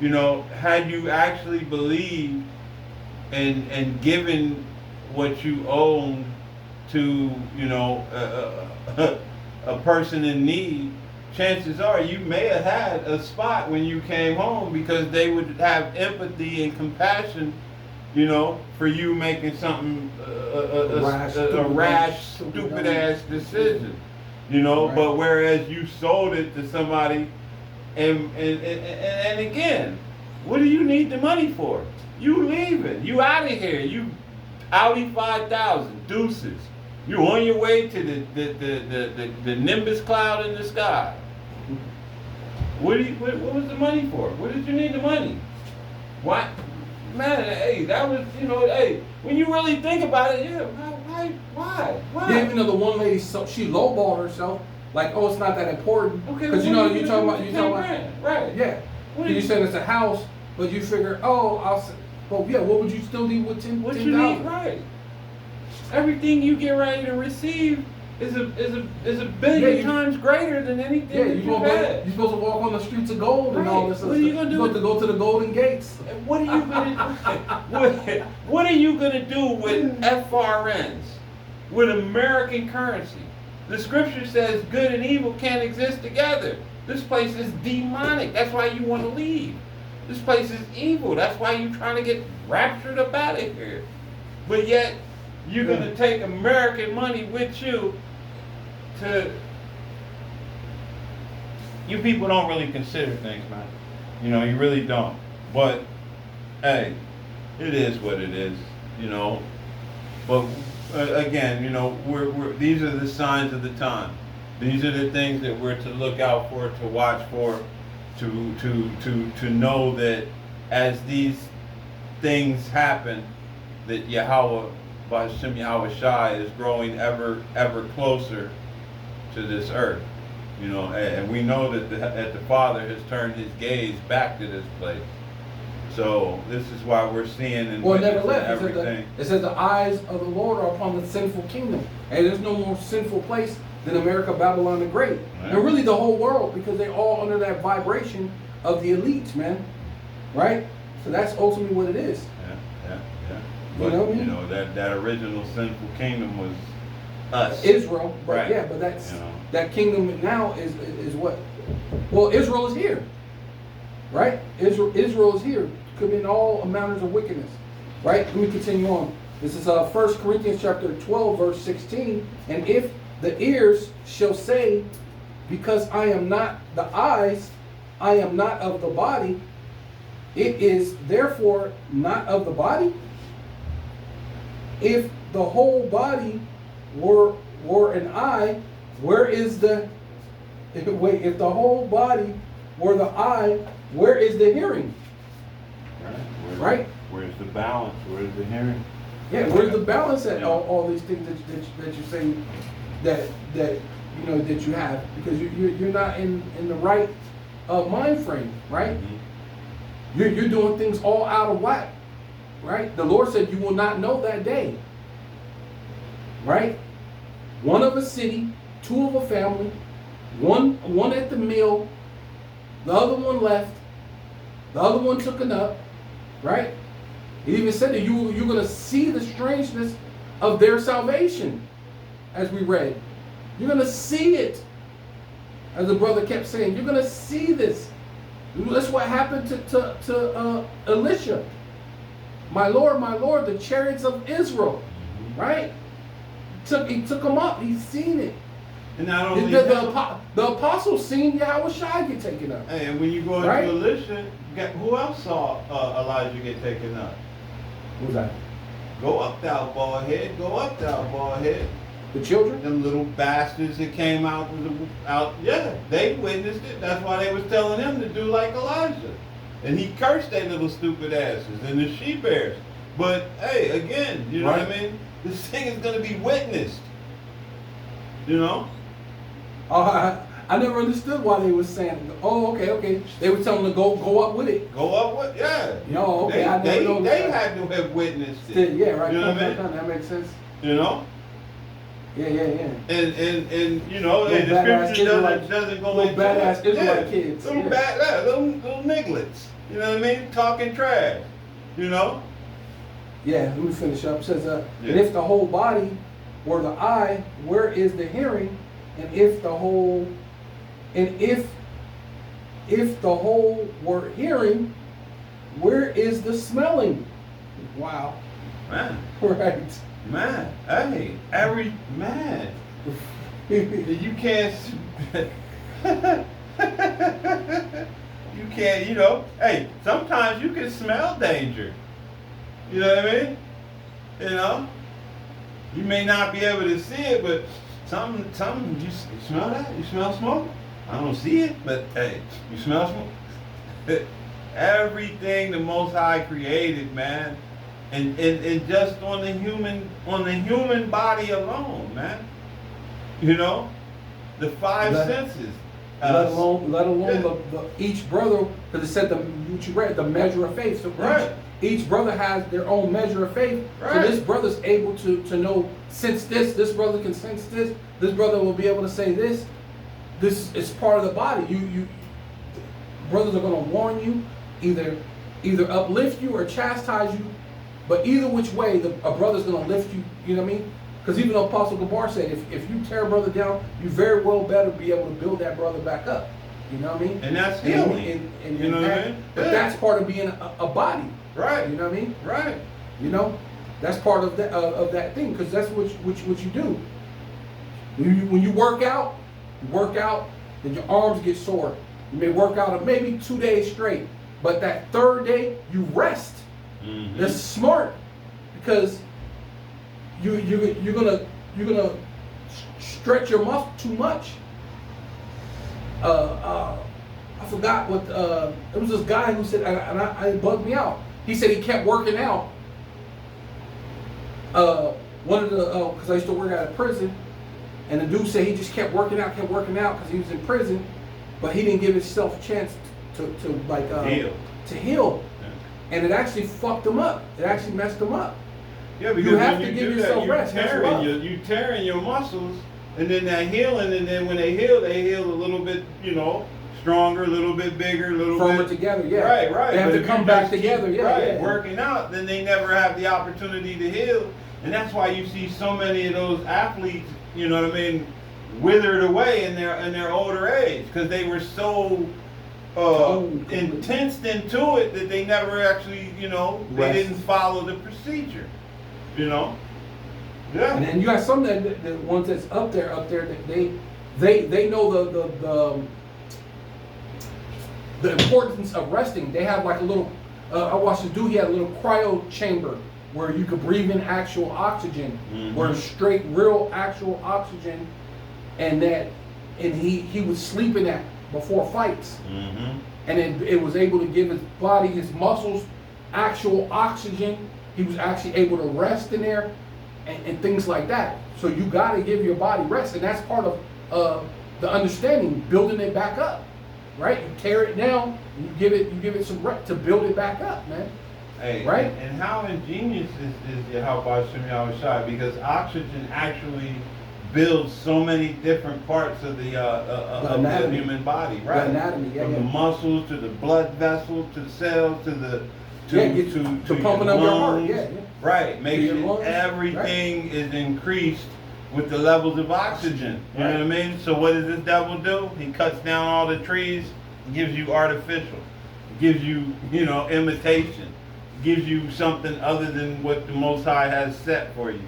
you know, had you actually believed and given what you own to, you know, a person in need, chances are you may have had a spot when you came home, because they would have empathy and compassion, you know, for you making something a rash, stupid ass decision, you know. Right. But whereas you sold it to somebody, and again, what do you need the money for? You leaving, you out of here, you Audi 5000, deuces. You on your way to the Nimbus cloud in the sky. What was the money for? What did you need the money? What? Man, hey, that was, you know, hey, when you really think about it, yeah, why? Yeah, even though the one lady, she lowballed herself, like, oh, it's not that important. Okay, Because well, you know, what are you're you talking gonna about, do with 10 grand? Right. Yeah. What You are said it's a house, but you figure, oh, well, yeah, what would you still need with 10,000? What you need, right? Everything you get ready to receive is a billion times greater than anything Yeah, that you've had. you're supposed to walk on the streets of gold and Right. all this other What are you stuff. gonna do You're with- supposed to go to the Golden Gates. And what are you gonna what are you gonna do with FRNs, with American currency? The scripture says good and evil can't exist together. This place is demonic. That's why you want to leave. This place is evil. That's why you're trying to get raptured up out of here. But yet you're gonna take American money with you to. You people don't really consider things, man. You know, you really don't. But hey, it is what it is, you know. But again, you know, these are the signs of the time. These are the things that we're to look out for, to watch for, to know that as these things happen, that Yahweh, B'Hashem Yahweh Shai, is growing ever closer to this earth. You know, and we know that the Father has turned his gaze back to this place. So this is why we're seeing and Well, it never witnessing left. everything. It says the eyes of the Lord are upon the sinful kingdom. And there's no more sinful place than America, Babylon the Great. Right. And really the whole world, because they're all under that vibration of the elites, man. Right? So that's ultimately what it is. Yeah. You But know what I mean? you know, that original sinful kingdom was us. Israel, but Right. yeah, but that's You know. that kingdom now is what? Well, Israel is here, right? Israel is here, committing all manners of wickedness, right? Let me continue on. This is 1 Corinthians chapter 12, verse 16. And if the ears shall say, because I am not the eyes, I am not of the body, it is therefore not of the body. If the whole body were an eye, where is the wait? If the whole body were the eye, where is the hearing? Right? Where's the balance? Where's the hearing? Yeah, where's the balance at Yeah. all these things that you're saying that you know that you have, because you're not in the right mind frame, right? Mhm. You're doing things all out of whack, right? The Lord said you will not know that day, right? One of a city, two of a family, one at the mill, the other one left, the other one took a nap, right? He even said that you're going to see the strangeness of their salvation, as we read. You're going to see it, as the brother kept saying. You're going to see this. That's what happened to Elisha. My Lord, the chariots of Israel, right? He took them up. He's seen it. And not only The apostles seen Yahweh Shai get taken up. hey, and when you go into Right? Elisha, who else saw Elijah get taken up? What was that? Go up, thou bald head. Go up, thou bald head. The children? Them little bastards that came out, yeah, they witnessed it. That's why they was telling him to do like Elijah. And he cursed their little stupid asses and the she-bears. But, hey, again, you know what I mean? This thing is going to be witnessed. You know? I never understood why they was saying, oh, okay. They were telling them to go up with it. Go up with, yeah. No, okay, I never They noticed that. had to have witnessed it. Yeah, right. You know what I mean? That makes sense. You know? Yeah. And you know, Little and the badass scripture Israelite- doesn't go little into badass it. Israelite kids, Little yeah. little nigglets. You know what I mean? Talking trash. You know? Yeah, let me finish up. It says, Yeah. and if the whole body were the eye, where is the hearing? And if the whole were hearing, where is the smelling? Wow. Man. Right. Man. Hey, every man. You can't you can't, you know, hey, sometimes you can smell danger. You know what I mean? You know? You may not be able to see it, but something you smell that? You smell smoke? I don't see it, but hey, you smell smoke? Everything the Most High created, man. And just on the human body alone, man. You know? The five senses. Let alone the each brother, because it said what you read, the measure of faith. So Right. each brother has their own measure of faith. Right. So this brother's able to know, sense this brother can sense this brother will be able to say this. This is part of the body. You brothers are gonna warn you, either uplift you or chastise you, but either which way a brother's gonna lift you, you know what I mean? Because even Apostle Gabar said, if you tear a brother down, you very well better be able to build that brother back up. You know what I mean? And that's healing. You know what I mean? But Yeah. that's part of being a body. Right. You know what I mean? Right. You know, that's part of that thing, because that's what you do. When you work out, then your arms get sore. You may work out maybe 2 days straight, but that third day you rest. Mhm. That's smart, because you're gonna stretch your muscle too much. I forgot what it was. This guy who said, and it bugged me out. He said he kept working out. One of the because I used to work at a prison, and the dude said he just kept working out because he was in prison, but he didn't give himself a chance to like Heal. to heal, Yeah. and it actually fucked him up. It actually messed him up. Yeah, because You have when to you give do yourself that, rest. That's rough. you tearing your muscles, and then that healing, and then when they heal a little bit, stronger, a little bit bigger, a little Firmer bit together, yeah. Right. They have But to if come you back just keep, together, yeah, right, yeah. working out, then they never have the opportunity to heal, and that's why you see so many of those athletes, withered away in their older age, because they were so intense into it that they never actually, they Rest. didn't follow the procedure, Yeah. And then you got some that the ones that's up there that they know the importance of resting. They have like a little. I watched this dude. He had a little cryo chamber where you could breathe in actual oxygen, Mhm. where straight, real, actual oxygen, and he would sleep in that before fights, Mm-hmm. and it was able to give his body, his muscles, actual oxygen. He was actually able to rest in there, and things like that. So you got to give your body rest, and that's part of the understanding, building it back up, right? You tear it down, and you give it some rest to build it back up, man. Hey, Right? and how ingenious is Yahweh Shem Yahweh Shai, because oxygen actually builds so many different parts of the anatomy. human body, The right? anatomy, yeah, From yeah. the muscles to the blood vessels to the cells to the Get to pumping up your heart, lungs. yeah, yeah. Right, make your sure lungs, everything is increased with the levels of oxygen. You know Right. what I mean? So what does this devil do? He cuts down all the trees, gives you artificial, gives you, imitation, gives you something other than what the Most High has set for you,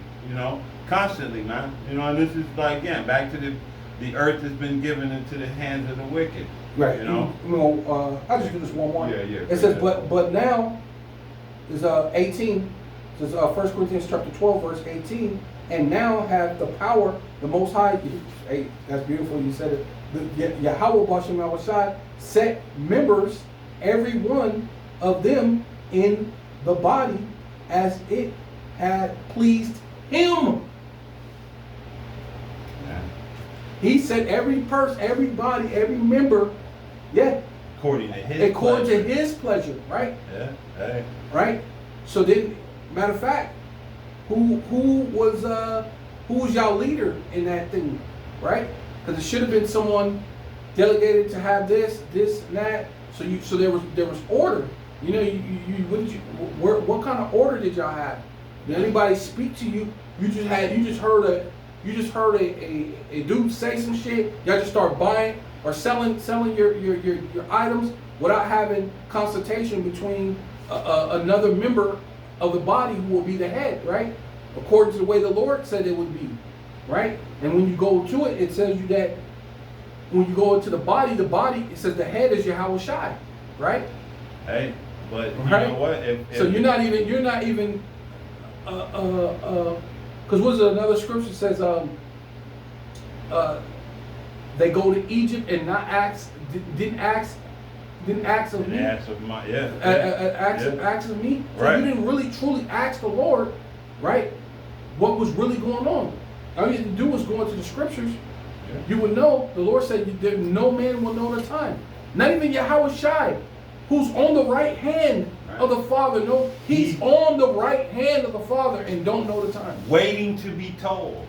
constantly, man. And this is like, again, back to the earth has been given into the hands of the wicked. Right. You I'll just do this one more. Yeah, yeah, It says, go but now is 18. It says 1 Corinthians chapter 12, verse 18. And now have the power, the Most High. Hey, that's beautiful. You said it. Yahweh Bashem Yahushai set members, every one of them, in the body as it had pleased Him. Yeah. He said every person, everybody, every member, yeah, According to his according pleasure. to his pleasure, right? Yeah, hey. Right? So then, matter of fact, who was y'all leader in that thing, right? Because it should have been someone delegated to have this, and that. So there was order. What kind of order did y'all have? Did anybody speak to you? You just heard a dude say some shit. Y'all just start buying or selling your items without having consultation between another member of the body who will be the head, right? According to the way the Lord said it would be, right? And when you go to it, it tells you that when you go into the body, it says the head is Yahweh Shai, right? Hey, but you Right? know what? So you're not even because what's another scripture says they go to Egypt and didn't ask of me. Acts of my, yeah. Acts of me. So Right. you didn't really truly ask the Lord, right? What was really going on? All you had to do was go into the scriptures. Yeah. You would know. The Lord said that no man will know the time. Not even Yahweh Shai, who's on the right hand of the Father. No, he's on the right hand of the Father and don't know the time. Waiting to be told.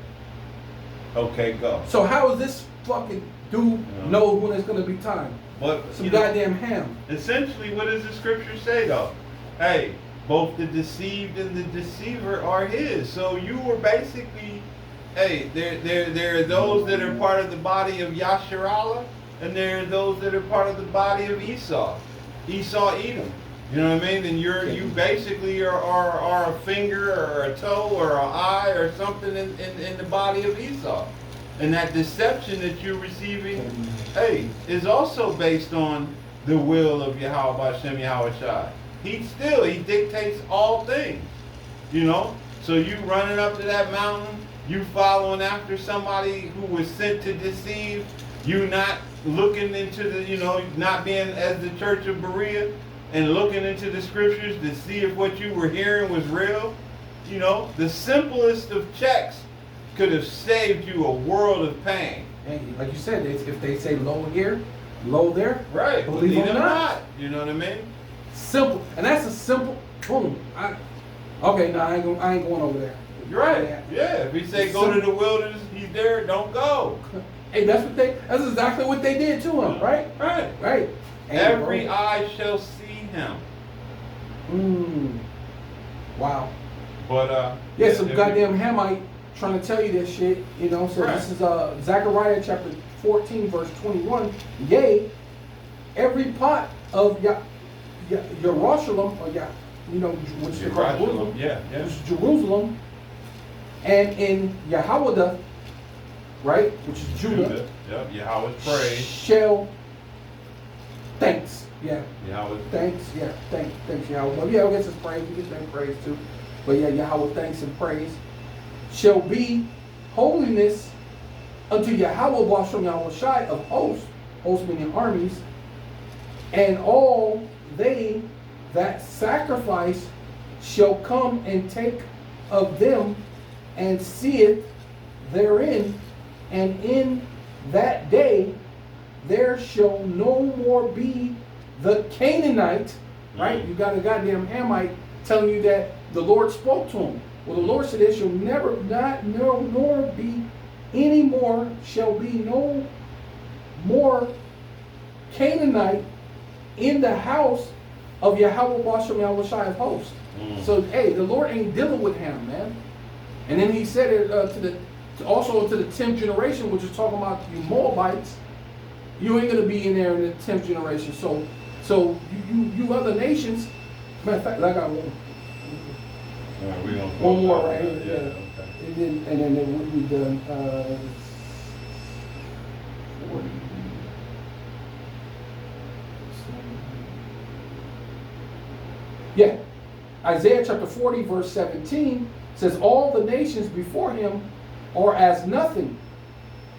Okay, go. So how is this fucking dude know when it's gonna be time? But Some goddamn ham. essentially, what does the scripture say though? Hey, both the deceived and the deceiver are his. So you were basically, hey, there are those that are part of the body of Yasharallah, and there are those that are part of the body of Esau. Esau Edom. You know what I mean? And you basically are a finger or a toe or an eye or something in the body of Esau. And that deception that you're receiving, hey, is also based on the will of Yahweh Hashem Yahweh Shai. He dictates all things. You know? So you running up to that mountain, you following after somebody who was sent to deceive, you not looking into the, not being as the Church of Berea and looking into the scriptures to see if what you were hearing was real. The simplest of checks could have saved you a world of pain. And like you said, if they say low here, low there, Right. believe them or not. You know what I mean? Simple, and that's a simple boom. Okay, no, I ain't going over there. You're right. Yeah. If he say go to the wilderness, he's there. Don't go. Hey, that's exactly what they did to him, right? Right. Right. Hey, Every bro. eye shall see him. Wow. But Yeah, some goddamn Hamite trying to tell you this shit, So Right. this is Zechariah chapter 14, verse 21. Yea, every pot of Jerusalem, or which is called Jerusalem, Yeah. which is Jerusalem, and in Yahweh, right, which is Judah, Yep. Yahweh's praise. shall thanks. Yeah. Yahweh's Thanks, yeah, thanks, Yahweh. Well, yeah, I guess it's praise. We get that praise too. But yeah, Yahweh, thanks and praise shall be holiness unto Yahweh Bashem Yahweh Shai of hosts meaning armies, and all they that sacrifice shall come and take of them and seeth therein, and in that day there shall no more be the Canaanite, right? You got a goddamn Hamite telling you that the Lord spoke to him. Well, the Lord said there shall nor be any more, shall be no more Canaanite in the house of Yahweh Bashem Yahweh Shai of hosts. So, hey, the Lord ain't dealing with Ham, man. And then he said it also to the 10th generation, which is talking about you Moabites. You ain't gonna be in there in the 10th generation. So you other nations. Matter of fact, I got one. One more right here. Yeah. Yeah. Okay. And then it would be done. 40. Yeah. Isaiah chapter 40, verse 17 says, all the nations before him are as nothing,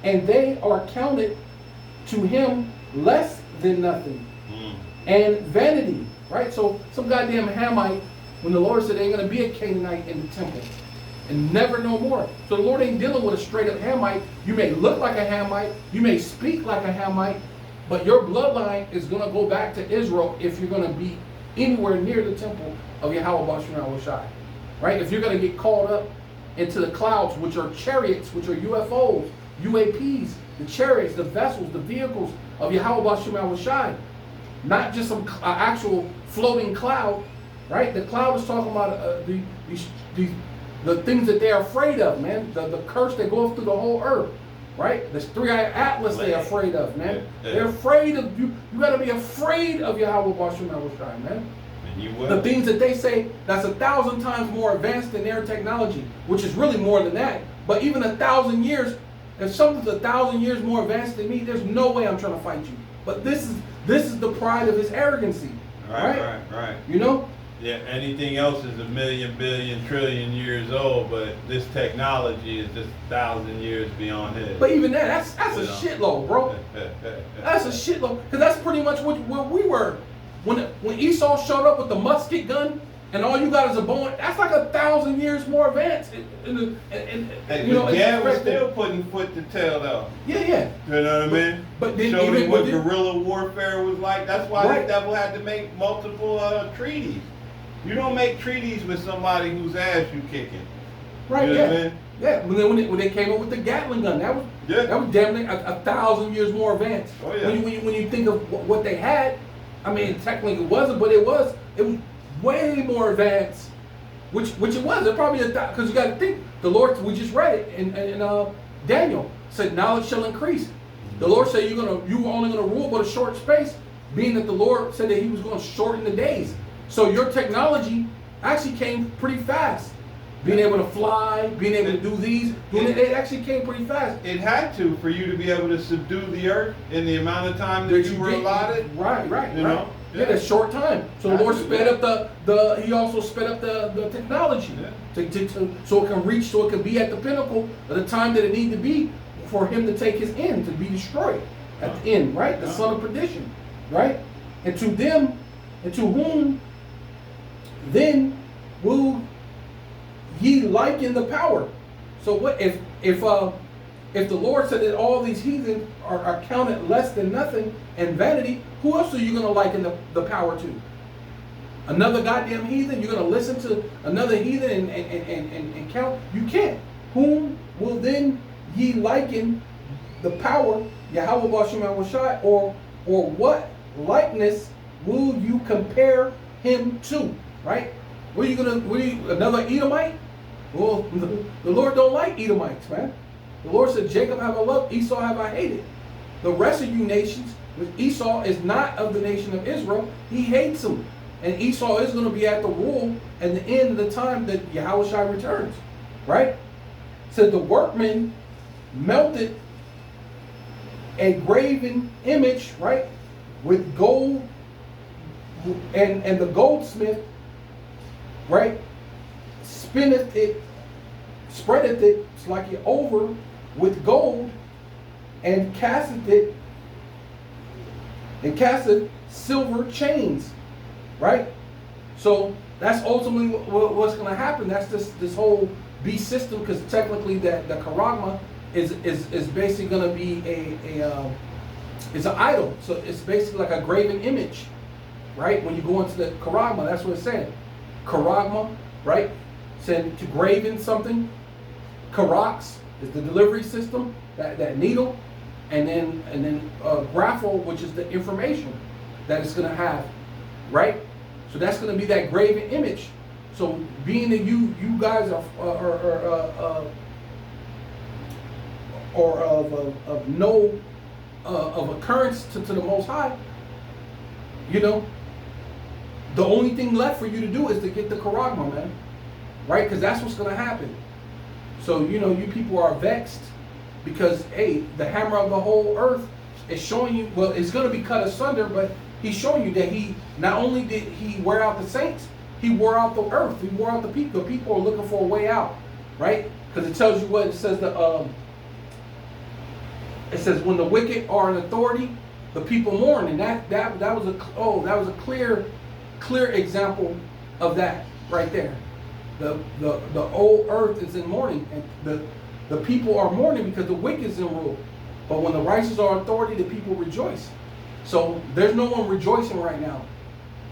and they are counted to him less than nothing. And vanity, right? So some goddamn Hamite, when the Lord said there ain't gonna be a Canaanite in the temple, and never no more. So the Lord ain't dealing with a straight up Hamite. You may look like a Hamite, you may speak like a Hamite, but your bloodline is gonna go back to Israel if you're gonna be anywhere near the temple of Yahweh Bashem Yahweh Shai, right? If you're gonna get called up into the clouds, which are chariots, which are UFOs, UAPs, the chariots, the vessels, the vehicles of Yahweh Bashem Yahweh Shai. Not just some actual floating cloud, right? The cloud is talking about the things that they're afraid of, man. The curse that goes through the whole earth, right? This three-eyed Atlas they're afraid of, man. Yeah. They're afraid of you. You got to be afraid of Yahweh Bashem Yahweh Shai, man. And you will. The things that they say, that's 1,000 times more advanced than their technology, which is really more than that. But even 1,000 years, if something's 1,000 years more advanced than me, there's no way I'm trying to fight you. But this is the pride of his arrogancy, right? Right. You know? Yeah, anything else is a million, billion, trillion years old, but this technology is just 1,000 years beyond his. But even that's a shitload, bro. That's a shitload, because that's pretty much what we were. When Esau showed up with the musket gun, and all you got is a bow, that's like 1,000 years more advanced. Gad was still putting foot to tail though. Yeah. You know what I mean? But then showed him what even guerrilla warfare was like. That's why Right. the devil had to make multiple treaties. You don't make treaties with somebody whose ass you kicking. Right, You know what I yeah. mean? Yeah, when they came up with the Gatling gun, that was damn near 1,000 years more advanced. Oh, yeah. When you think of what they had, I mean, technically it wasn't, but it was way more advanced, which it was. It probably because you got to think the Lord. We just read it in Daniel said, knowledge shall increase. The Lord said you were only gonna rule but a short space, being that the Lord said that He was going to shorten the days. So your technology actually came pretty fast. Being able to fly, being able to do these, it actually came pretty fast. It had to for you to be able to subdue the earth in the amount of time that you were allotted. Right. You know? Yeah, that's short time. So the Lord sped up he also sped up the technology so it can reach, so it can be at the pinnacle of the time that it needs to be for him to take his end, to be destroyed at the end, right? The son of perdition, right? And to them, and to whom then will ye liken the power? So what if the Lord said that all these heathen are counted less than nothing and vanity, who else are you going to liken the power to? Another goddamn heathen? You're going to listen to another heathen and count? You can't. Whom will then ye liken the power, Yahweh Bashem Shai, or what likeness will you compare him to? Right? Another Edomite? Well, the Lord don't like Edomites, man. The Lord said, Jacob have I loved, Esau have I hated. The rest of you nations, Esau is not of the nation of Israel. He hates them. And Esau is going to be at the rule at the end of the time that Yahushua returns. Right? So the workman melted a graven image, right, with gold, and the goldsmith, right, spinneth it, spreadeth it, it's like it over with gold, and casteth silver chains, right? So that's ultimately what's going to happen. That's this whole beast system, because technically the charagma is basically going to be it's an idol. So it's basically like a graven image, right? When you go into the charagma, that's what it's saying. Charagma, right? Saying to graven something. Karax is the delivery system, that needle, and then graphel, which is the information that it's going to have, right? So that's going to be that graven image. So being that you guys are of no of occurrence to the Most High, you know, the only thing left for you to do is to get the charagma, man, right? Because that's what's going to happen. So, you know, you people are vexed because, hey, the hammer of the whole earth is showing you, well, it's going to be cut asunder, but he's showing you that he, not only did he wear out the saints, he wore out the earth, he wore out the people. The people are looking for a way out, right? Because it tells you what it says, it says when the wicked are in authority, the people mourn. And that was a clear example of that right there. The old earth is in mourning, and the people are mourning because the wicked is in rule. But when the righteous are authority, the people rejoice. So there's no one rejoicing right now.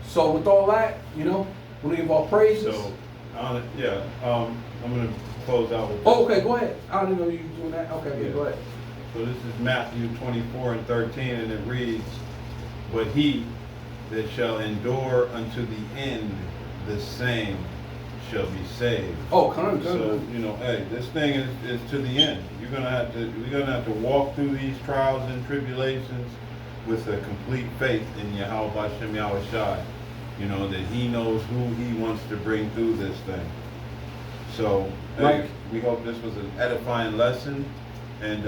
So with all that, you know, we give all praises. So, I'm going to close out with this. Oh, okay, go ahead. I didn't know you were doing that. Okay, Yeah. go ahead. So this is Matthew 24:13, and it reads, "But he that shall endure unto the end, the same shall be saved." Oh, come So, you know, hey, this thing is to the end. We're gonna have to walk through these trials and tribulations with a complete faith in Yahweh Bashem Yahushai. You know, that he knows who he wants to bring through this thing. So, hey, we hope this was an edifying lesson, and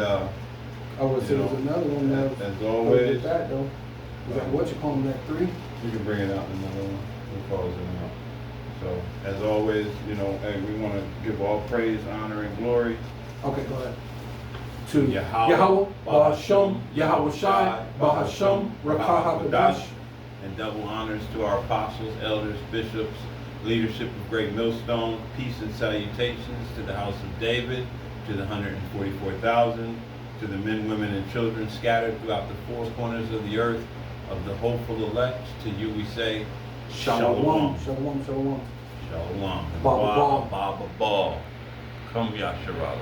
I would say there's another one that as always, that though. Is that what you call them, that 3? we can bring it out in another one. We'll close it out. So, as always, you know, hey, we want to give all praise, honor, and glory Okay, go ahead. To Yahweh, Yahweh, Bahasham, Yahweh Shai, Bahasham, Rakah HaKadosh. and double honors to our apostles, elders, bishops, leadership of Great Millstone. Peace and salutations to the house of David, to the 144,000, to the men, women, and children scattered throughout the four corners of the earth, of the hopeful elect. To you we say, Shalom. Shalom, shalom. Shalom. Baba Ba. Baba Ba. Come Yasharala.